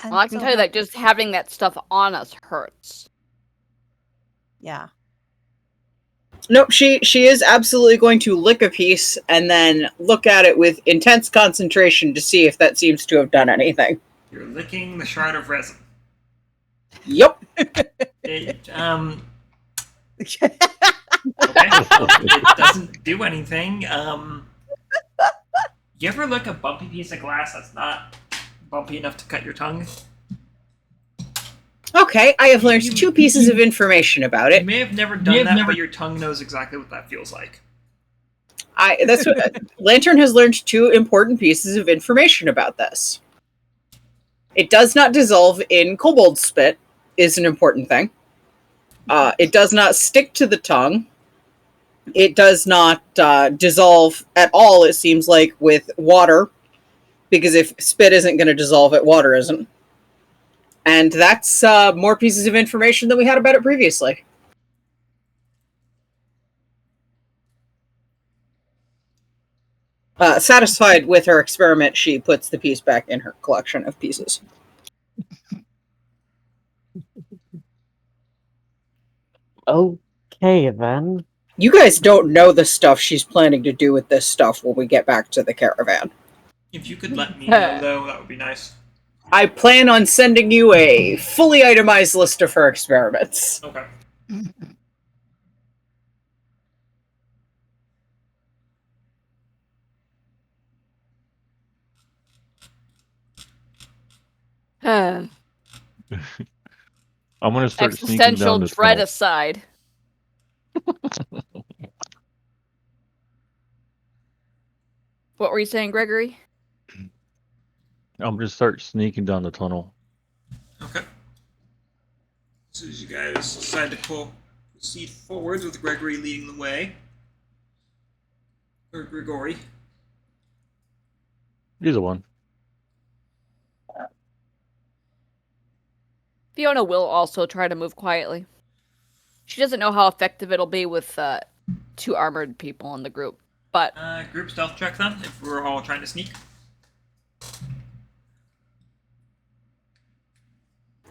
Well, I can tell you that just having that stuff on us hurts. Yeah. Nope, she is absolutely going to lick a piece and then look at it with intense concentration to see if that seems to have done anything. You're licking the shard of resin. Yep. It okay. It doesn't do anything. You ever lick a bumpy piece of glass that's not bumpy enough to cut your tongue? Okay, I have learned 2 pieces of information about You it. may have never done that, but your tongue knows exactly what that feels like. That's what Lantern has learned 2 important pieces of information about this. It does not dissolve in kobold spit, is an important thing. It does not stick to the tongue. It does not dissolve at all, it seems like, with water, because if spit isn't going to dissolve it, water isn't. And that's more pieces of information than we had about it previously. Satisfied with her experiment, she puts the piece back in her collection of pieces. Okay, then. You guys don't know the stuff she's planning to do with this stuff when we get back to the caravan. If you could let me know, though, that would be nice. I plan on sending you a fully itemized list of her experiments. Okay. I'm gonna start sneaking Existential down the dread tunnel. aside. What were you saying, Gregory? I'm gonna start sneaking down the tunnel. Okay. As soon as you guys decide to proceed forwards with Gregory leading the way. Or Grigori. Either one. Fiona will also try to move quietly. She doesn't know how effective it'll be with 2 armored people in the group, but Group stealth check then, if we're all trying to sneak.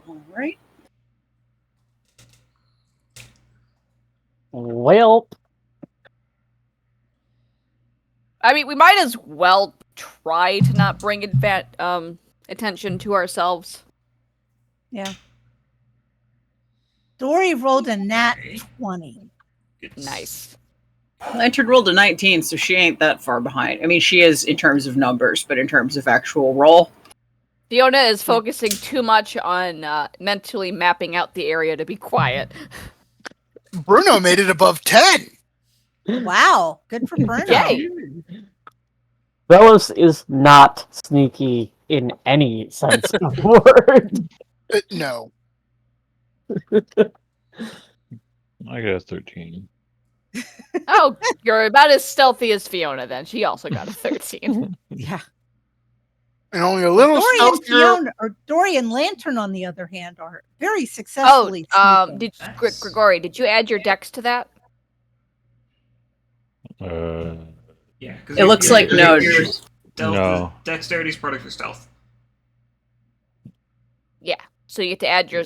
Alright. Well, I mean, we might as well try to not bring attention to ourselves. Yeah. Dori rolled a nat 20. Nice. Lantern rolled a 19, so she ain't that far behind. I mean, she is in terms of numbers, but in terms of actual roll. Fiona is focusing too much on mentally mapping out the area to be quiet. Bruno made it above 10. Wow. Good for Bruno. Yay! Vellos is not sneaky in any sense of the word. No. I got a 13. Oh, you're about as stealthy as Fiona then. She also got a 13. Yeah. And only a little Dori and stealthier. Fiona, or Dori and Lantern, on the other hand, are very successfully sneaking. Grigori, did you add your dex to that? Yeah. 'Cause It looks like no. No. Dexterity's part of your stealth. Yeah. So you get to add your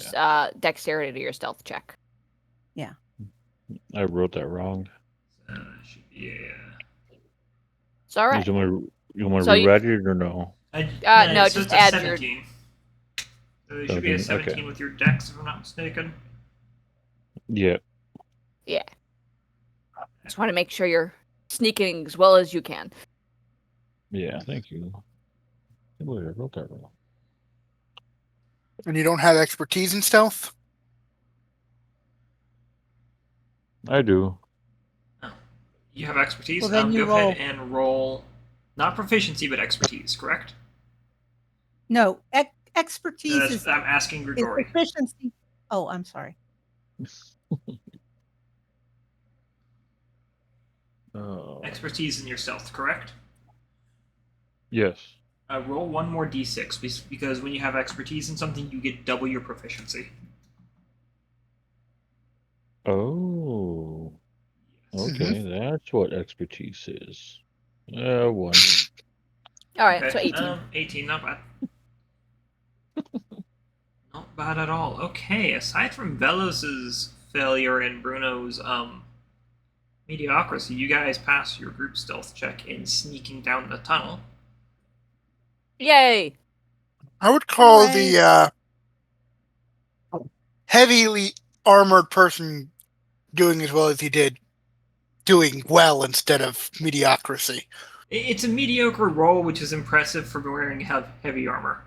dexterity to your stealth check. I wrote that wrong. Yeah. It's all right. You want So to you- rewrite it or no? No, it's just a add your- 17. So it should be a 17, 17 with your dex, if I'm not mistaken. Yeah. Just want to make sure you're sneaking as well as you can. Yeah, thank you. I can't believe I wrote that wrong. And you don't have expertise in stealth? I do. You have expertise. Well, then you go ahead and roll, not proficiency, but expertise, correct? No, expertise is I'm asking Grigori. proficiency. Oh, I'm sorry. Expertise in your stealth, correct? Yes. Roll one more d6, because when you have expertise in something, you get double your proficiency. Oh. Okay, that's what expertise is. 1. All right, Okay, so 18. 18, not bad. Not bad at all. Okay, aside from Velos's failure and Bruno's Mediocrity. You guys pass your group stealth check in sneaking down the tunnel. Yay! I would call Hooray. the heavily armored person doing as well as he did doing well instead of mediocrity. It's a mediocre roll, which is impressive for wearing heavy armor.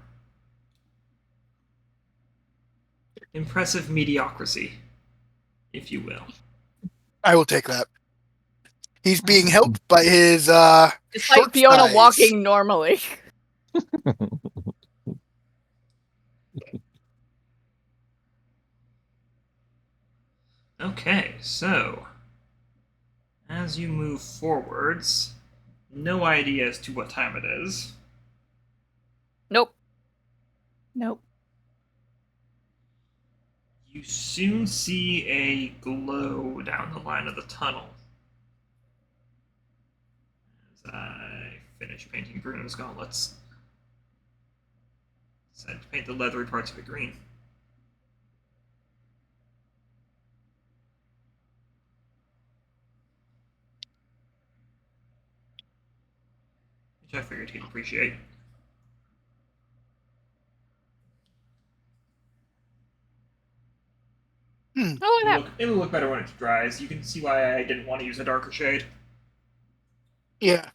Impressive mediocrity, if you will. I will take that. He's being helped by his Just short like Fiona size. walking normally. Okay, so as you move forwards, no idea as to what time it is. Nope. Nope. You soon see a glow down the line of the tunnel. As I finish painting Bruno's gauntlets. Decided to paint the leathery parts of it green. Which I figured he'd appreciate. Oh, look at that. It'll look better when it dries. You can see why I didn't want to use a darker shade. Yeah.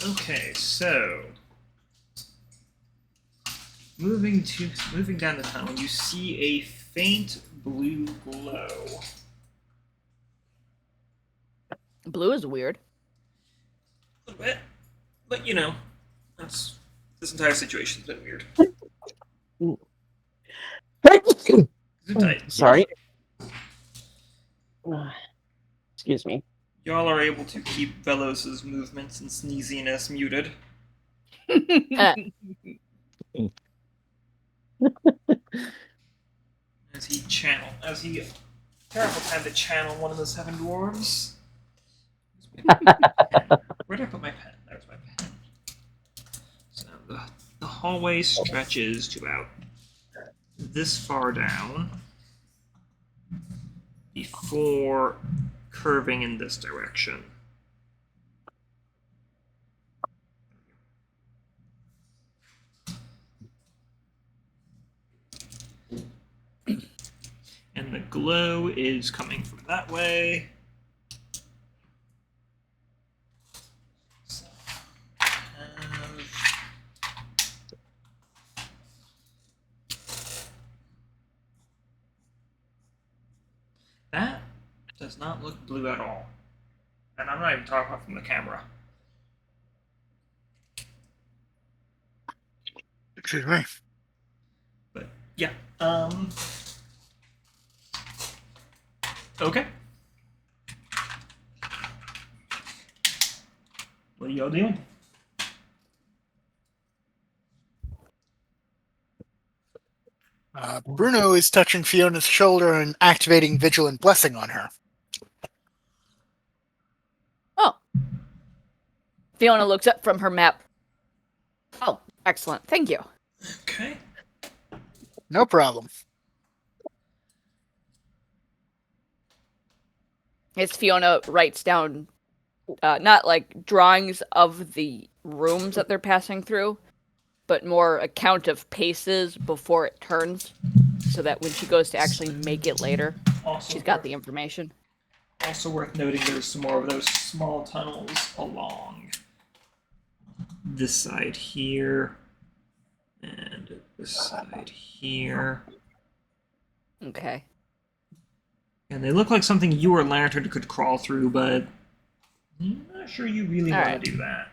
Okay, so moving down the tunnel, you see a faint blue glow. Blue is weird. A little bit, but you know, this entire situation's been weird. Gesundheit. Sorry. Excuse me. Y'all are able to keep Vellos' movements and sneeziness muted. As he terrible time to channel one of the seven dwarves. Where did I put my pen? There's my pen. So the hallway stretches to about this far down before curving in this direction. And the glow is coming from that way. So, that does not look blue at all. And I'm not even talking about from the camera. Excuse me. But yeah, okay. What are y'all doing? Bruno is touching Fiona's shoulder and activating Vigilant Blessing on her. Oh. Fiona looks up from her map. Oh, excellent. Thank you. Okay. No problem. As Fiona writes down, not like drawings of the rooms that they're passing through, but more a count of paces before it turns, so that when she goes to actually make it later, Also she's got the information. Also worth noting, there's some more of those small tunnels along this side here, and this side here. Okay. And they look like something you or Lantern could crawl through, but I'm not sure you really want Alright. to do that.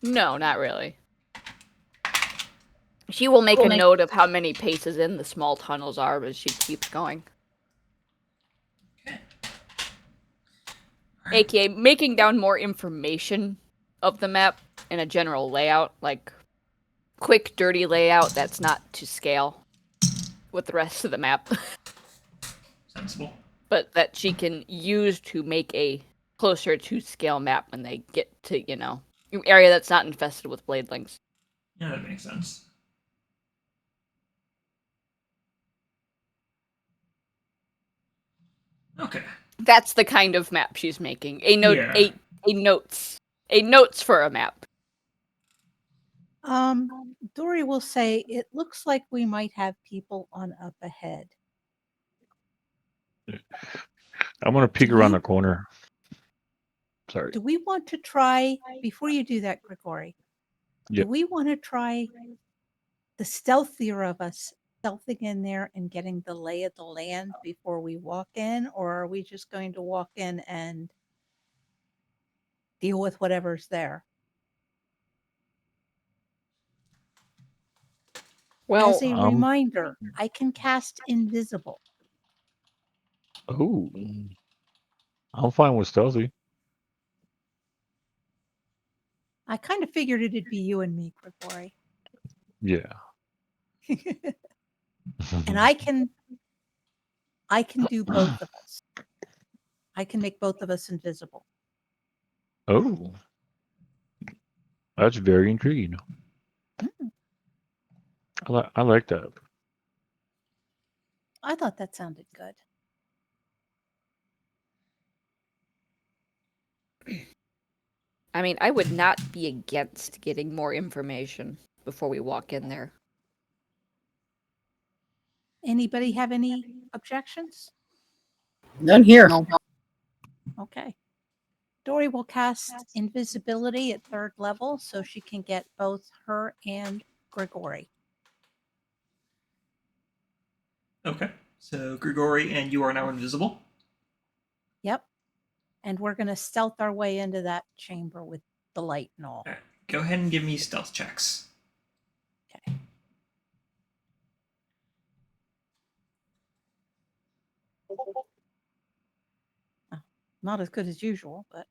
No, not really. She will make a note of how many paces in the small tunnels are as she keeps going. Okay. AKA making down more information of the map in a general layout, like quick, dirty layout that's not to scale with the rest of the map, Sensible. but that she can use to make a closer to scale map when they get to, an area that's not infested with bladelings. Yeah, that makes sense. Okay. That's the kind of map she's making. A note, Yeah. a notes for a map. Dori will say, it looks like we might have people on up ahead. I'm gonna peek Do around we- the corner. Sorry. Do we want to try, before you do that, Grigori, Yep. do we want to try the stealthier of us stealthing in there and getting the lay of the land before we walk in? Or are we just going to walk in and deal with whatever's there? Well, As a reminder, I can cast invisible. Oh, I'm fine with stealthy. I kind of figured it'd be you and me, Grigori. Yeah. And I can do both of us. I can make both of us invisible. Oh, that's very intriguing. Mm, I like that. I thought that sounded good. I mean, I would not be against getting more information before we walk in there. Anybody have any objections? None here. Okay. Dori will cast invisibility at 3rd level so she can get both her and Grigori. Okay. So Grigori and you are now invisible. Yep. And we're going to stealth our way into that chamber with the light and all. Alright, go ahead and give me stealth checks. Okay. Oh, not as good as usual, but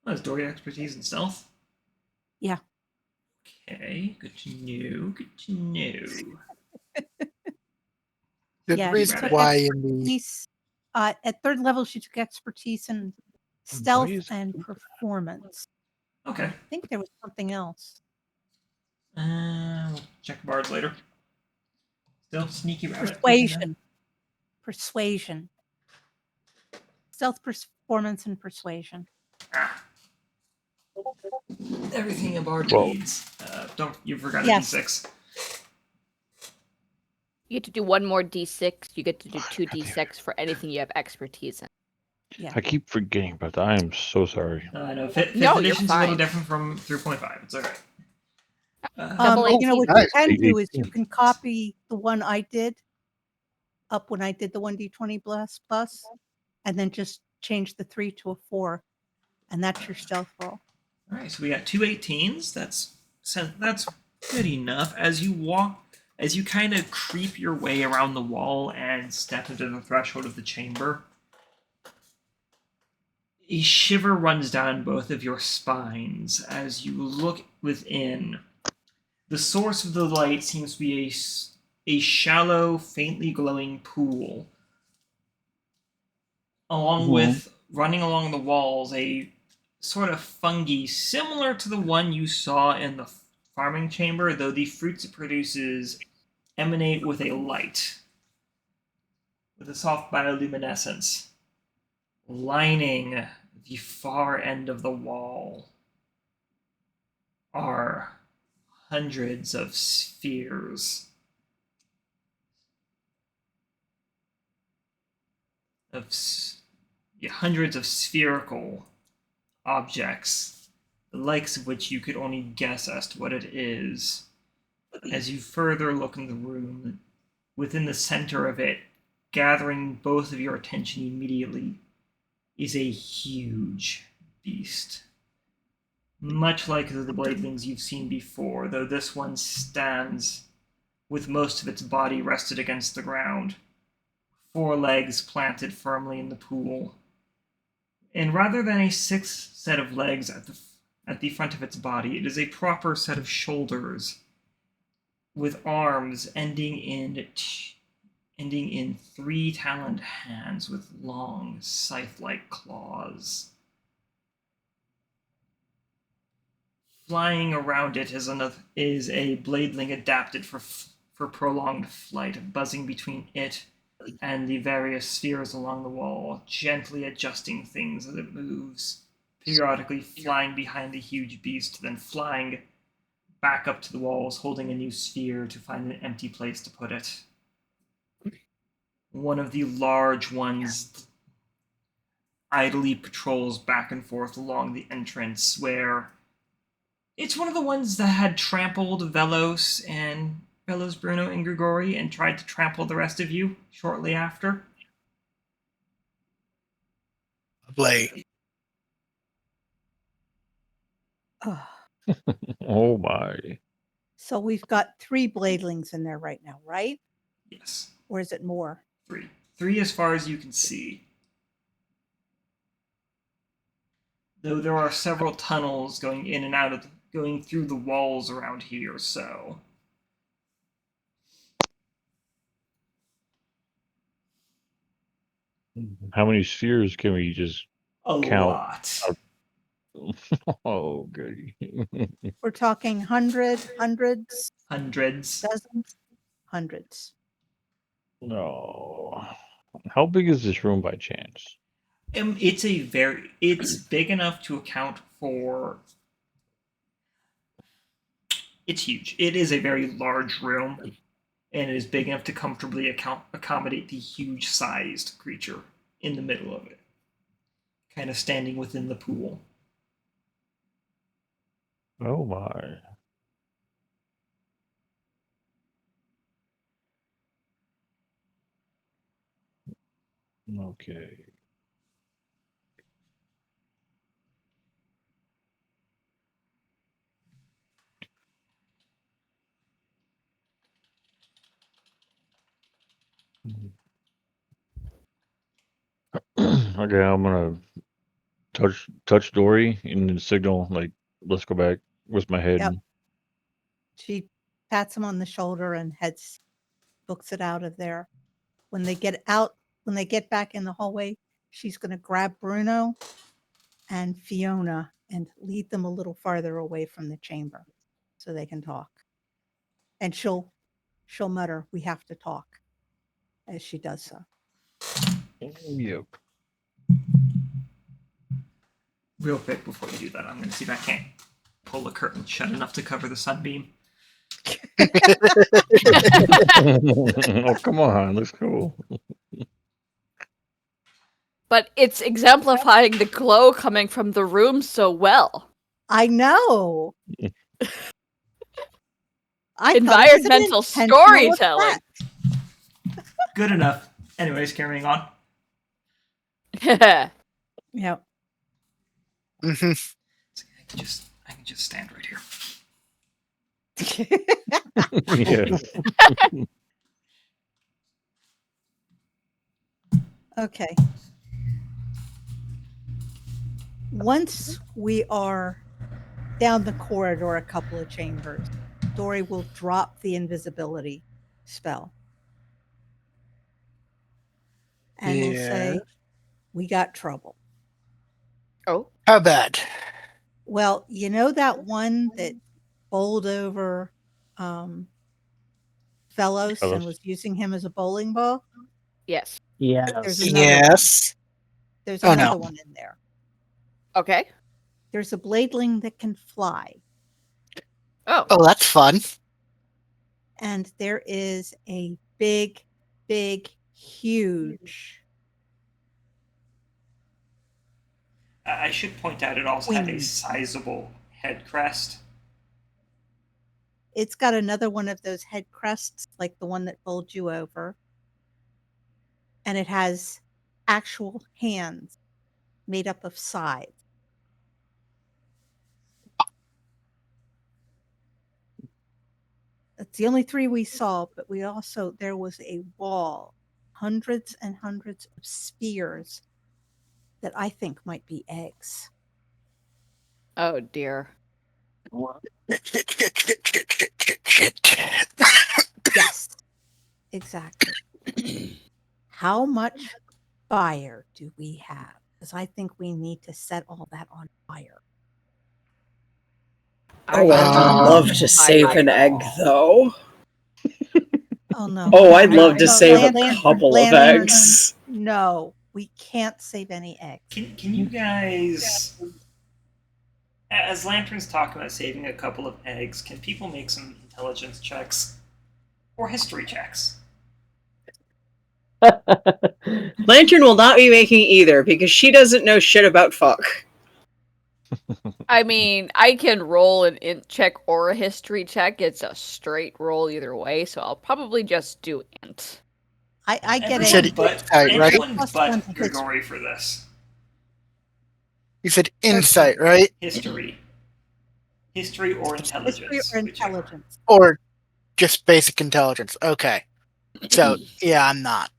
That's Dori expertise in stealth. yeah. Okay, good to know. Good to know. The Yeah, reason she took why in the expertise. At 3rd level, she took expertise in stealth and performance. Okay. I think there was something else. We'll check bards later. Still sneaky rabbit. Persuasion. Stealth, performance, and persuasion. Ah. Everything a bard Well- needs. You forgot Yes. a d6. You get to do one more d6. You get to do 2 d6 for anything you have expertise in. Yeah. I keep forgetting about that. I am so sorry. I know. Fifth No, you're edition's a little fine. different from 3.5. It's alright. Double You know what Nice. you can do is you 18. can copy the one I did up when I did the 1d20 plus, and then just change the 3 to a 4, and that's your stealth roll. Alright, so we got 2 18s. That's good enough. As you kind of creep your way around the wall and step into the threshold of the chamber, a shiver runs down both of your spines as you look within. The source of the light seems to be a shallow, faintly glowing pool. Along with, running along the walls, a sort of fungi similar to the one you saw in the farming chamber, though the fruits it produces emanate with a light, with a soft bioluminescence. Lining the far end of the wall are hundreds of spheres hundreds of spherical objects, the likes of which you could only guess as to what it is. As you further look in the room, within the center of it, gathering both of your attention immediately, is a huge beast. Much like the bladelings you've seen before, though this one stands with most of its body rested against the ground, 4 legs planted firmly in the pool. And rather than a 6th set of legs at the front of its body, it is a proper set of shoulders, with arms ending in 3-taloned hands with long, scythe-like claws. Flying around it is a bladeling adapted for for prolonged flight, buzzing between it and the various spheres along the wall, gently adjusting things as it moves, periodically flying behind the huge beast, then flying back up to the walls, holding a new sphere to find an empty place to put it. One of the large ones idly patrols back and forth along the entrance, where it's one of the ones that had trampled Vellos, Bruno, and Grigori, and tried to trample the rest of you shortly after. Lovely. Ugh. Oh my. So we've got 3 bladelings in there right now, right? Yes. Or is it more? 3. 3 as far as you can see. Though there are several tunnels going in and out of going through the walls around here, so How many spheres can we just a count? lot. Oh, goody. We're talking hundreds, Hundreds. dozens, hundreds. No. How big is this room by chance? It's big enough to account for. It's huge. It is a very large room, and it is big enough to comfortably accommodate the huge-sized creature in the middle of it, kind of standing within the pool. Oh my. Okay. Okay, I'm gonna touch Dori and then signal like, let's go back with my head. Yep. She pats him on the shoulder and books it out of there. When they get back in the hallway, she's going to grab Bruno and Fiona and lead them a little farther away from the chamber so they can talk. And she'll mutter, "We have to talk," as she does so. Yep. Real quick before you do that, I'm going to see if I can't pull the curtain shut enough to cover the sunbeam. Oh, come on. Looks cool. But it's exemplifying the glow coming from the room so well. I know. I Environmental storytelling. Good enough. Anyways, carrying on. Yep. Mm-hmm. I can just stand right here. Yeah. Okay. Once we are down the corridor a couple of chambers, Dori will drop the invisibility spell. And we'll say, "We got trouble." Oh. How bad? Well, you know that one that bowled over Vellos and was using him as a bowling ball? Yes. Yes. There's another Yes. There's Oh, another no. one in there. Okay. There's a bladeling that can fly. Oh. Oh, that's fun. And there is a big, huge. I should point out it also had a Wing. sizable head crest. It's got another one of those head crests, like the one that bowled you over. And it has actual hands made up of scythes. That's the only 3 we saw, but there was a wall, hundreds and hundreds of spears that I think might be eggs. Oh dear. Yes, exactly. How much fire do we have? Because I think we need to set all that on fire. I would love to save an egg, though. Oh no. Oh, I'd No, love to no, save a lantern, couple of lantern. eggs. No, we can't save any eggs. Can you guys, as Lantern's talking about saving a couple of eggs, can people make some intelligence checks or history checks? Lantern will not be making either because she doesn't know shit about fuck. I mean, I can roll an int check or a history check. It's a straight roll either way, so I'll probably just do int. I get You said it. insight, right? Everyone Plus but one to history. Grigori for this. You said insight, right? History. History or intelligence. History or whichever. intelligence. Or just basic intelligence. Okay. So, yeah, I'm not.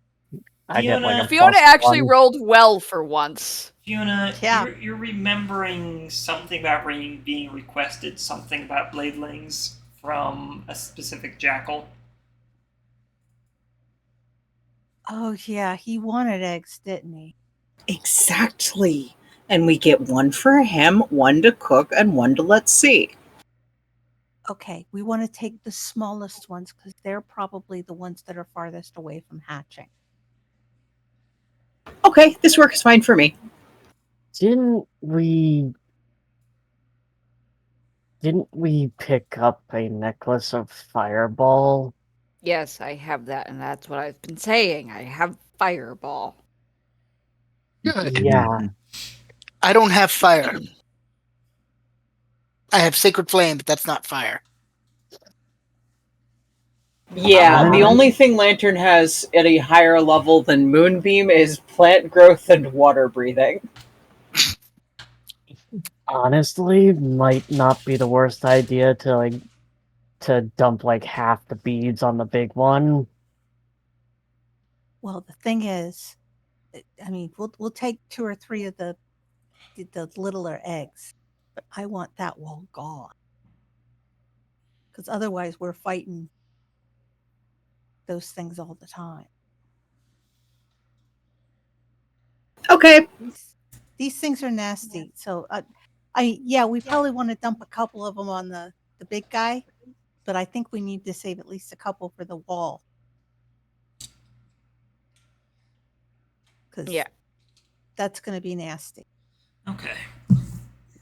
I get like a Fiona plus actually one. rolled well for once. Fiona, Yeah. you're remembering something about being requested, something about bladelings from a specific jackal. Oh yeah, he wanted eggs, didn't he? Exactly. And we get one for him, one to cook, and one to let's see. Okay, we want to take the smallest ones because they're probably the ones that are farthest away from hatching. Okay, this works fine for me. Didn't we pick up a necklace of fireball? Yes, I have that, and that's what I've been saying. I have fireball. Good. Yeah. I don't have fire. I have sacred flame, but that's not fire. Yeah, the only thing Lantern has at a higher level than Moonbeam is plant growth and water breathing. Honestly, might not be the worst idea to dump like half the beads on the big one. Well, the thing is, I mean, we'll take 2 or 3 of the littler eggs, but I want that wall gone because otherwise we're fighting those things all the time. Okay. These things are nasty. So, we probably want to dump a couple of them on the big guy, but I think we need to save at least a couple for the wall. Because that's going to be nasty. Okay.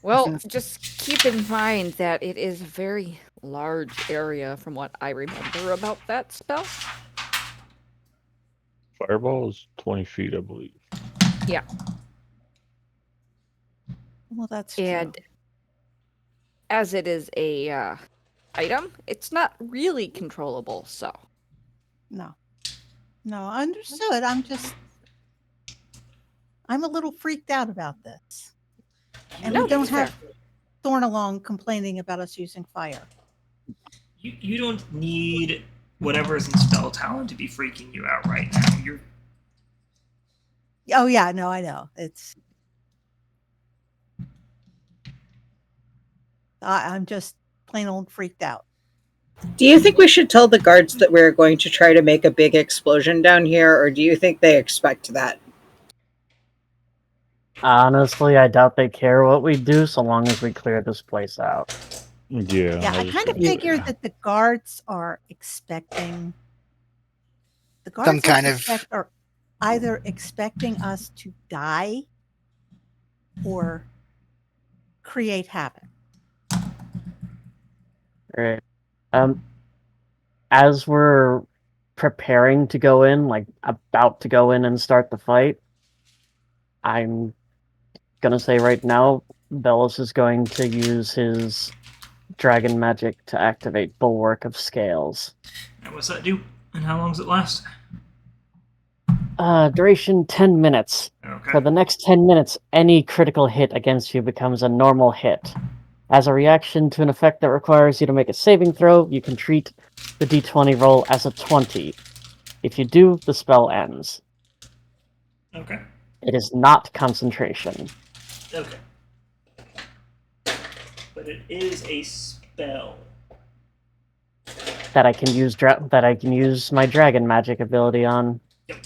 Well, just keep in mind that it is a very large area from what I remember about that spell. Fireball is 20 feet, I believe. Yeah. Well, that's And true. as it is a item, it's not really controllable, so. No, understood. I'm a little freaked out about this. And No, we don't it's have fair. Thorn along complaining about us using fire. You don't need whatever's in spell talent to be freaking you out right now. You're Oh yeah, no, I know. I'm just plain old freaked out. Do you think we should tell the guards that we're going to try to make a big explosion down here, or do you think they expect that? Honestly, I doubt they care what we do so long as we clear this place out. Yeah. Yeah, I kind of figured that the guards are expecting. The guards Some kind of- are either expecting us to die or create havoc. Right. As we're preparing to go in, like about to go in and start the fight, I'm gonna say right now, Vellos is going to use his dragon magic to activate Bulwark of Scales. and what's that do? And how long does it last? Duration 10 minutes. Okay. For the next 10 minutes, any critical hit against you becomes a normal hit. As a reaction to an effect that requires you to make a saving throw, you can treat the d20 roll as a 20. If you do, the spell ends. Okay. It is not concentration. Okay. But it is a spell. That I can use my dragon magic ability on. Yep.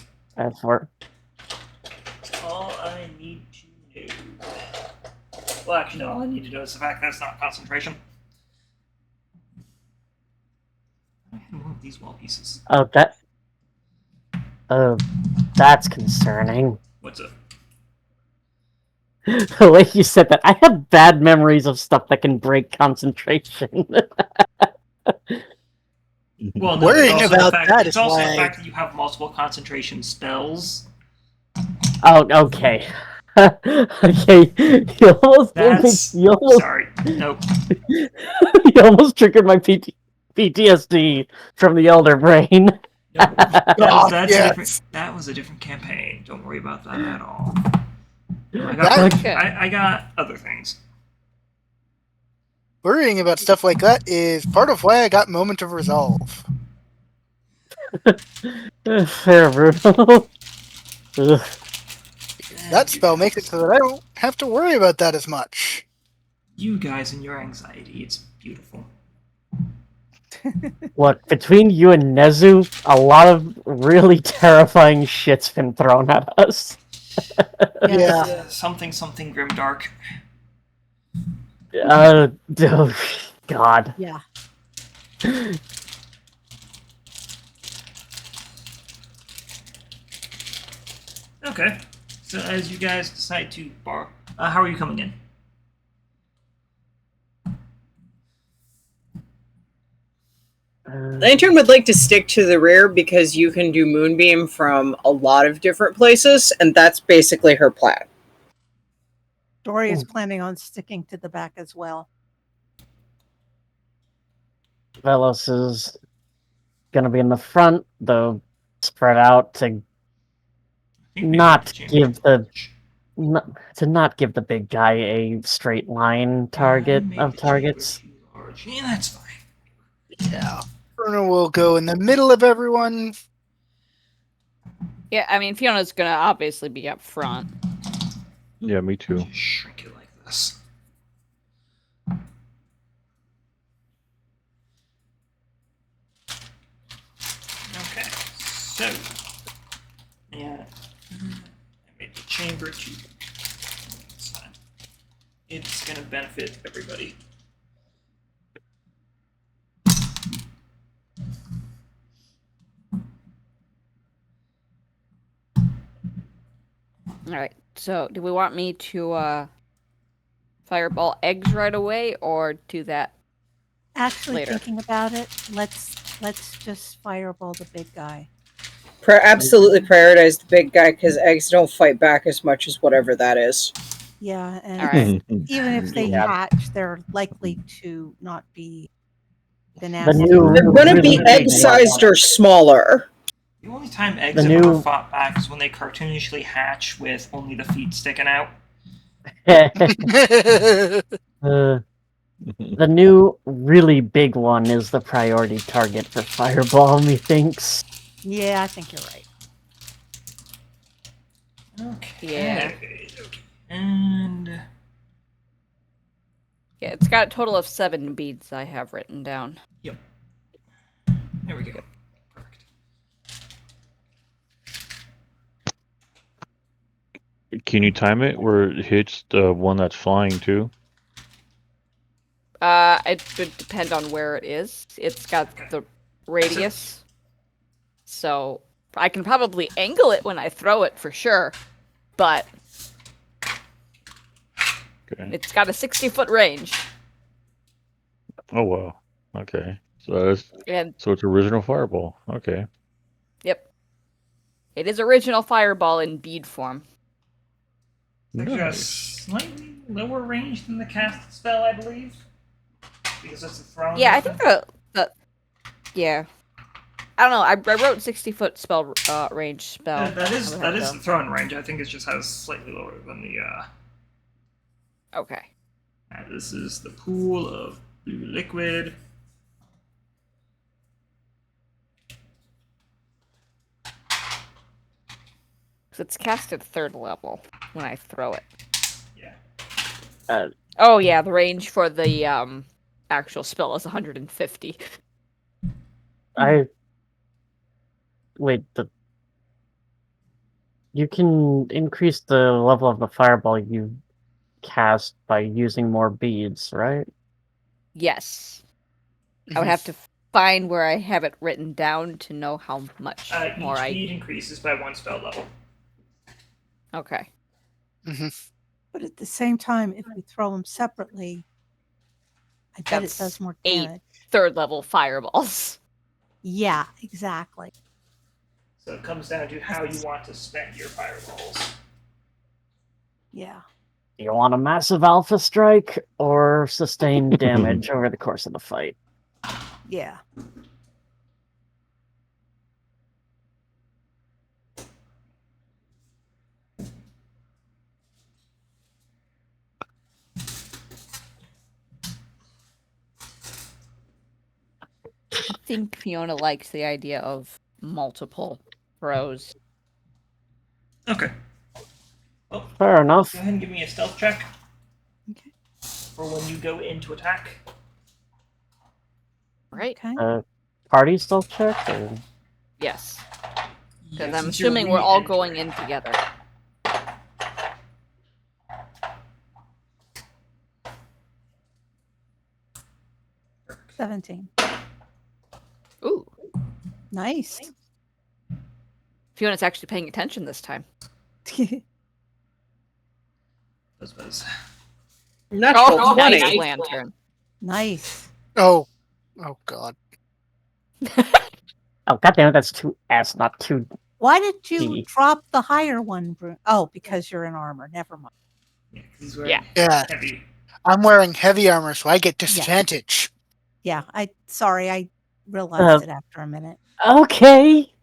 For. All I need to know. Well, actually, no. All I need to know is the fact that it's not concentration. with these wall pieces? Oh, that's concerning. What's up? The way you said that, I have bad memories of stuff that can break concentration. Well, no, Worrying it's also about the fact, that it's is also why- the fact that you have multiple concentration spells. Oh, okay. Okay, you almost gave me. That's You almost, sorry. Nope. you almost triggered my PTSD from the Elder Brain. Nope. God, That's yes. a different. That was a different campaign. Don't worry about that at all. No, That- I got other things. Worrying about stuff like that is part of why I got Moment of Resolve. Fair, Bruno. Ugh. That spell makes it so that I don't have to worry about that as much. You guys and your anxiety, it's beautiful. Look, between you and Nezu, a lot of really terrifying shit's been thrown at us. Yeah. Something grimdark. Oh, God. Yeah. Okay. So as you guys decide to how are you coming in? Lantern would like to stick to the rear because you can do Moonbeam from a lot of different places, and that's basically her plan. Dori is planning on sticking to the back as well. Vellos is gonna be in the front, though spread out to not give the big guy a straight line target of targets. Yeah, that's fine. Yeah. Bruno will go in the middle of everyone. Yeah, I mean, Fiona's gonna obviously be up front. Yeah, me too. Just shrink it like this. Okay, so yeah, I made the chamber to. It's fine. It's gonna benefit everybody. All right. So, do we want me to fireball eggs right away, or do that? Actually, Later. thinking about it, let's just fireball the big guy. Absolutely prioritize the big guy because eggs don't fight back as much as whatever that is. Yeah, and All right. even if they Yeah. hatch, they're likely to not be the The nasty. new They're going to be really big egg-sized or smaller. The only time eggs The have ever new- fought back is when they cartoonishly hatch with only the feet sticking out. The new really big one is the priority target for Fireball, methinks. Yeah, I think you're right. Okay. Yeah. Okay. And Yeah, it's got a total of 7 beads I have written down. there we go. Perfect. Can you time it where it hits the one that's flying too? It would depend on where it is. It's got the radius, so I can probably angle it when I throw it for sure, but Okay. it's got a 60-foot range, Oh wow. Okay. So it's and it's original fireball. Okay. yep, it is original fireball in bead form. It's actually got a Nice. slightly lower range than the cast spell, I believe. Because that's a throne. Yeah, I think the yeah. I don't know. I wrote 60-foot spell range spell. That is How would the go? throne range. I think it just has slightly lower than the. Okay. This is the pool of blue liquid. So it's cast at 3rd level when I throw it. Yeah. Oh yeah, the range for the actual spell is 150. Wait, you can increase the level of the fireball you cast by using more beads, right? Yes. I would have to find where I have it written down to know how much more each I. bead increases by 1 spell level. Okay. But at the same time, if we throw them separately, I bet it That's does more 8 damage. 3rd level fireballs. Yeah, exactly. So it comes down to how you want to spend your fireballs. Yeah. Do you want a massive alpha strike or sustained damage over the course of the fight? Yeah. I think Fiona likes the idea of multiple throws. Okay. Well, Fair enough. go ahead and give me a stealth check. Okay. For when you go into attack. Right? Okay. Party stealth check? Or... Yes. Because Yeah, I'm since you're assuming we're all re-entering. going in together. Perfect. 17. Ooh. Nice. Fiona's actually paying attention this time. Buzz. Natural Oh, 20. nice lantern. Nice. Oh God. Oh, goddamn it, that's 2S, not 2. Why did you D. drop the higher one, Bruno? Oh, because you're in armor. Never mind. Yeah, 'cause he's wearing Yeah. Yeah, heavy. I'm wearing heavy armor, so I get disadvantage. Yeah, I realized it after a minute. Okay.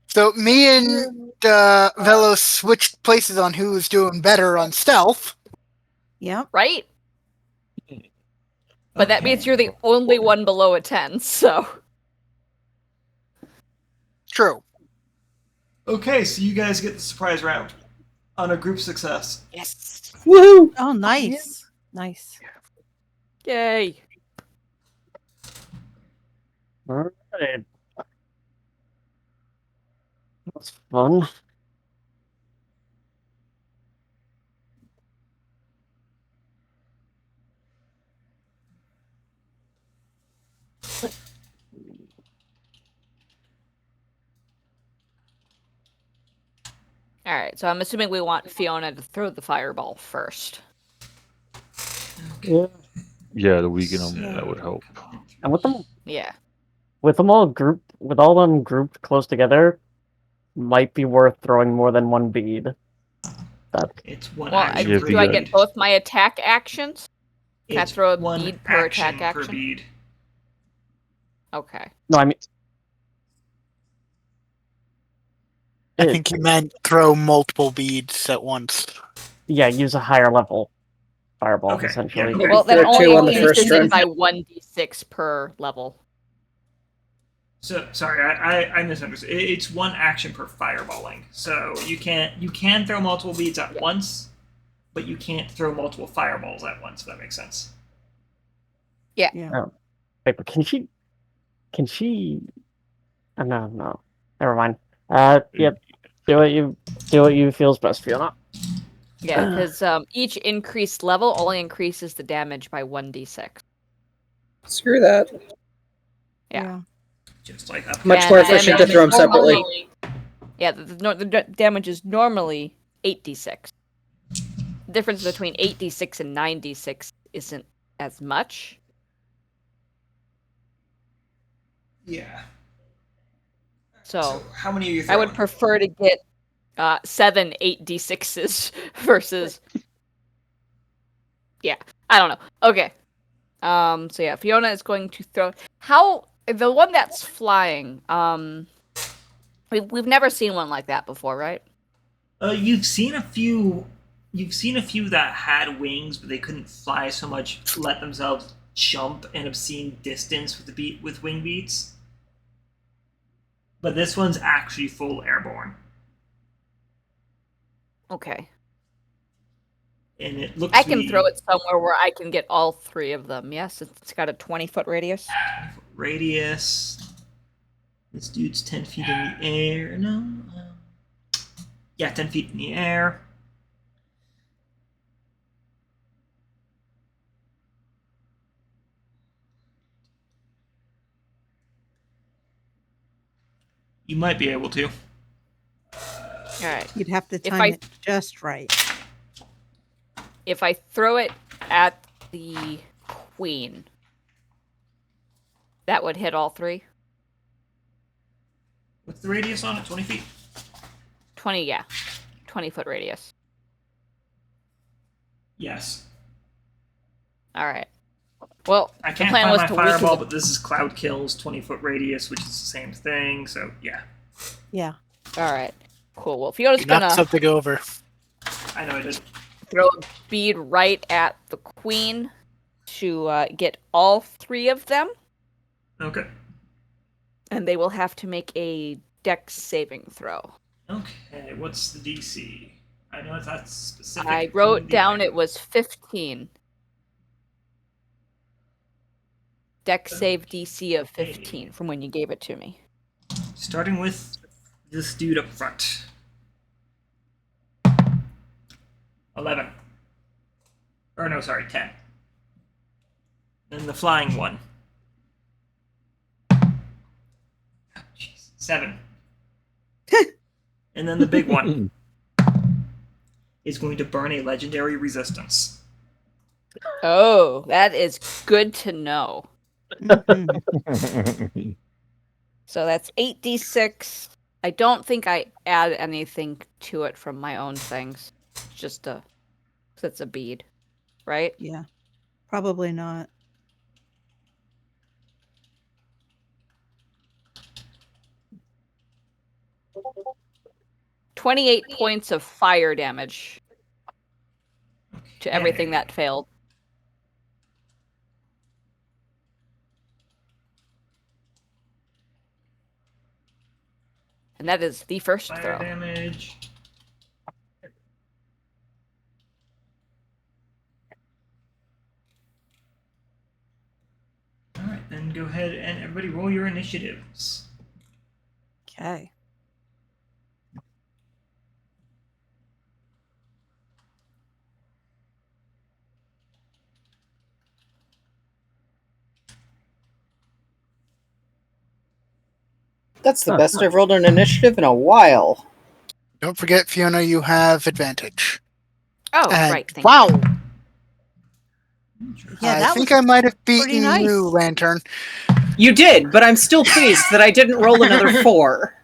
So me and Vellos switched places on who was doing better on stealth. Yep. Right? But that means you're the only one below a 10, so. True. Okay, so you guys get the surprise round on a group success. Yes. Woohoo! Oh, nice. Nice. Yay. Alright. That's fun. Alright, so I'm assuming we want Fiona to throw the fireball first. Yeah. Yeah, the weaken them, that would help. And with them Yeah. all them grouped close together, might be worth throwing more than one bead. It's one Well, action Yeah, per if do you I got- get both my attack actions? Can I It's throw a one bead per attack per action? bead. Okay. No, I mean I think you meant throw multiple beads at once. yeah, use a higher level fireball Okay, essentially. yeah. Well, that Throw only two on the increases first it run. by 1d6 per level. So sorry, I misunderstood. It's one action per fireballing. So you can throw multiple beads at once, but you can't throw multiple fireballs at once. If that makes sense. Yeah. Wait, but can she? No. Never mind. Yep. Do what you feels best, Fiona. Yeah, because each increased level only increases the damage by 1d6. Screw that. Yeah. Just like up. Much And more the efficient damage to throw them is separately. Yeah, the damage is normally 8d6. The difference between 8d6 and 9d6 isn't as much. Yeah. So how many are you I throwing? would prefer to get 7 8d6s versus. Yeah, I don't know. Okay. So yeah, Fiona is going to throw. How the one that's flying? We've never seen one like that before, right? You've seen a few. You've seen a few that had wings, but they couldn't fly so much. Let themselves jump an obscene distance with wing beats. But this one's actually full airborne, Okay. and it looks. I can throw it somewhere where I can get all 3 of them. Yes, it's got a 20-foot radius. 20-foot radius. This dude's 10 feet in the air. No. Yeah, 10 feet in the air. You might be able to. All right. You'd have to If time I- it just right. If I throw it at the queen, that would hit all three. What's the radius on it? 20 feet? 20, yeah. 20-foot radius. Yes. All right. Well, I the can't plan find was my to weaken fireball, the... but this is Cloud Kills, 20-foot radius, which is the same thing, so yeah. Yeah. All right. Cool. Well, Fiona's You knocked gonna something over. I know I did. throw a bead right at the queen to get all three of them, Okay. and they will have to make a dex saving throw. Okay, what's the DC? I know it's not specific. I to wrote the down item. it was 15. Dex save DC of 15 from when you gave it to me. Starting with this dude up front. 11. Or no, sorry, 10. Then the flying one. Jeez, 7. And then the big one is going to burn a legendary resistance. Oh, that is good to know. Mhm. So that's 8d6. I don't think I add anything to it from my own things. It's just a... 'cause it's a bead, right? Yeah. Probably not. Okay. 28 points of fire damage to everything that failed. And that is the first Fire throw. damage. Alright, then go ahead and everybody roll your initiatives. Okay. That's the best I've rolled an initiative in a while. Don't forget, Fiona, you have advantage. Oh, And right. Thank wow, Yeah, I that think was I might have pretty beaten nice. you, Lantern. You did, but I'm still pleased that I didn't roll another 4.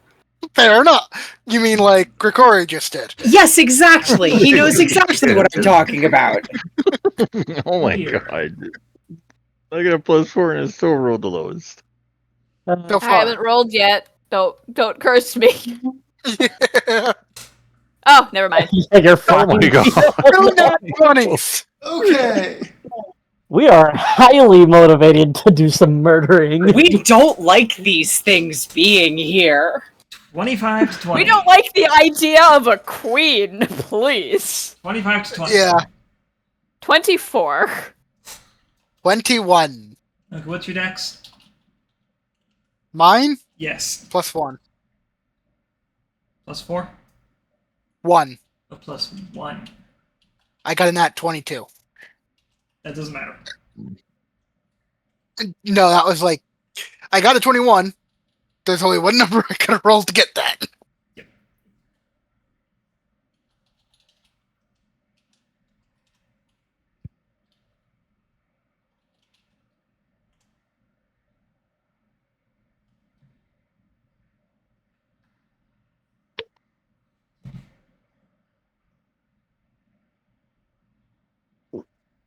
Fair enough. You mean like Grigori just did? Yes, exactly. He knows exactly what I'm talking about. Oh my Dear. god. I got a +4 and I still rolled the lowest. So I far. haven't rolled yet. Don't curse me. Yeah. Oh, never mind. Yeah, you're Oh fine. my god. Two nat 20s. Okay. We are highly motivated to do some murdering. We don't like these things being here. 25 to 20. We don't like the idea of a queen, please. 25 to 20. Yeah. 24. 21. Okay, what's your dex? Mine? Yes. +1. Plus 4? 1. Oh, plus 1. I got a nat 22. That doesn't matter. No, that was like, I got a 21. There's only one number I could have rolled to get that.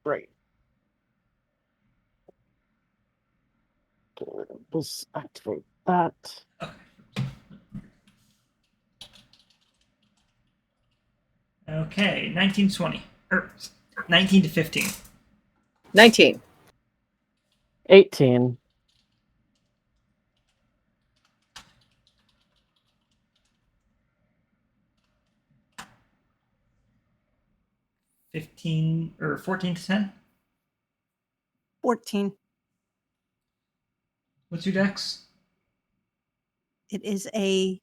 Right. Let's activate that. Okay, 19 to 20. Or 19 to 15. 19. 18. 15 or 14 to 10. 14. What's your dex? It is a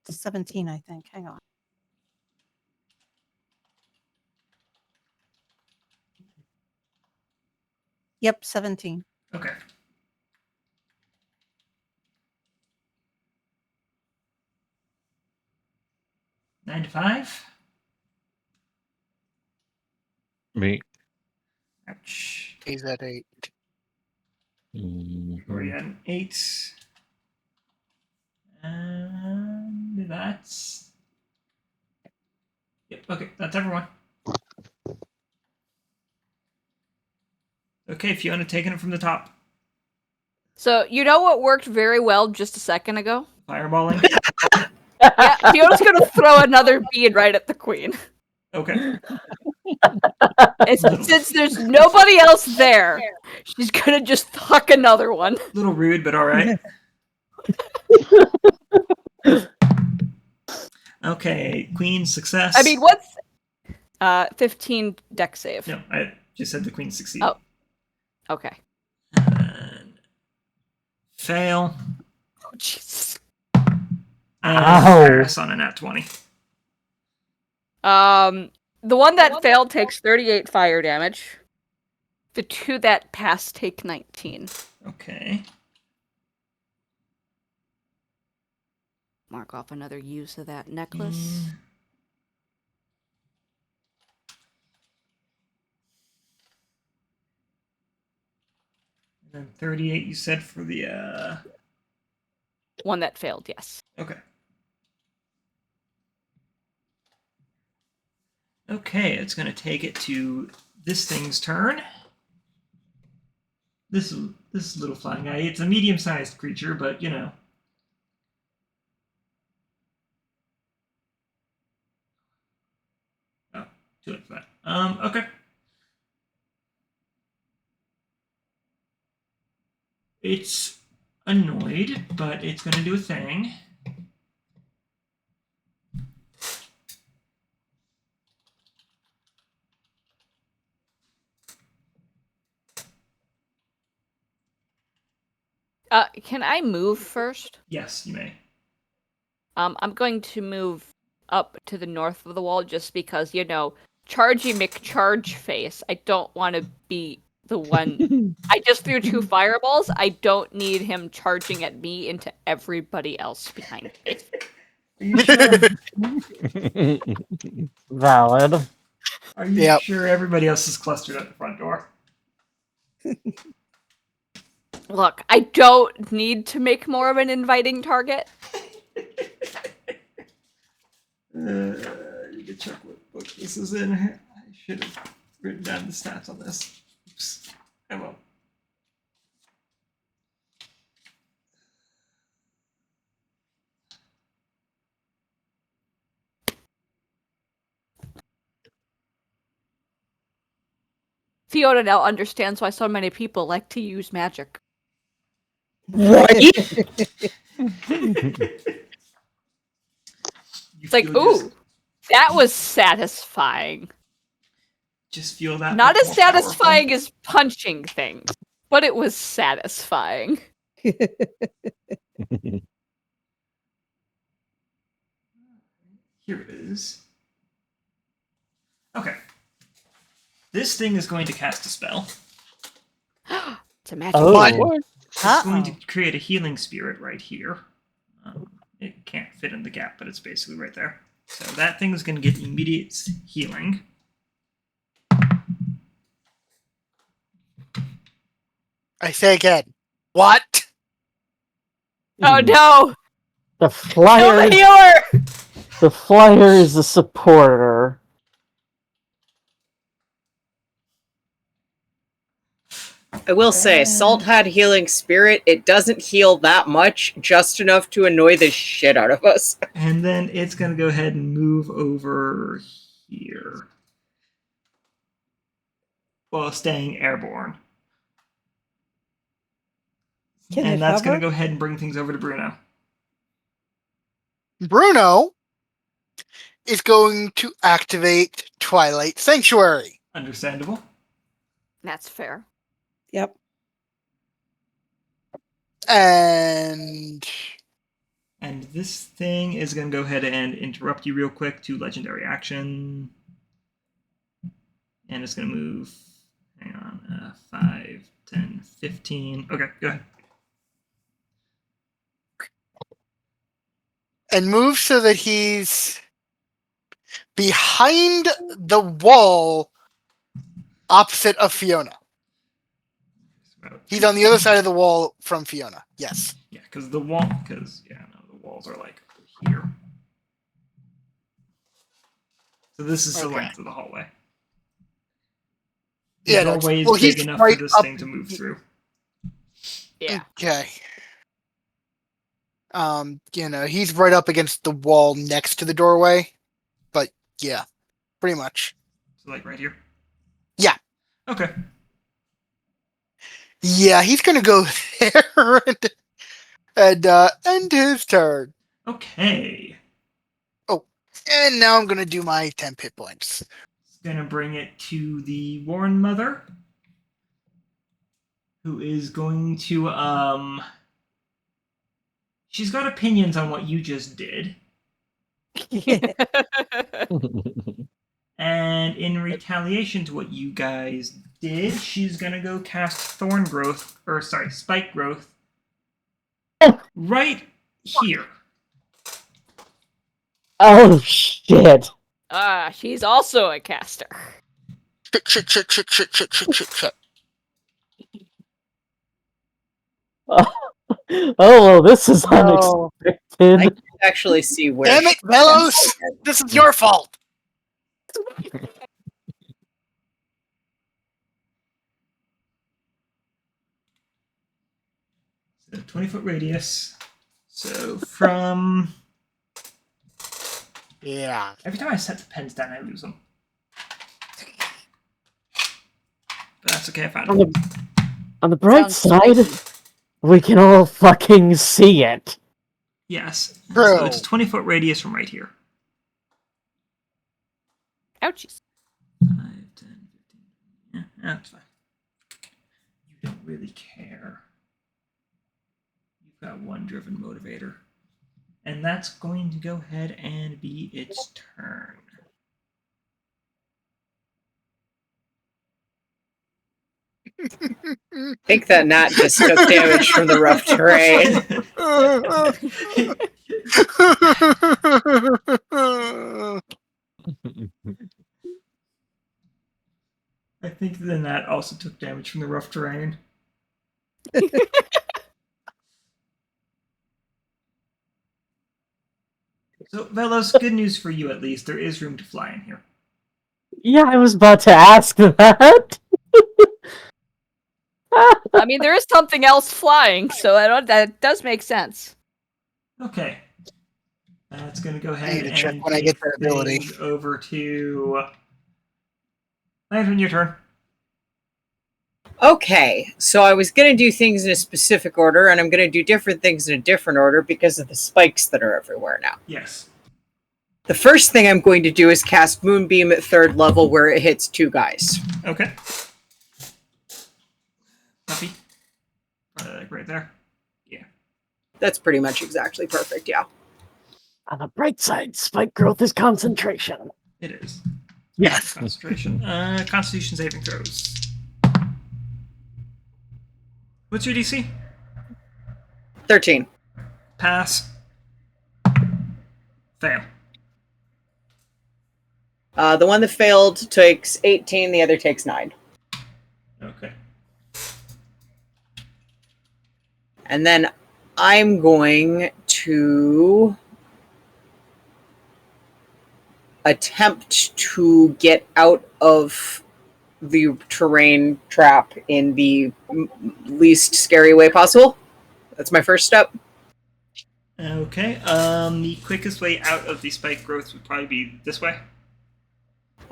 17, I think. Hang on. Yep, 17. Okay. 9 to 5. Me. Ouch. He's at 8. Grigori had an 8. And that's... Yep, okay, that's everyone. Okay, Fiona, taking it from the top. So, you know what worked very well just a second ago? Fireballing. Yeah, Fiona's gonna throw another bead right at the queen. Okay. And since there's nobody else there, she's gonna just huck another one. A little rude, but alright. Okay, queen success. I mean, what's 15 deck save? No, I just said the queen succeed. Oh. Okay. And fail. Oh, Jesus. And Ow. pass on a nat 20. The one that failed takes 38 fire damage. The two that pass take 19. Okay. Mark off another use of that necklace. And then 38 you said for the One that failed, yes. Okay. Okay, it's gonna take it to this thing's turn. This little flying guy. It's a medium-sized creature, but you know. Oh, too late for that. Okay. It's annoyed, but it's gonna do a thing. Can I move first? Yes, you may. I'm going to move up to the north of the wall just because, you know, Chargy McCharge face. I don't want to be the one. I just threw 2 fireballs. I don't need him charging at me into everybody else behind me. Are you sure? Valid. Are you Yep. sure everybody else is clustered at the front door? Look, I don't need to make more of an inviting target. You can check what book this is in. I should have written down the stats on this. Oops. I won't. Fiona now understands why so many people like to use magic. Right? It's like, ooh, that was satisfying. Just feel that. Not much as more satisfying powerful. as punching things, but it was satisfying. Here it is. Okay. This thing is going to cast a spell. It's a magic. Oh, What? It's going to create a healing spirit right here. It can't fit in the gap, but it's basically right there. So that thing is going to get immediate healing. I say again. What? Oh no! The Kill flyer. the healer! The flyer is a supporter. I will say, Salt had healing spirit. It doesn't heal that much, just enough to annoy the shit out of us. And then it's going to go ahead and move over here. While staying airborne. Can And it that's going hover? to go ahead and bring things over to Bruno. Bruno is going to activate Twilight Sanctuary. Understandable. That's fair. Yep. And And this thing is going to go ahead and interrupt you real quick to legendary action. And it's going to move, hang on, 5, 10, 15. Okay, go ahead. move so that he's behind the wall opposite of Fiona. He's on the other side of the wall from Fiona. Yes. Yeah, because the walls are like here. So this is the Okay. length of the hallway. The Yeah, that's- doorway is well, big he's enough right for this up- thing to move through. Yeah. Okay. He's right up against the wall next to the doorway. But yeah, pretty much. So like right here? Yeah. Okay. Yeah, he's gonna go there and end his turn. Okay. And now I'm gonna do my 10 hit points. It's gonna bring it to the Warren Mother, who is going to she's got opinions on what you just did. And in retaliation to what you guys did, she's gonna go cast Spike Growth right here. Oh shit! She's also a caster. Shit. Oh, well, this is Oh. unexpected. I can actually see where. Damn it, Vellos! This is your fault. So 20-foot radius. So from Yeah. every time I set the pens down, I lose them. But that's okay. I found On it. On the bright Sounds side, we can all fucking see it. Yes. Bro. So it's 20-foot radius from right here. Ouchies. 5, 10, 15. Yeah, that's fine. You don't really care. You've got one driven motivator. And that's going to go ahead and be its turn. I think that gnat just took damage from the rough terrain. I think the gnat also took damage from the rough terrain. So, Vellos, good news for you at least. There is room to fly in here. Yeah, I was about to ask that. I mean, there is something else flying, so that does make sense. Okay. It's going to go I ahead need to check and when I get take that ability. things over to Lantern, your turn. Okay, so I was going to do things in a specific order, and I'm going to do different things in a different order because of the spikes that are everywhere now. Yes. The first thing I'm going to do is cast Moonbeam at 3rd level where it hits 2 guys. Okay. Puppy. Like right there. Yeah. That's pretty much exactly perfect, yeah. On the bright side, spike growth is concentration. It is. Yes. Concentration. Constitution saving throws. What's your DC? 13. Pass. Fail. The one that failed takes 18, the other takes 9. Okay. And then I'm going to attempt to get out of the terrain trap in the least scary way possible. That's my first step. Okay. The quickest way out of the spike growth would probably be this way.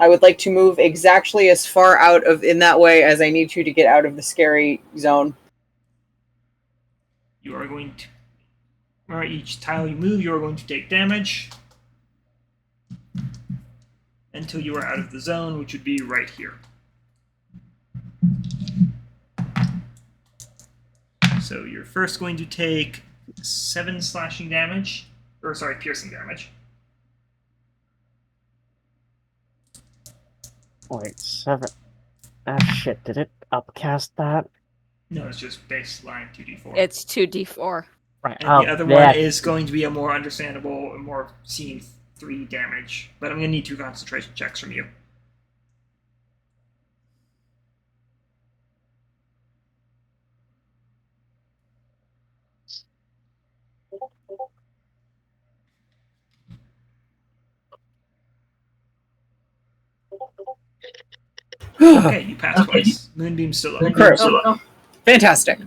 I would like to move exactly as far out of in that way as I need to get out of the scary zone. You are going to... Alright, each tile you move, you are going to take damage. Until you are out of the zone, which would be right here. So you're first going to take 7 slashing damage. Or, sorry, piercing damage. Wait, 7. Ah, shit, did it upcast that? No, it's just baseline 2d4. It's 2d4. Right. And the other one is going to be a more understandable, a more seen 3 damage, but I'm going to need 2 concentration checks from you. Okay, you passed twice. Moonbeam's still up. Perfect. Fantastic.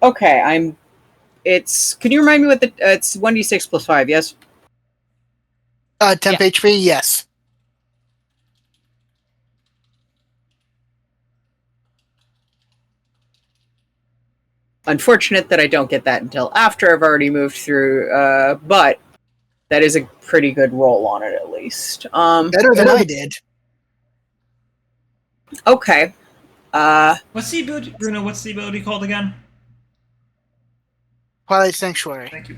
Okay, it's. Can you remind me what it's 1d6 plus 5? Yes. 10 HP, yes. Unfortunate that I don't get that until after I've already moved through, but that is a pretty good roll on it at least. Better than I did. Okay. What's the ability, Bruno? What's the ability called again? Twilight Sanctuary. Thank you.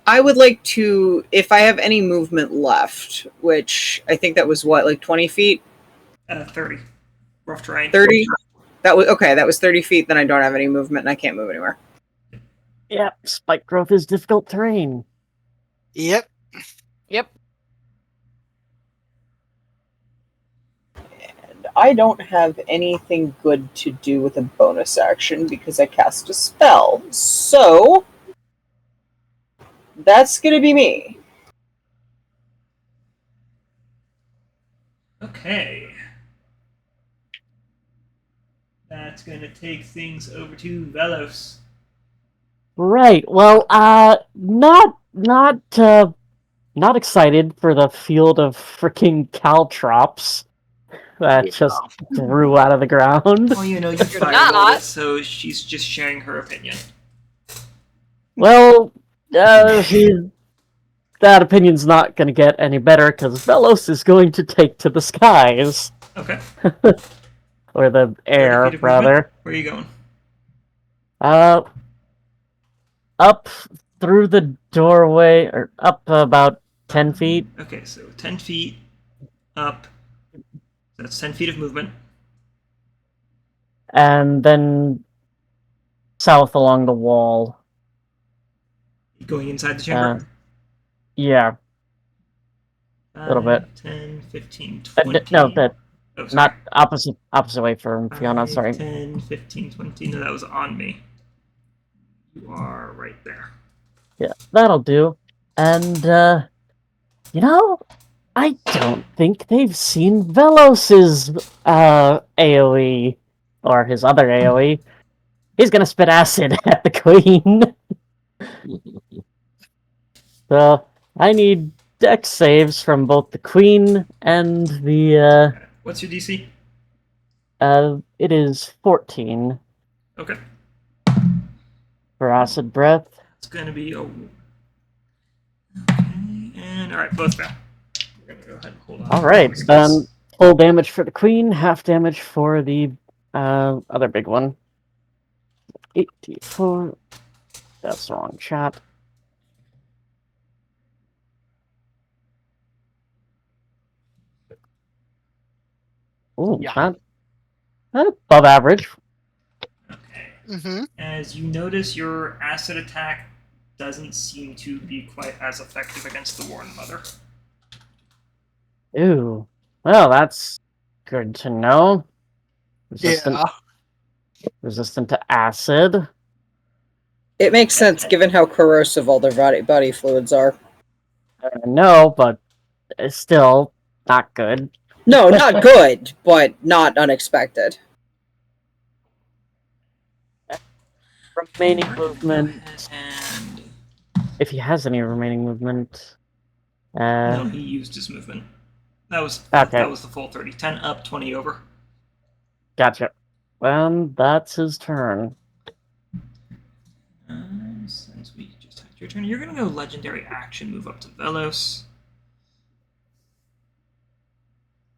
I would like to, if I have any movement left, which I think that was what, like 20 feet? 30. Rough terrain. 30? That was okay. That was 30 feet. Then I don't have any movement, and I can't move anywhere. Yeah, spike growth is difficult terrain. Yep. Yep. And I don't have anything good to do with a bonus action because I cast a spell. So that's gonna be me. Okay. That's going to take things over to Vellos. Right. Well, not excited for the field of freaking caltrops that just grew out of the ground. Well, you know, you You're fireballed not. it, so she's just sharing her opinion. Well, that opinion's not going to get any better because Vellos is going to take to the skies. Okay. Or the 30 air, feet of rather. movement. Where are you going? Up through the doorway, or up about 10 feet. Okay, so 10 feet up. That's 10 feet of movement. And then south along the wall. Going inside the chamber? Yeah, a little bit. 10, 15, 20. No, that Oh, sorry. not opposite way from Fiona, 5, sorry. 10, 15, 20. No, that was on me. You are right there. Yeah, that'll do. And, I don't think they've seen Velos's AoE, or his other AoE. He's gonna spit acid at the queen. So, I need dex saves from both the queen and the, What's your DC? it is 14 Okay. for acid breath. It's going to be a... Okay, and alright, both fail. We're going to go ahead and hold on. Alright, then full damage for the queen, half damage for the other big one. 84. That's the wrong chat. Ooh, Yeah. not above average. Okay. Mm-hmm. As you notice, your acid attack doesn't seem to be quite as effective against the Warren Mother. Ooh. Well, that's good to know. Yeah. Resistant to acid. It makes sense given how corrosive all their body fluids are. No, but it's still not good. No, not good, but not unexpected. Remaining We're gonna go movement. ahead and... If he has any remaining movement. No, he used his movement. That was Okay. the full 30. 10 up, 20 over. Gotcha. That's his turn. Since we just had your turn, you're going to go legendary action, move up to Vellos.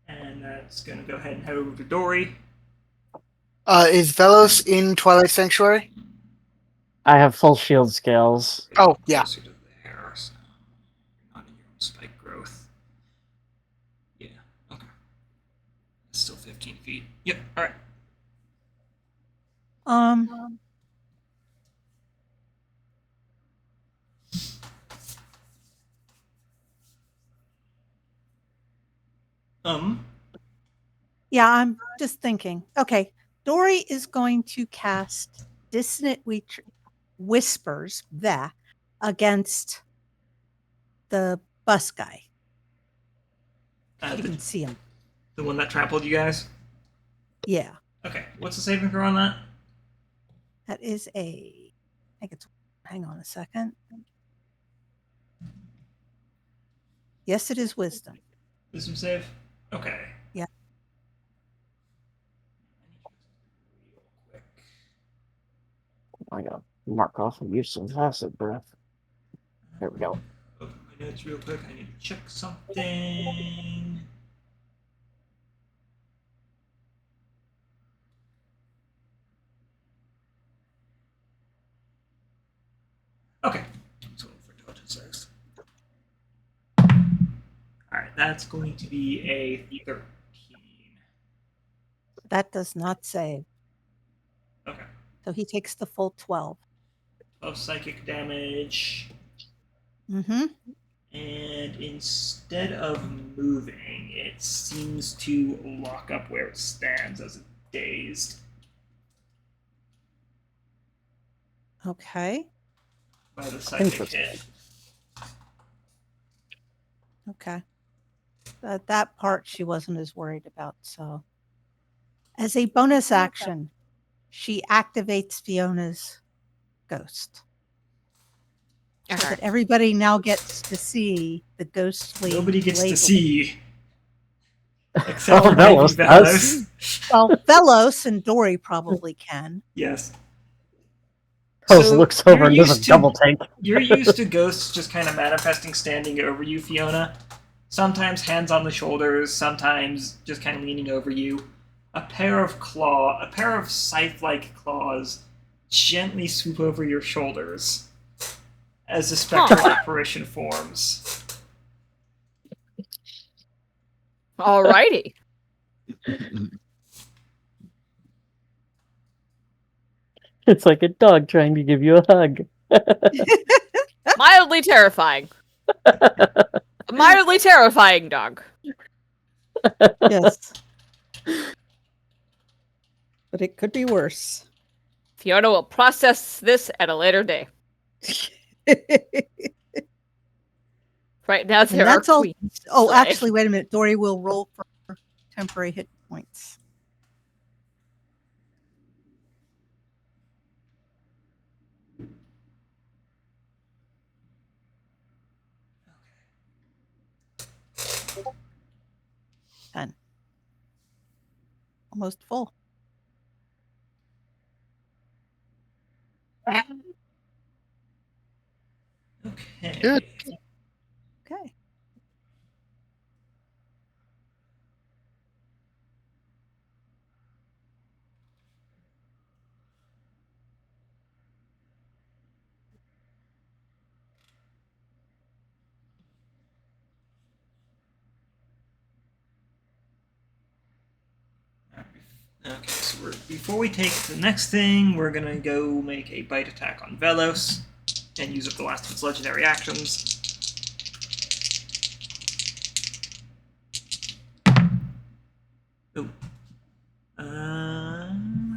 And that's going to go ahead and head over to Dori. Is Vellos in Twilight Sanctuary? I have full shield scales. Oh, yeah. Closer to there, so you're not in your own spike growth. Yeah, okay. It's still 15 feet. Yep, alright. Yeah, I'm just thinking. Okay, Dori is going to cast Dissonant Whispers that against the bus guy. You can see him. The one that trampled you guys? Yeah, Okay, what's the saving throw on that? that is I think it's. Hang on a second. Yes, it is wisdom. Wisdom save? Okay. Yeah. I gotta mark off a useless acid breath. There we go. Open my notes real quick. I need to check something. Okay. So for intelligence next. Alright, that's going to be a 13. That does not save. Okay. So he takes the full 12. 12 psychic damage. Mm-hmm. And instead of moving, it seems to lock up where it stands as it's dazed. Okay. By the psychic Interesting. hit. Okay. That part she wasn't as worried about. So, as a bonus action, she activates Fiona's ghost. So that everybody now gets to see the ghostly. Nobody gets label. to see. Except Oh, for maybe Vellos Vellos. Well, Vellos and Dori probably can. Yes. Rose So, looks over you're and does used a to- double take. You're used to ghosts just kind of manifesting standing over you, Fiona. Sometimes hands on the shoulders, sometimes just kind of leaning over you. A pair of scythe-like claws gently swoop over your shoulders as the spectral apparition forms. Alrighty. It's like a dog trying to give you a hug. Mildly terrifying. A mildly terrifying dog. Yes. But it could be worse. Fiona will process this at a later day. Right now, there are that's all. queens. Oh, so actually, wait a minute. Dori will roll for temporary hit points. Almost full. Okay. Good. Okay. Okay, so before we take the next thing, we're gonna go make a bite attack on Vellos and use up the last of its legendary actions. Oh.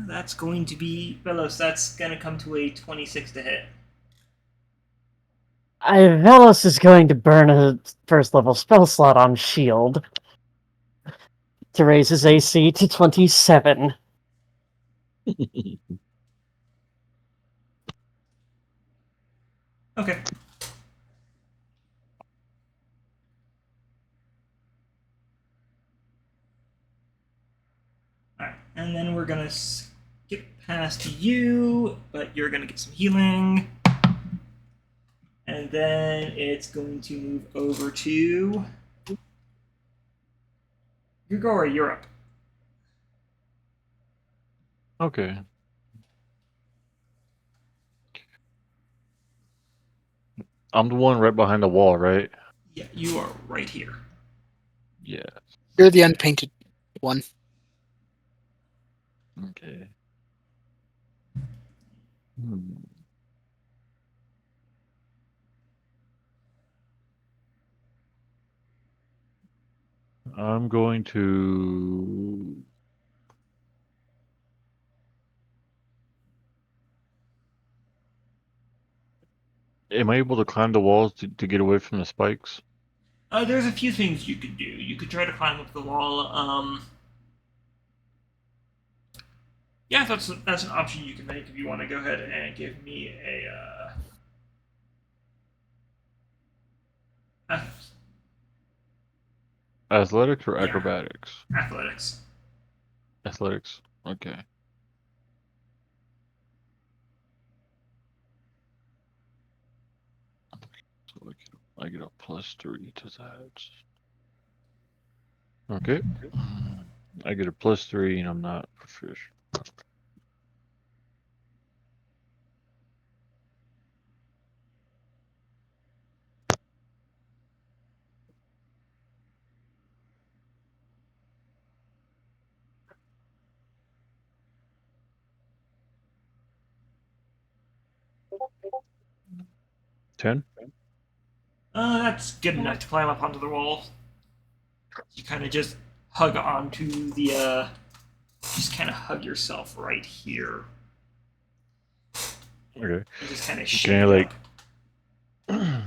That's going to be Vellos. That's gonna come to a 26 to hit. Vellos is going to burn a first level spell slot on Shield to raise his AC to 27. Okay. Alright, and then we're gonna skip past you, but you're gonna get some healing. And then it's going to move over to Grigori, you're up. Okay. I'm the one right behind the wall, right? Yeah, you are right here. Yeah. You're the unpainted one. Okay. I'm going to. Am I able to climb the walls to get away from the spikes? There's a few things you could do. You could try to climb up the wall. Yeah, that's an option you can make if you want to go ahead and give me a Athletics or Yeah. acrobatics? athletics. Athletics. Okay. So I get a +3 to that. Okay. I get a +3 and I'm not proficient. $10? That's good enough to climb up onto the wall. You kind of just hug onto the, just kind of hug yourself right here. Okay. And just kind of Can shimmy I, like- up.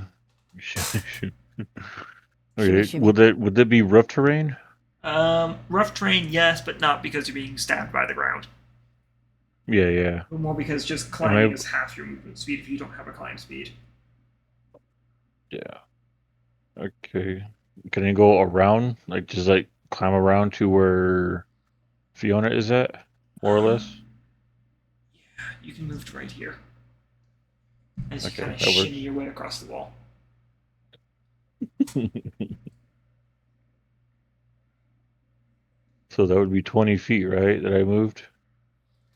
Okay. Shimmy. Would that be rough terrain? Rough terrain, yes, but not because you're being stabbed by the ground. Yeah. More because just climbing is half your movement speed if you don't have a climb speed. Yeah. Okay. Can I go around? Like, just like climb around to where Fiona is at? More or less? Yeah, you can move to right here. As you Okay, kind of that works. shimmy your way across the wall. So that would be 20 feet, right? That I moved?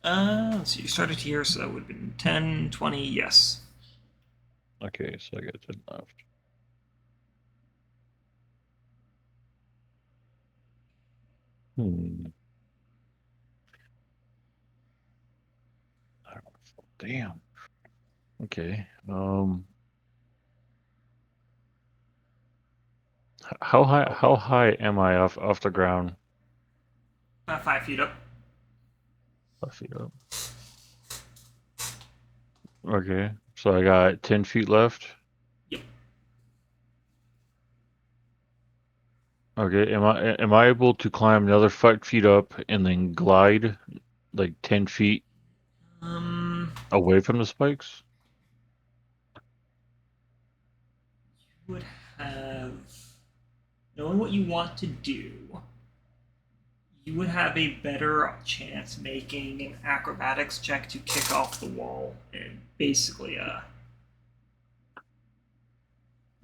Let's see, you started here, so that would have been 10, 20, yes. Okay, so I got 10 left. I don't know. Damn. Okay. How high am I off the ground? About 5 feet up. 5 feet up. Okay. So I got 10 feet left. Yep. Okay. Am I able to climb another 5 feet up and then glide like 10 feet away from the spikes? You would have, knowing what you want to do, you would have a better chance making an acrobatics check to kick off the wall and basically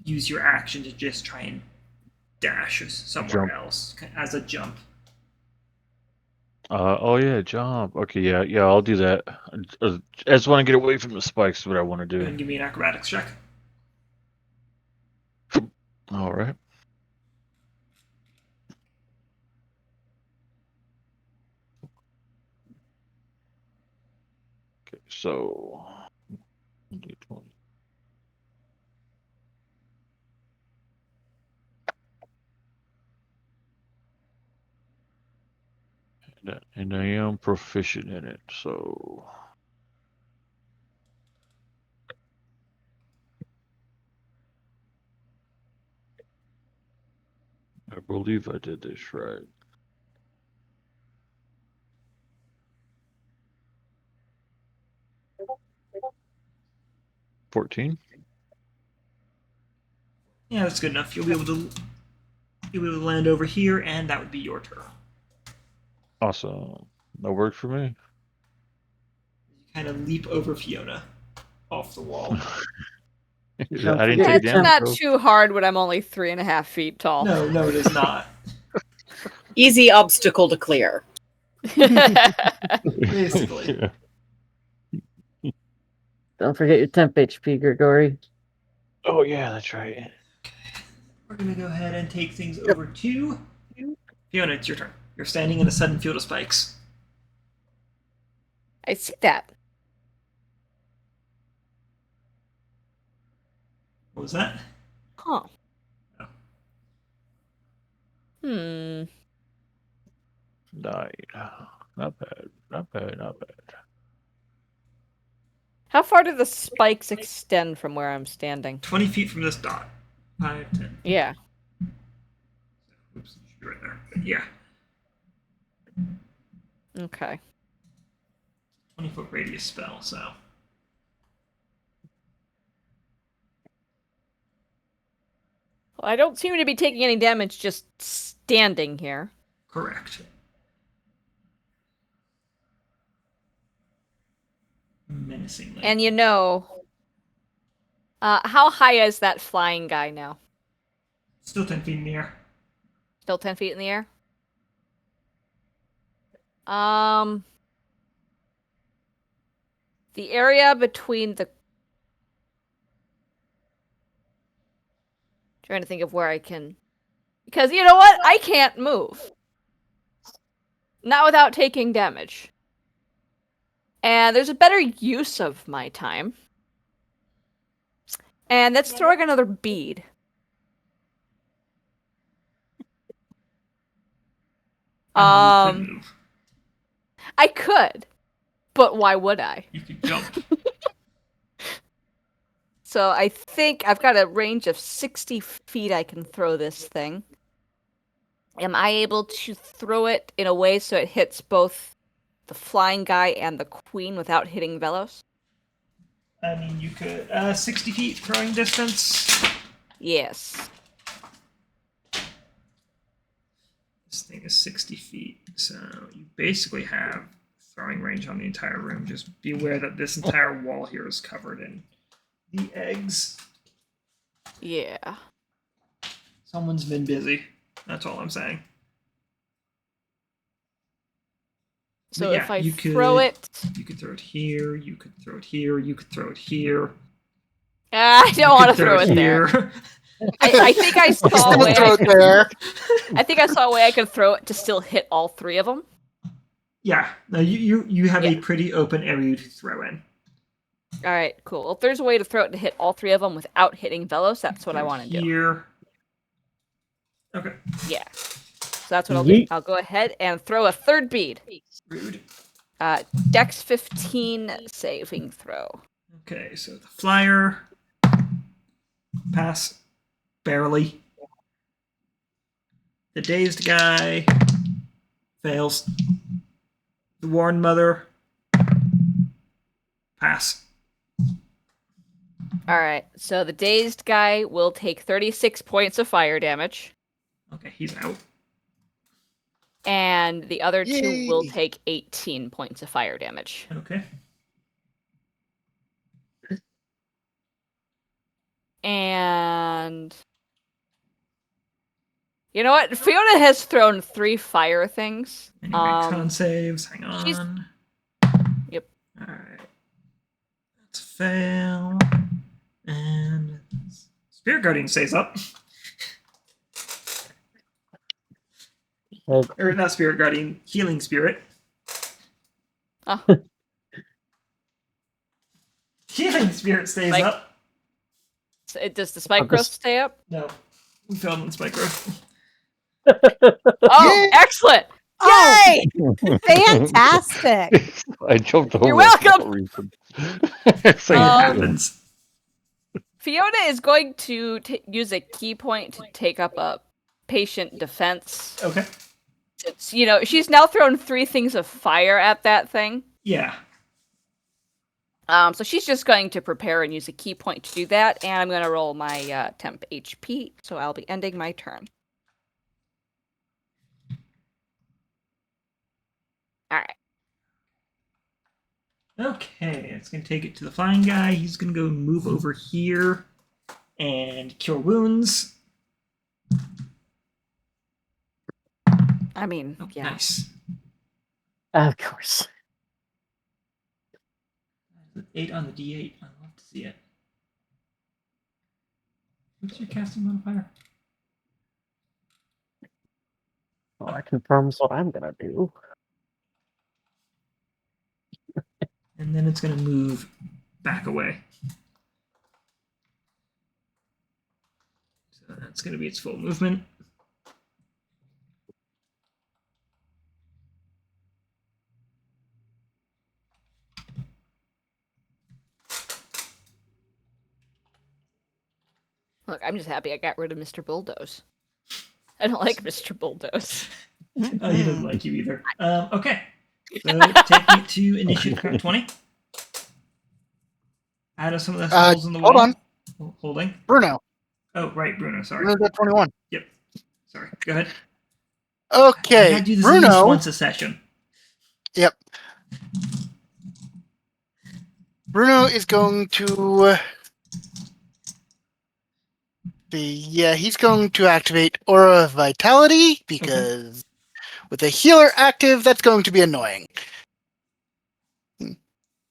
use your action to just try and dash somewhere Jump. else as a jump. Oh yeah, jump. Okay, yeah, I'll do that. I just want to get away from the spikes. Is what I want to Go ahead do. and give me an acrobatics check. All right. Okay, so D20. And I am proficient in it, so I believe I did this right. $14. Yeah, that's good enough. You'll be able to land over here, and that would be your turn. Awesome. That worked for me. You kind of leap over Fiona off the wall. I didn't Yeah, take It's damage. not though. too hard when I'm only 3.5 feet tall. No, it is not. Easy obstacle to clear. Basically. Yeah. Don't forget your temp HP, Grigori. Oh yeah, that's right. We're going to go ahead and take things over to Fiona. It's your turn. You're standing in a sudden field of spikes. I see that. What was that? Huh. Oh. Hmm. 9. Not bad. Not bad. Not bad. How far do the spikes extend from where I'm standing? 20 feet from this dot. 5, 10. Yeah. Oops, should be right there. But yeah, Okay. 20-foot radius spell, so. Well, I don't seem to be taking any damage just standing here. Correct. Menacingly. And how high is that flying guy now? Still 10 feet in the air. Still 10 feet in the air? The area between the... Trying to think of where I can... Because, you know what? I can't move. Not without taking damage. And there's a better use of my time. And that's throwing another bead. You could move. I could, but why would I? You could jump. So I think I've got a range of 60 feet I can throw this thing. Am I able to throw it in a way so it hits both the flying guy and the queen without hitting Vellos? I mean, you could. 60 feet throwing distance. Yes. This thing is 60 feet, so you basically have throwing range on the entire room. Just be aware that this entire wall here is covered in the eggs. Yeah. Someone's been busy. That's all I'm saying. So But yeah, if I you throw could- it... You could throw it here, you could throw it here, you could throw it here. I don't want to could throw it there. here. I think I saw a Still way throw I it could, there. I think I saw a way I could throw it to still hit all three of them. Yeah, no, you have a Yeah. pretty open area to throw in. All right, cool. Well, if there's a way to throw it to hit all three of them without hitting Vellos, that's what I Throw it want to do. Here. Okay. Yeah. So that's what I'll do. Yeet. I'll go ahead and throw a third bead. Rude. Dex 15 saving throw. Okay, so the flyer. Pass. Barely. The dazed guy. Fails. The Warren Mother. Pass. All right. So the dazed guy will take 36 points of fire damage, Okay, he's out. and the other two will Yay. take 18 points of fire damage. Okay. And you know what? Fiona has thrown 3 fire things. Any con saves? Hang she's- on. Yep. Alright. That's a fail. And Spirit Guardian stays up. Or not Spirit Guardian, Healing Spirit. Oh. Healing Spirit stays Like- up. So does the spike I'll growth just- stay up? No. We failed on Spike Growth. Oh, Yay! excellent! Oh, Yay! fantastic. I jumped over. You're it for welcome! no reason. It's like, It Um, happens. Fiona is going to use a key point to take up a patient defense. Okay. It's, she's now thrown 3 things of fire at that thing. Yeah. So she's just going to prepare and use a key point to do that, and I'm going to roll my temp HP, so I'll be ending my turn. Alright. Okay, it's going to take it to the flying guy. He's going to go move over here and cure wounds. I mean, Oh, yeah. nice. Of course. 8 on the D8. I'd love to see it. What's your casting modifier? Well, that confirms what I'm gonna do. And then it's going to move back away. So that's going to be its full movement. Look, I'm just happy I got rid of Mr. Bulldoze. I don't like Mr. Bulldoze. Oh, he doesn't like you either. Okay. So take me to initiative count 20. Out of some of the holes in the wall. Hold on. Holding. Bruno. Oh, right, Bruno. Sorry. Bruno's at 21. Yep. Sorry. Go ahead. Okay. I do this at least Bruno. once a session. Yep. Bruno is going to. He's going to activate Aura of Vitality because with a healer active, that's going to be annoying.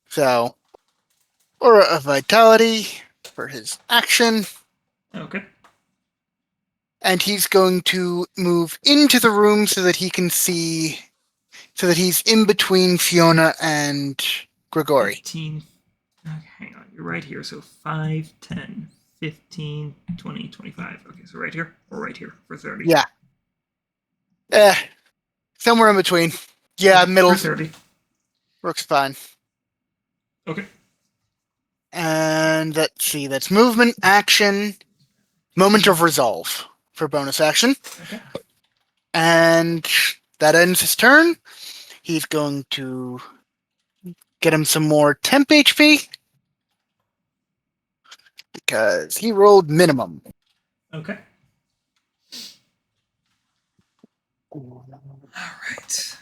So, Aura of Vitality for his action. Okay. And he's going to move into the room so that he can see, so that he's in between Fiona and Grigori. 15. Okay, hang on. You're right here. So 5, 10, 15, 20, 25. Okay, so right here or right here for 30. Yeah. Somewhere in between. Yeah, Okay, middle. For 30. Works fine. Okay. And let's see, that's movement, action, moment of resolve for bonus action. Okay. And that ends his turn. He's going to get him some more temp HP because he rolled minimum. Okay. All right.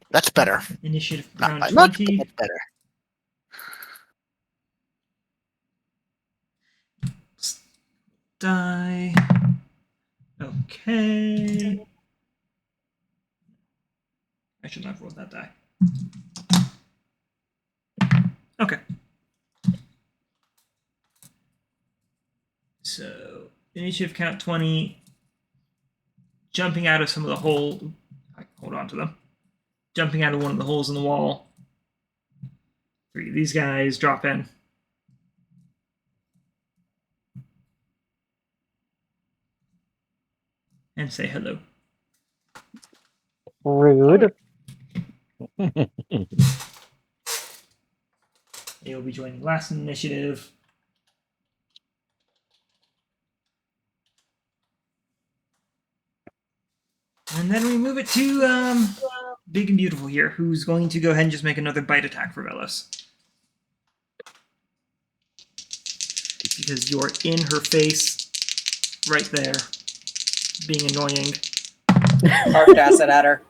That's better. Initiative Not round by much, but 20. that's better. Die. Okay. I should not have rolled that die. Okay. So, initiative count 20. Jumping out of some of the hole. I can hold on to them. Jumping out of one of the holes in the wall. 3 of these guys drop in. And say hello. Rude. They will be joining last initiative. And then we move it to Big and Beautiful here, who's going to go ahead and just make another bite attack for Vellos. Because you're in her face, right there, being annoying. Carved acid at her.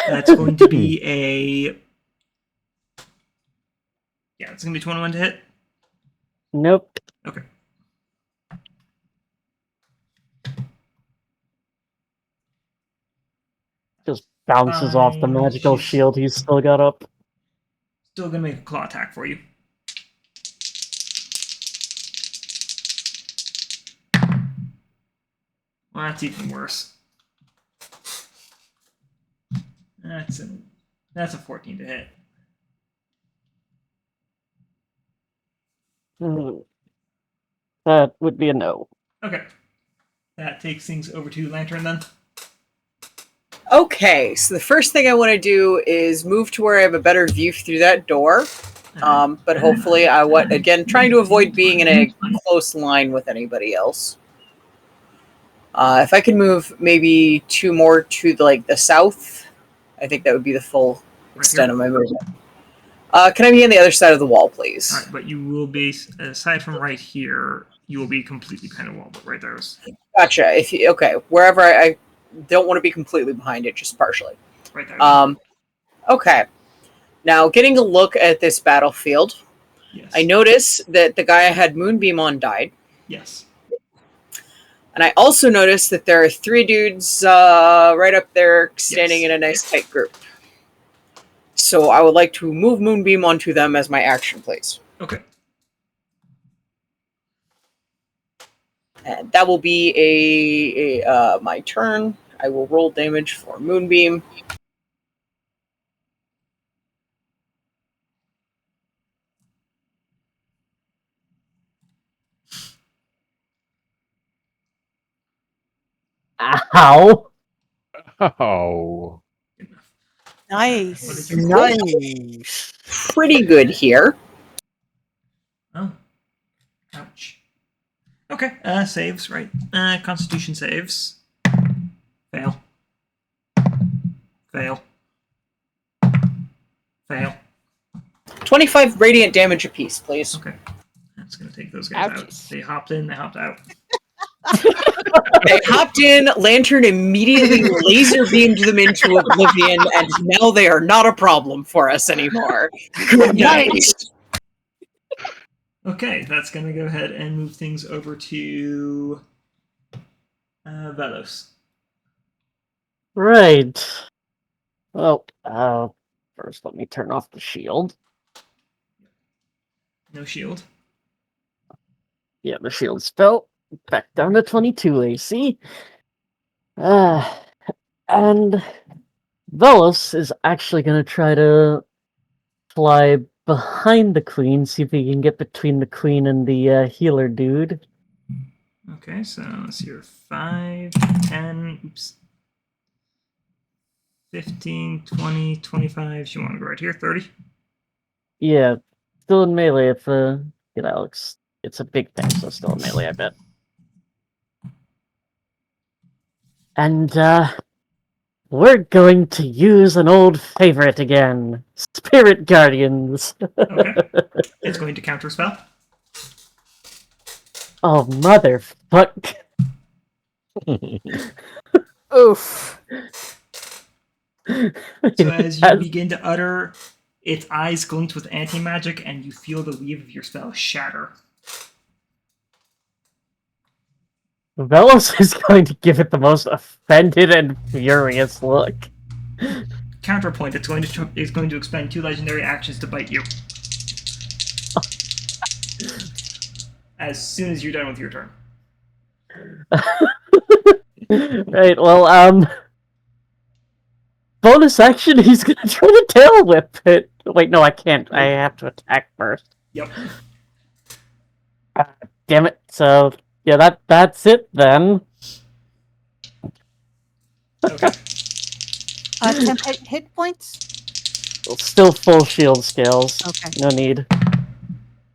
That's going to be a... Yeah, it's going to be 21 to hit. Nope. Okay. Just bounces off the Fine, magical she's- shield he's still got up. Still going to make a claw attack for you. Well, that's even worse. That's a 14 to hit. That would be a no. Okay. That takes things over to Lantern then. Okay, so the first thing I want to do is move to where I have a better view through that door. But hopefully I want, again, trying to avoid being in a close line with anybody else. If I can move maybe 2 more to the south, I think that would be the full extent of my movement. Can I be on the other side of the wall, please? All right, but you will be, aside from right here, you will be completely behind the wall, but right there is Gotcha. Okay, wherever I don't want to be completely behind it, just partially. right there. Okay. Now, getting a look at this battlefield, Yes. I notice that the guy I had Moonbeam on died. Yes. And I also noticed that there are 3 dudes right up there standing Yes. in a nice tight group. So I would like to move Moonbeam onto them as my action, please. Okay. And that will be my turn. I will roll damage for Moonbeam. Ow! Oh. Nice. Nice. Pretty good here. Oh. Ouch. Okay, saves, right. Constitution saves. Fail. Fail. Fail. 25 radiant damage apiece, please. Okay. That's going to take those guys out. Ouchies. They hopped in, they hopped out. They hopped in, Lantern immediately laser beamed them into oblivion, and now they are not a problem for us anymore. Good night! Okay, that's going to go ahead and move things over to Vellos. Right. Well, first let me turn off the shield. No shield. Yeah, the shield spell. Back down to 22 AC. And Vellos is actually going to try to fly behind the queen, see if he can get between the queen and the healer dude. Okay, so let's see here. 5, 10, oops. 15, 20, 25. You want to go right here? 30? Yeah, still in melee if, Alex. It's a big thing, so still in melee, I bet. And, we're going to use an old favorite again. Spirit Guardians. Okay. It's going to counterspell. Oh, motherfuck. Oof. So as you begin to utter, its eyes glint with anti-magic, and you feel the weave of your spell shatter. Vellos is going to give it the most offended and furious look. Counterpoint, it's going to expend 2 legendary actions to bite you. As soon as you're done with your turn. Right, well, bonus action, he's gonna try to tail whip it. Wait, no, I can't. I have to attack first. Yep. Damn it. So, yeah, that's it then. Okay. 10 hit points? Still full shield scales. Okay. No need.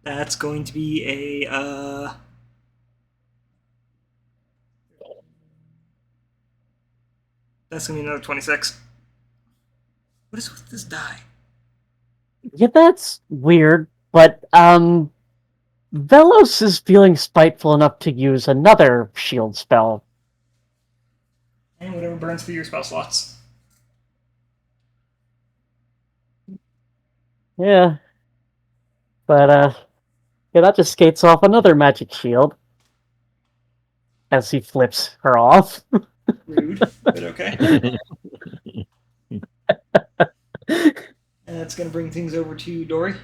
That's going to be a, that's going to be another 26. What is with this die? Yeah, that's weird, but, Vellos is feeling spiteful enough to use another shield spell. And whatever burns through your spell slots. Yeah. But, yeah, that just skates off another magic shield. As he flips her off. Rude, but okay. And that's going to bring things over to Dori.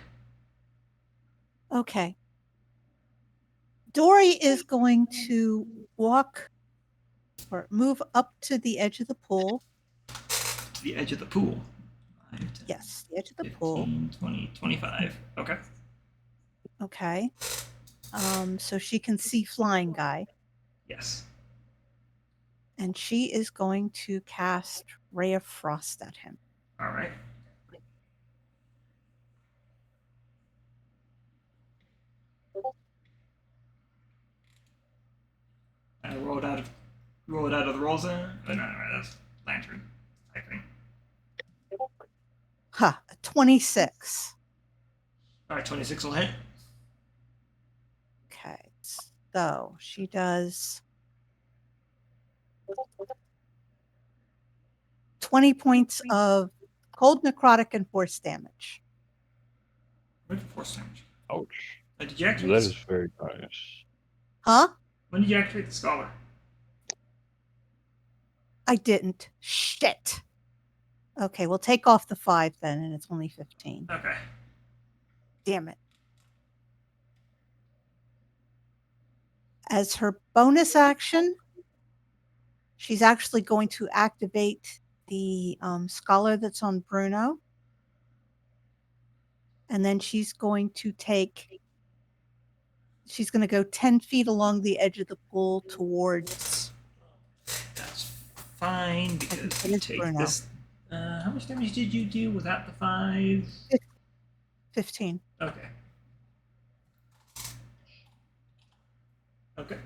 Okay. Dori is going to walk or move up to the edge of the pool. To the edge of the pool. 5, 10, Yes, the edge of the 15, pool. 20, 25. Okay. Okay. So she can see Flying Guy. Yes. And she is going to cast Ray of Frost at him. All right. Roll it out of the roll zone. Oh, no, that's lantern type thing. A 26. All right, 26 will hit. Okay. So she does 20 points of cold, necrotic, and force damage. What did force damage? Ouch. Did you activate That the- is very nice. Huh? When did you activate the scholar? I didn't. Shit. Okay, we'll take off the 5 then, and it's only 15. Okay. Damn it. As her bonus action, she's actually going to activate the scholar that's on Bruno. And then she's going to go 10 feet along the edge of the pool towards. That's fine because it you is take Bruno. this. How much damage did you do without the 5? 15. Okay. Okay. Okay.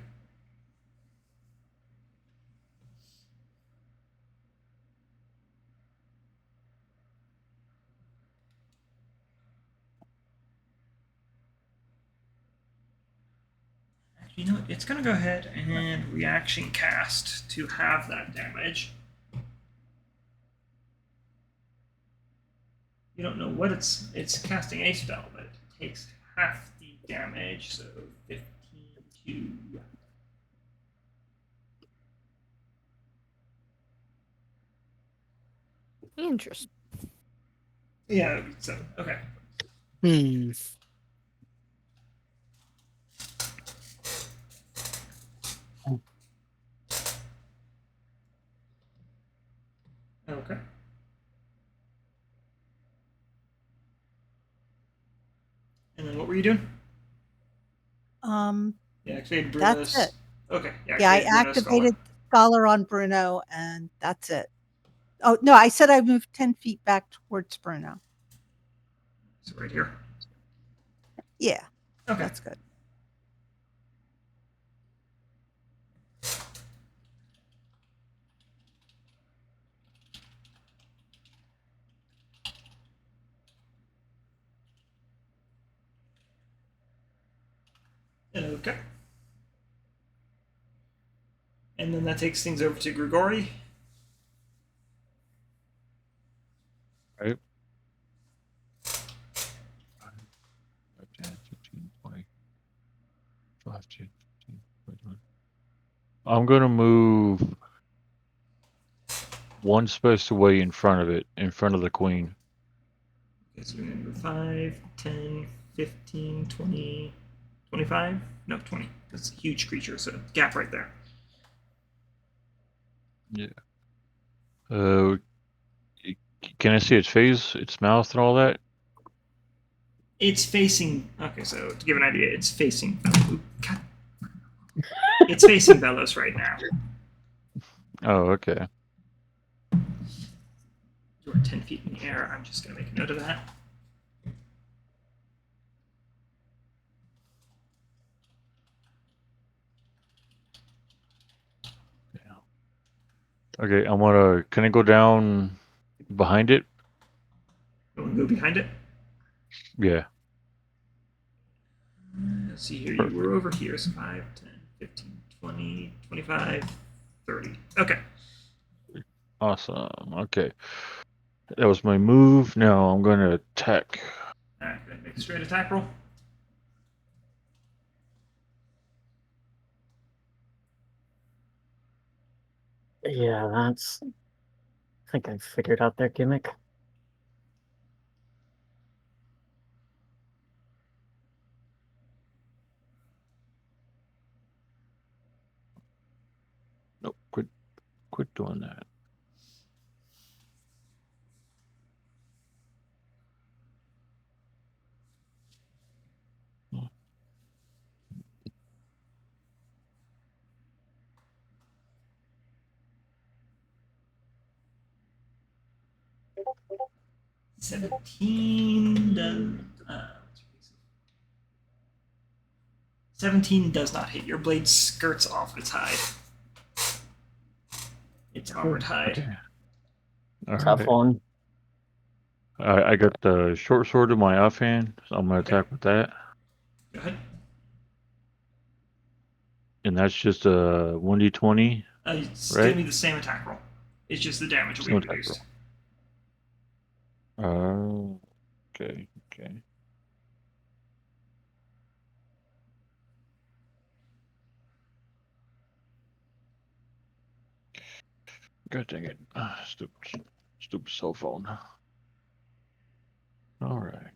Actually, you know what? It's going to go ahead and reaction cast to have that damage. You don't know what it's casting a spell, but it takes half the damage, so 15 to... Interesting. Yeah, so, okay. Hmm. Okay. And then what were you doing? Yeah, activated Bruno's... That's it. Okay, Yeah, I activated Bruno's activated Scholar on Bruno, and that's it. Oh, no, I said I moved 10 feet back towards Bruno. So right here. Yeah, Okay. that's good. Okay. And then that takes things over to Grigori. Right. 10, 15, 20, 5, 10, 15, 20, 20. I'm gonna move one space away in front of it, in front of the queen. Okay, so we're going to go 5, 10, 15, 20, 25? No, 20. That's a huge creature, so gap right there. Yeah. Can I see its face, its mouth, and all that? It's facing... Okay, so to give an idea, it's facing... God. It's facing Vellos right now. Oh, okay. You are 10 feet in the air. I'm just going to make a note of that. Okay, I'm gonna. Can I go down behind it? You want to go behind it? Yeah. Let's see here. You were over here. So 5, 10, 15, 20, 25, 30. Okay. Awesome. Okay. That was my move. Now I'm gonna attack. Alright, make a straight attack roll. Yeah, that's. I think I figured out their gimmick. Nope. Quit doing that. Uh, 17 does not hit. Your blade skirts off its hide. It's armored hide. Okay. All Tough right. one. I got the short sword in my offhand, so I'm gonna Okay. attack with that. Go ahead. And that's just a 1d20. It's Right. going to be the same attack roll. It's just the damage will be Same attack reduced. Oh. Okay. God dang it. Stupid cell phone. All right.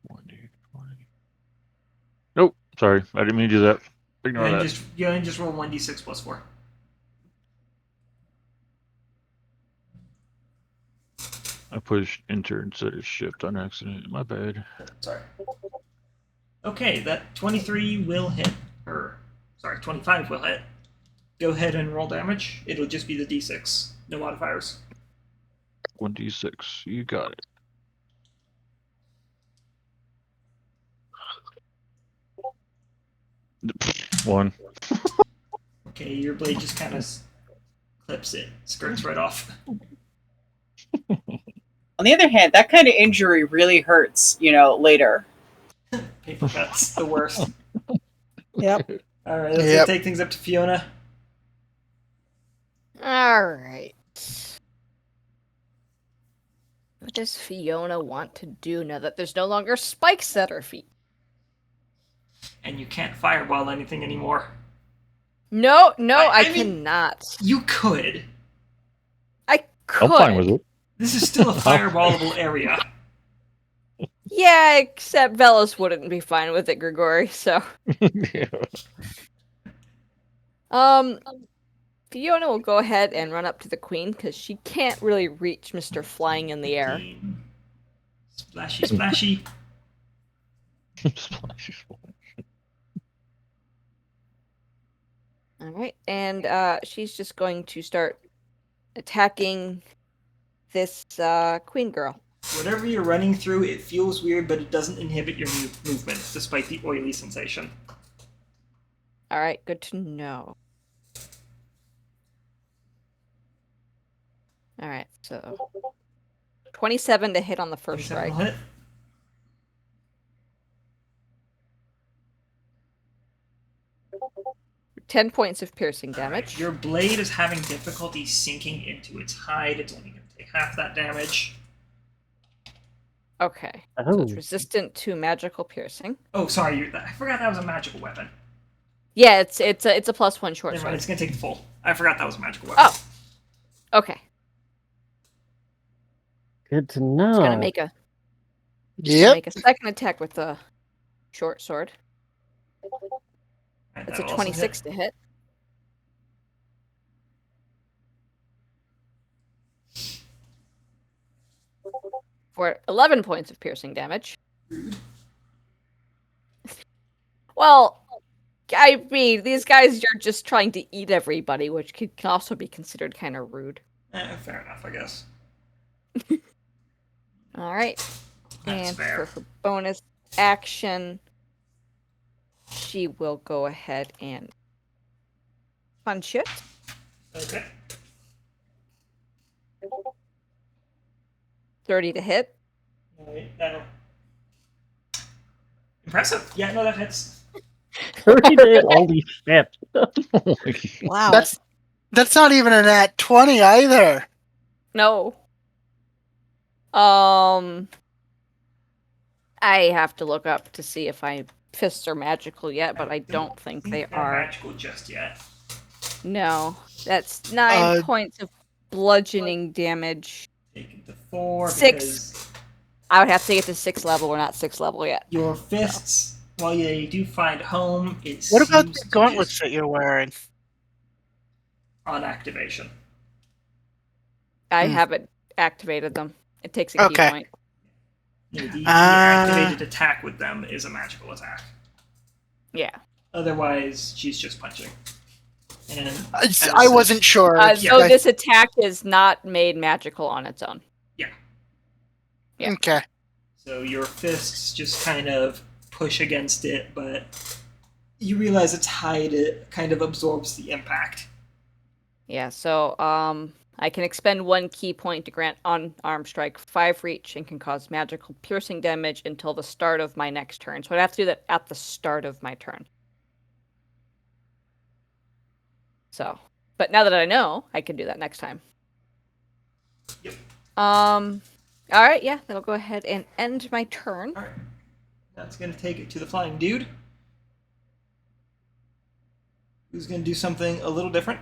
1d20. Nope. Sorry. I didn't mean to do that. Ignore that. Just roll 1d6 plus 4. I pushed enter instead of shift on accident. My bad. Sorry. Okay, that 23 will hit. Or, sorry, 25 will hit. Go ahead and roll damage. It'll just be the d6. No modifiers. 1d6. You got it. 1. Okay, your blade just kind of clips it, skirts right off. On the other hand, that kind of injury really hurts, later. Paper cuts, the worst. Yep. All right, let's Yep. take things up to Fiona. All right. What does Fiona want to do now that there's no longer spikes at her feet? And you can't fireball anything anymore. No, I I mean- cannot. You could. I could. I'm fine with it. This is still a fireballable area. Yeah, except Vellos wouldn't be fine with it, Grigori. So, Yeah. Fiona will go ahead and run up to the queen because she can't really reach Mr. Flying in the air. Splashy, splashy. All right, and she's just going to start attacking this queen girl. Whatever you're running through, it feels weird, but it doesn't inhibit your movement, despite the oily sensation. All right, good to know. All right, so 27 to hit on the first 27 strike. will hit. Ten points of piercing All right, damage. your blade is having difficulty sinking into its hide. It's only going to take half that damage. Okay, so Oh, it's resistant to magical piercing. Oh, sorry. I forgot that was a magical weapon. Yeah, it's a +1 short Never mind, sword. it's going to take the full. I forgot that was a magical weapon. Oh, okay. good to know. It's gonna make a Yep. make a second attack with the short sword. Alright, That's a that'll also 26 to hit. For 11 points of piercing damage. Well, I mean, these guys are just trying to eat everybody, which can also be considered kind of rude. Fair enough, I guess. All right. That's And fair. for her bonus action, she will go ahead and punch it. Okay. 30 to hit. Wait, that'll... Impressive. Yeah, no, that hits. 30 to hit, holy shit. Wow. That's not even an at 20 either. No. I have to look up to see if my fists are magical yet, but I don't think they they're are. magical just yet. No. That's 9 points of bludgeoning damage. Take it to 4 6. because I would have to take it to 6th level. We're not 6th level yet. your fists, while they do find home, it What about seems the to gauntlets just that you're wearing? on activation. I Hmm. haven't activated them. It takes a key Okay. point. No, the Ah. activated attack with them is a magical attack. Yeah. Otherwise, she's just punching. And I wasn't sure. So I- this attack is not made magical on its own. Yeah. Okay. so your fists just kind of push against it, but you realize its hide it kind of absorbs the impact. Yeah, so I can expend 1 key point to grant unarmed strike 5 reach and can cause magical piercing damage until the start of my next turn. So I'd have to do that at the start of my turn. So, but now that I know, I can do that next time. Yep. All right, yeah, that'll go ahead and end my turn. Alright. That's going to take it to the flying dude, who's going to do something a little different.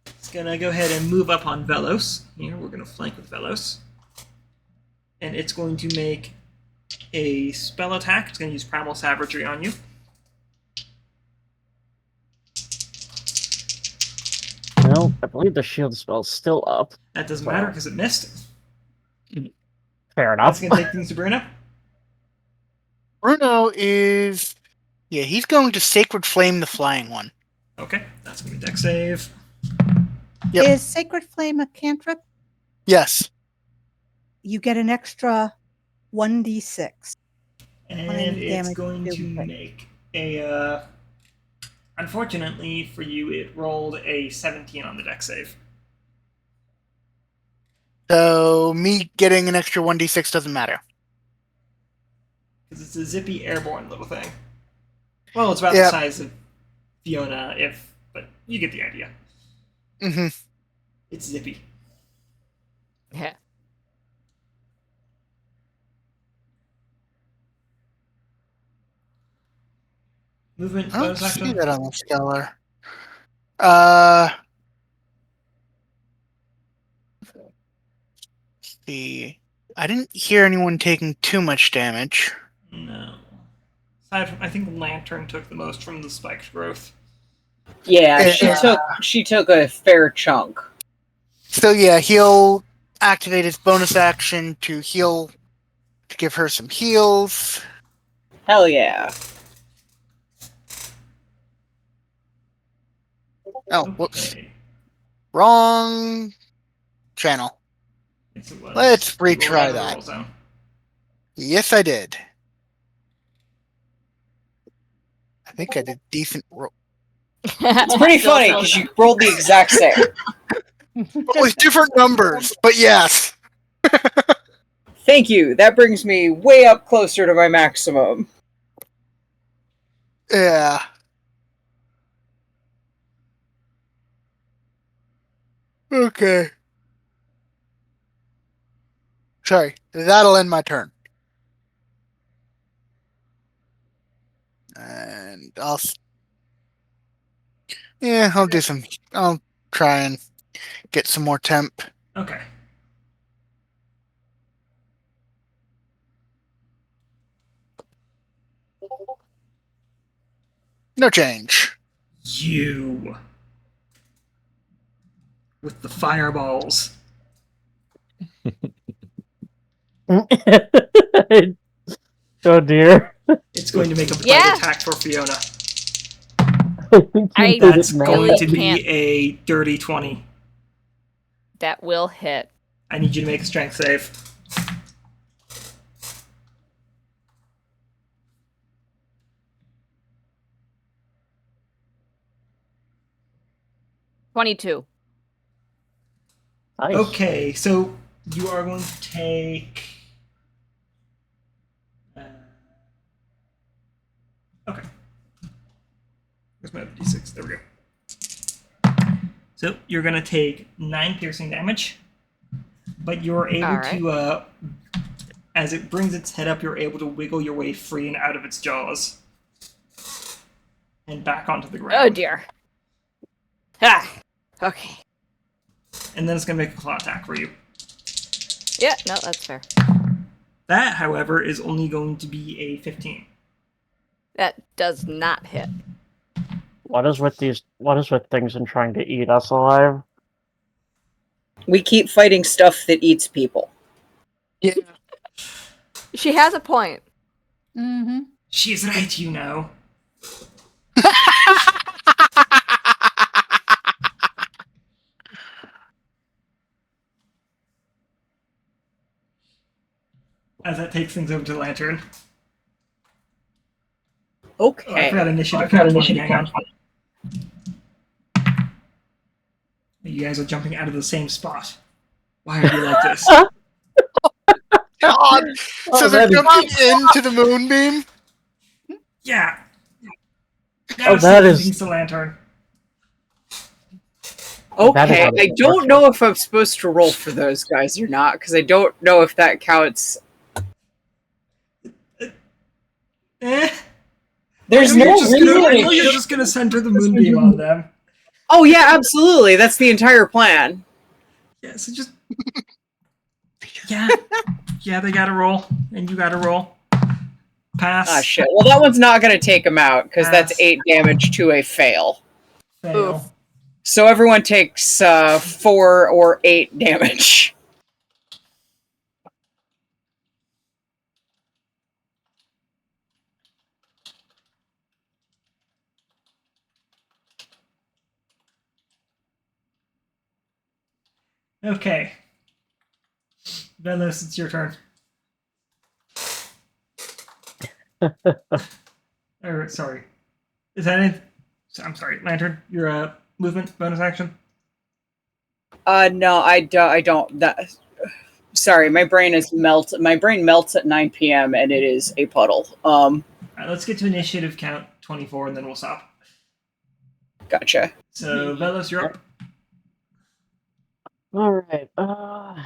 It's going to go ahead and move up on Vellos. Here, we're going to flank with Vellos. And it's going to make a spell attack. It's going to use Primal Savagery on you. Well, I believe the shield spell's still up. That doesn't matter because it missed. Fair enough. That's going to take things to Bruno. Bruno is. Yeah, he's going to Sacred Flame the flying one. Okay, that's going to be deck save. Yep. Is Sacred Flame a cantrip? Yes. You get an extra 1d6. And any it's damage going you to do with it. make Unfortunately for you, it rolled a 17 on the dex save. So me getting an extra 1d6 doesn't matter. Because it's a zippy airborne little thing. Well, it's about Yep. the size of Fiona, but you get the idea. Mm-hmm. It's zippy. Yeah. Movement, I don't bonus see action. that on the Stellar. See. I didn't hear anyone taking too much damage. No. Aside from, I think Lantern took the most from the spiked growth. Yeah, Yeah. she took a fair chunk. So yeah, he'll activate his bonus action to heal, to give her some heals. Hell yeah. Oh, whoops. Okay. Wrong channel. Yes, it was. Let's You rolled retry out of the that. roll zone. Yes, I did. I think I did decent roll. It's pretty funny because you rolled the exact same. With different numbers, but yes. Thank you. That brings me way up closer to my maximum. Yeah. Okay. Sorry, that'll end my turn. And I'll do some. I'll try and get some more temp. Okay. No change. You. With the fireballs. Oh dear. It's going to make a bite Yeah. attack for Fiona. I That's Now. going really to be can't- a dirty 20. That will hit. I need you to make a strength save. $22. Nice. Okay, so you are going to take. Okay. Where's my other d6? There we go. So you're going to take 9 piercing damage, but you're able Alright. to, as it brings its head up, you're able to wiggle your way free and out of its jaws. And back onto the ground. Oh dear. Ah. Okay. And then it's going to make a claw attack for you. Yeah, no, that's fair. That, however, is only going to be a 15. That does not hit. What is with things and trying to eat us alive? We keep fighting stuff that eats people. Yeah. She has a point. Mm-hmm. She's right, you know. As that takes things over to the Lantern. Okay. Oh, I forgot initiative. Hang on. You guys are jumping out of the same spot. Why are you like this? God. So they're that is- jumping into the moonbeam? Yeah. Now Oh, that is- it's the Lantern. That is Okay, how I it don't works. know if I'm supposed to roll for those guys or not, because I don't know if that counts. Eh. There's I know no you're just reason. gonna- I it know you're should- just gonna center the moonbeam on them. Oh yeah, absolutely. That's the entire plan. Yeah, so just. Yeah. Yeah, they gotta roll, and you gotta roll. Pass. Ah shit. Well, that one's not going to take him out because that's Pass. 8 damage to a fail. Fail. Oof. So everyone takes 4 or 8 damage. Okay. Vellos, it's your turn. Or sorry, is that it? I'm sorry, Lantern. Your movement bonus action. No, I don't. Sorry, my brain is melted. My brain melts at 9 p.m. and it is a puddle. All right, let's get to initiative count 24, and then we'll stop. Gotcha. So Vellos, you're up. All right. I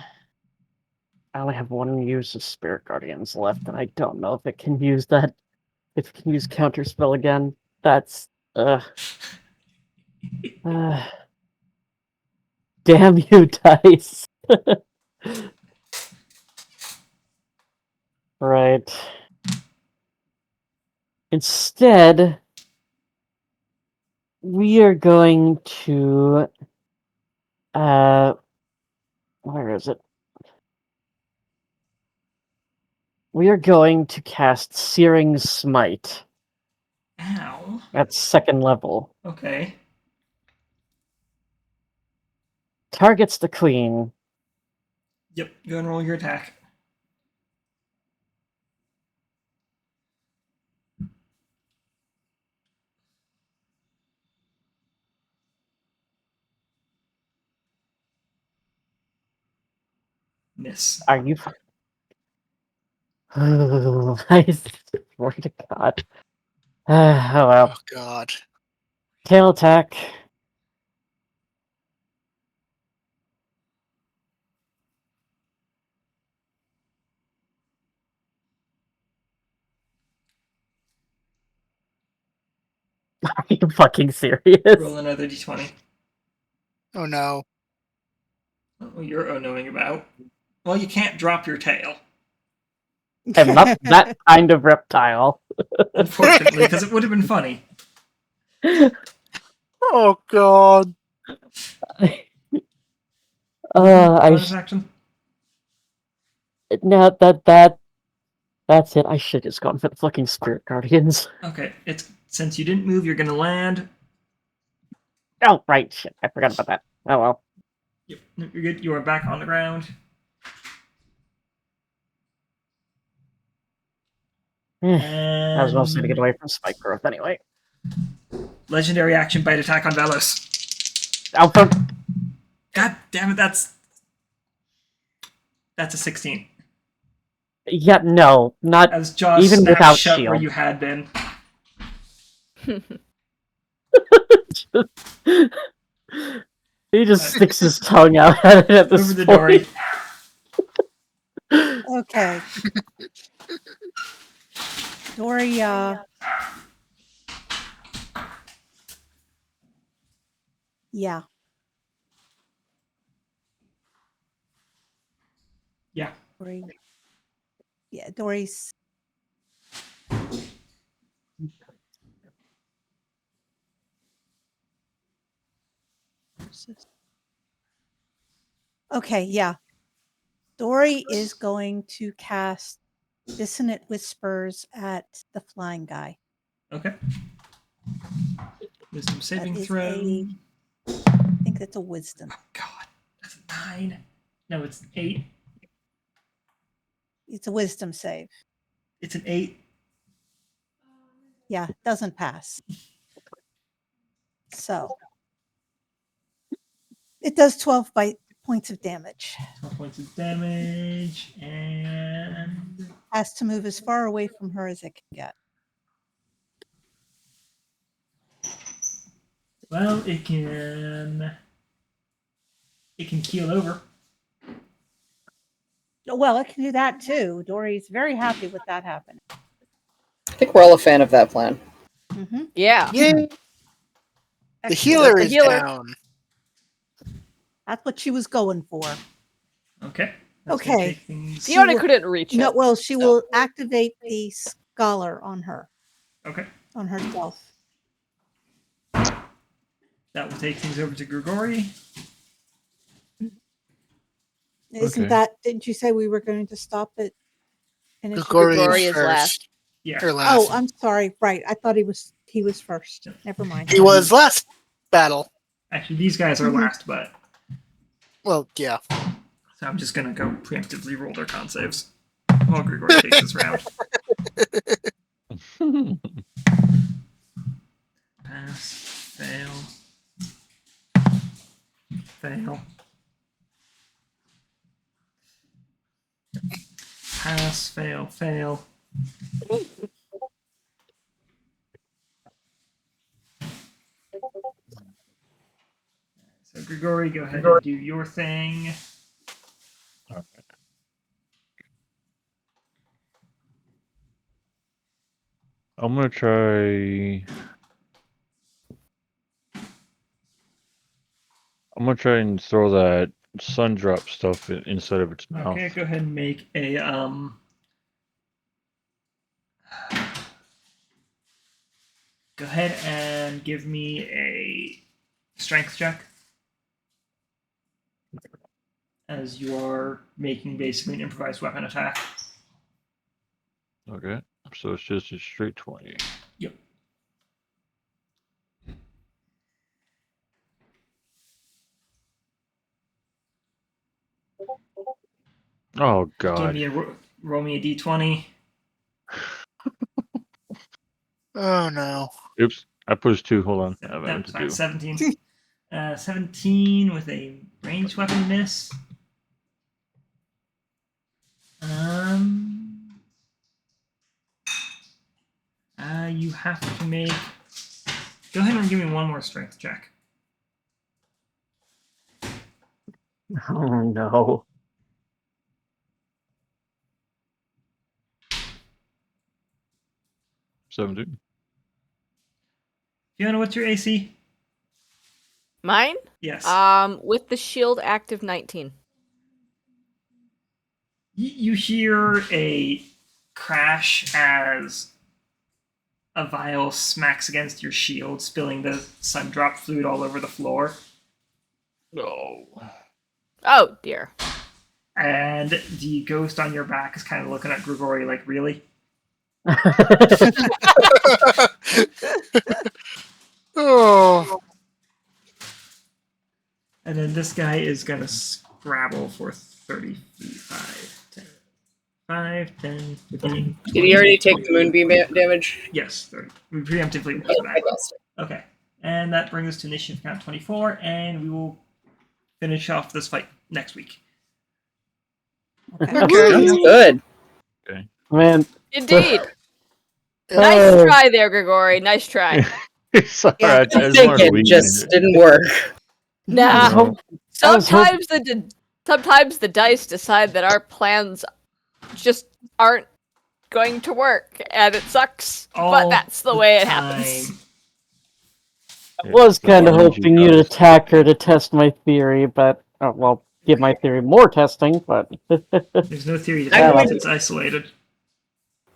only have one use of Spirit Guardians left, and I don't know if it can use that. If it can use Counterspell again, that's damn you, dice. Right. Instead, we are going to where is it? We are going to cast Searing Smite Ow. at 2nd level. Okay. Targets the queen. Yep. Go and roll your attack. Miss. Are you? I swear to God. Oh well. Oh God. Tail attack. Are you fucking serious? Roll another d20. Oh no. What you're knowing about. Well, you can't drop your tail, I'm not that kind of reptile. unfortunately, because it would have been funny. Oh God. Bonus action. No, that's it. I should have just gone for the fucking Spirit Guardians. Okay, it's since you didn't move, you're gonna land. Oh, right, shit, I forgot about that. Oh well. Yep, you're good. You are back on the ground. I was mostly to get away from spike growth anyway. Legendary action bite attack on Vellos. Alpha. God damn it, that's a 16. Yeah, no, not As jaws even snapped without shut shield. where you had been. He just sticks his tongue out at it at this Over the point. Dori. Okay. Dori, yeah. Yeah. Dori. Yeah, Dory's. Okay, yeah. Dori is going to cast Dissonant Whispers at the flying guy. Okay. Wisdom saving is throw. I think that's a wisdom. Oh, God. That's a 9. No, it's an 8. It's a wisdom save. It's an 8. Yeah, doesn't pass. So it does 12 points of damage. 12 points of damage, and Has to move as far away from her as it can get. well, it can keel over. Well, it can do that too. Dori's very happy with that happening. I think we're all a fan of that plan. Mm-hmm. Yeah. Yay! The healer The is healer. down. That's what she was going for. Okay. Okay. Take things- Fiona will- couldn't reach No, it. well, she will activate the scholar on her, Okay. on herself. That will take things over to Grigori. Isn't Okay. that? Didn't you say we were going to stop it? Grigori Grigori is is first. last. Yeah. Or last. Oh, I'm sorry. Right, I thought he was first. Never mind. He was last battle. Actually, these guys are Mhm. last, but Well, yeah. so I'm just gonna go preemptively roll their con saves while Grigori takes this round. fail. So Grigori, go ahead and do your thing. I'm gonna try. I'm gonna try and throw that sun drop stuff inside of its mouth. Okay, go ahead and make a Go ahead and give me a strength check. As you are making basically an improvised weapon attack. Okay, so it's just a straight 20. Yep. Oh Give god. me roll me a d20. Oh no. Oops, I pushed 2. Hold on. I meant That's to fine. do. 17. 17 with a ranged weapon miss. You have to make. Go ahead and give me one more strength check. Oh no. $17. Fiona, what's your AC? Mine? Yes. With the shield active 19. You hear a crash as a vial smacks against your shield, spilling the sun drop fluid all over the floor. No. Oh dear. And the ghost on your back is kind of looking at Grigori like, really? Oh. And then this guy is going to scrabble for 30 feet. 5, 10, 15. Did he already take the moonbeam damage? Yes, 30. We preemptively rolled Oh, for I that. guess. Okay. And that brings us to initiative count 24, and we will finish off this fight next week. Okay. Sounds good. Man, Indeed. Oh. Nice try there, Grigori. Nice try. It's alright. Yeah, I I just think wanted to it leave just it. didn't work. Nah. I was Sometimes sometimes the dice decide that our plans just aren't going to work, and it sucks. But All that's the way it time. happens. I was kind of That's what hoping RNG you'd does. attack her to test my theory, but well, give my theory more testing. But There's no theory to I'm test. going- It's isolated.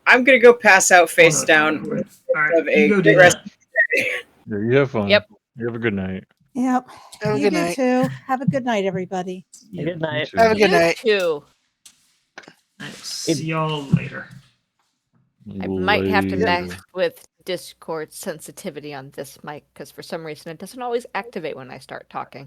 I'm gonna go pass out face Oh, no, down. never mind. All right, Have you a go good do rest. that. Yeah, you have fun. Yep. You have a good night. Yep. Have a You good do night. too. Have a good night, everybody. Yeah, good night. too. Have a good You night. too. I will see y'all later. I might have to Later. mess with Discord sensitivity on this mic because for some reason it doesn't always activate when I start talking.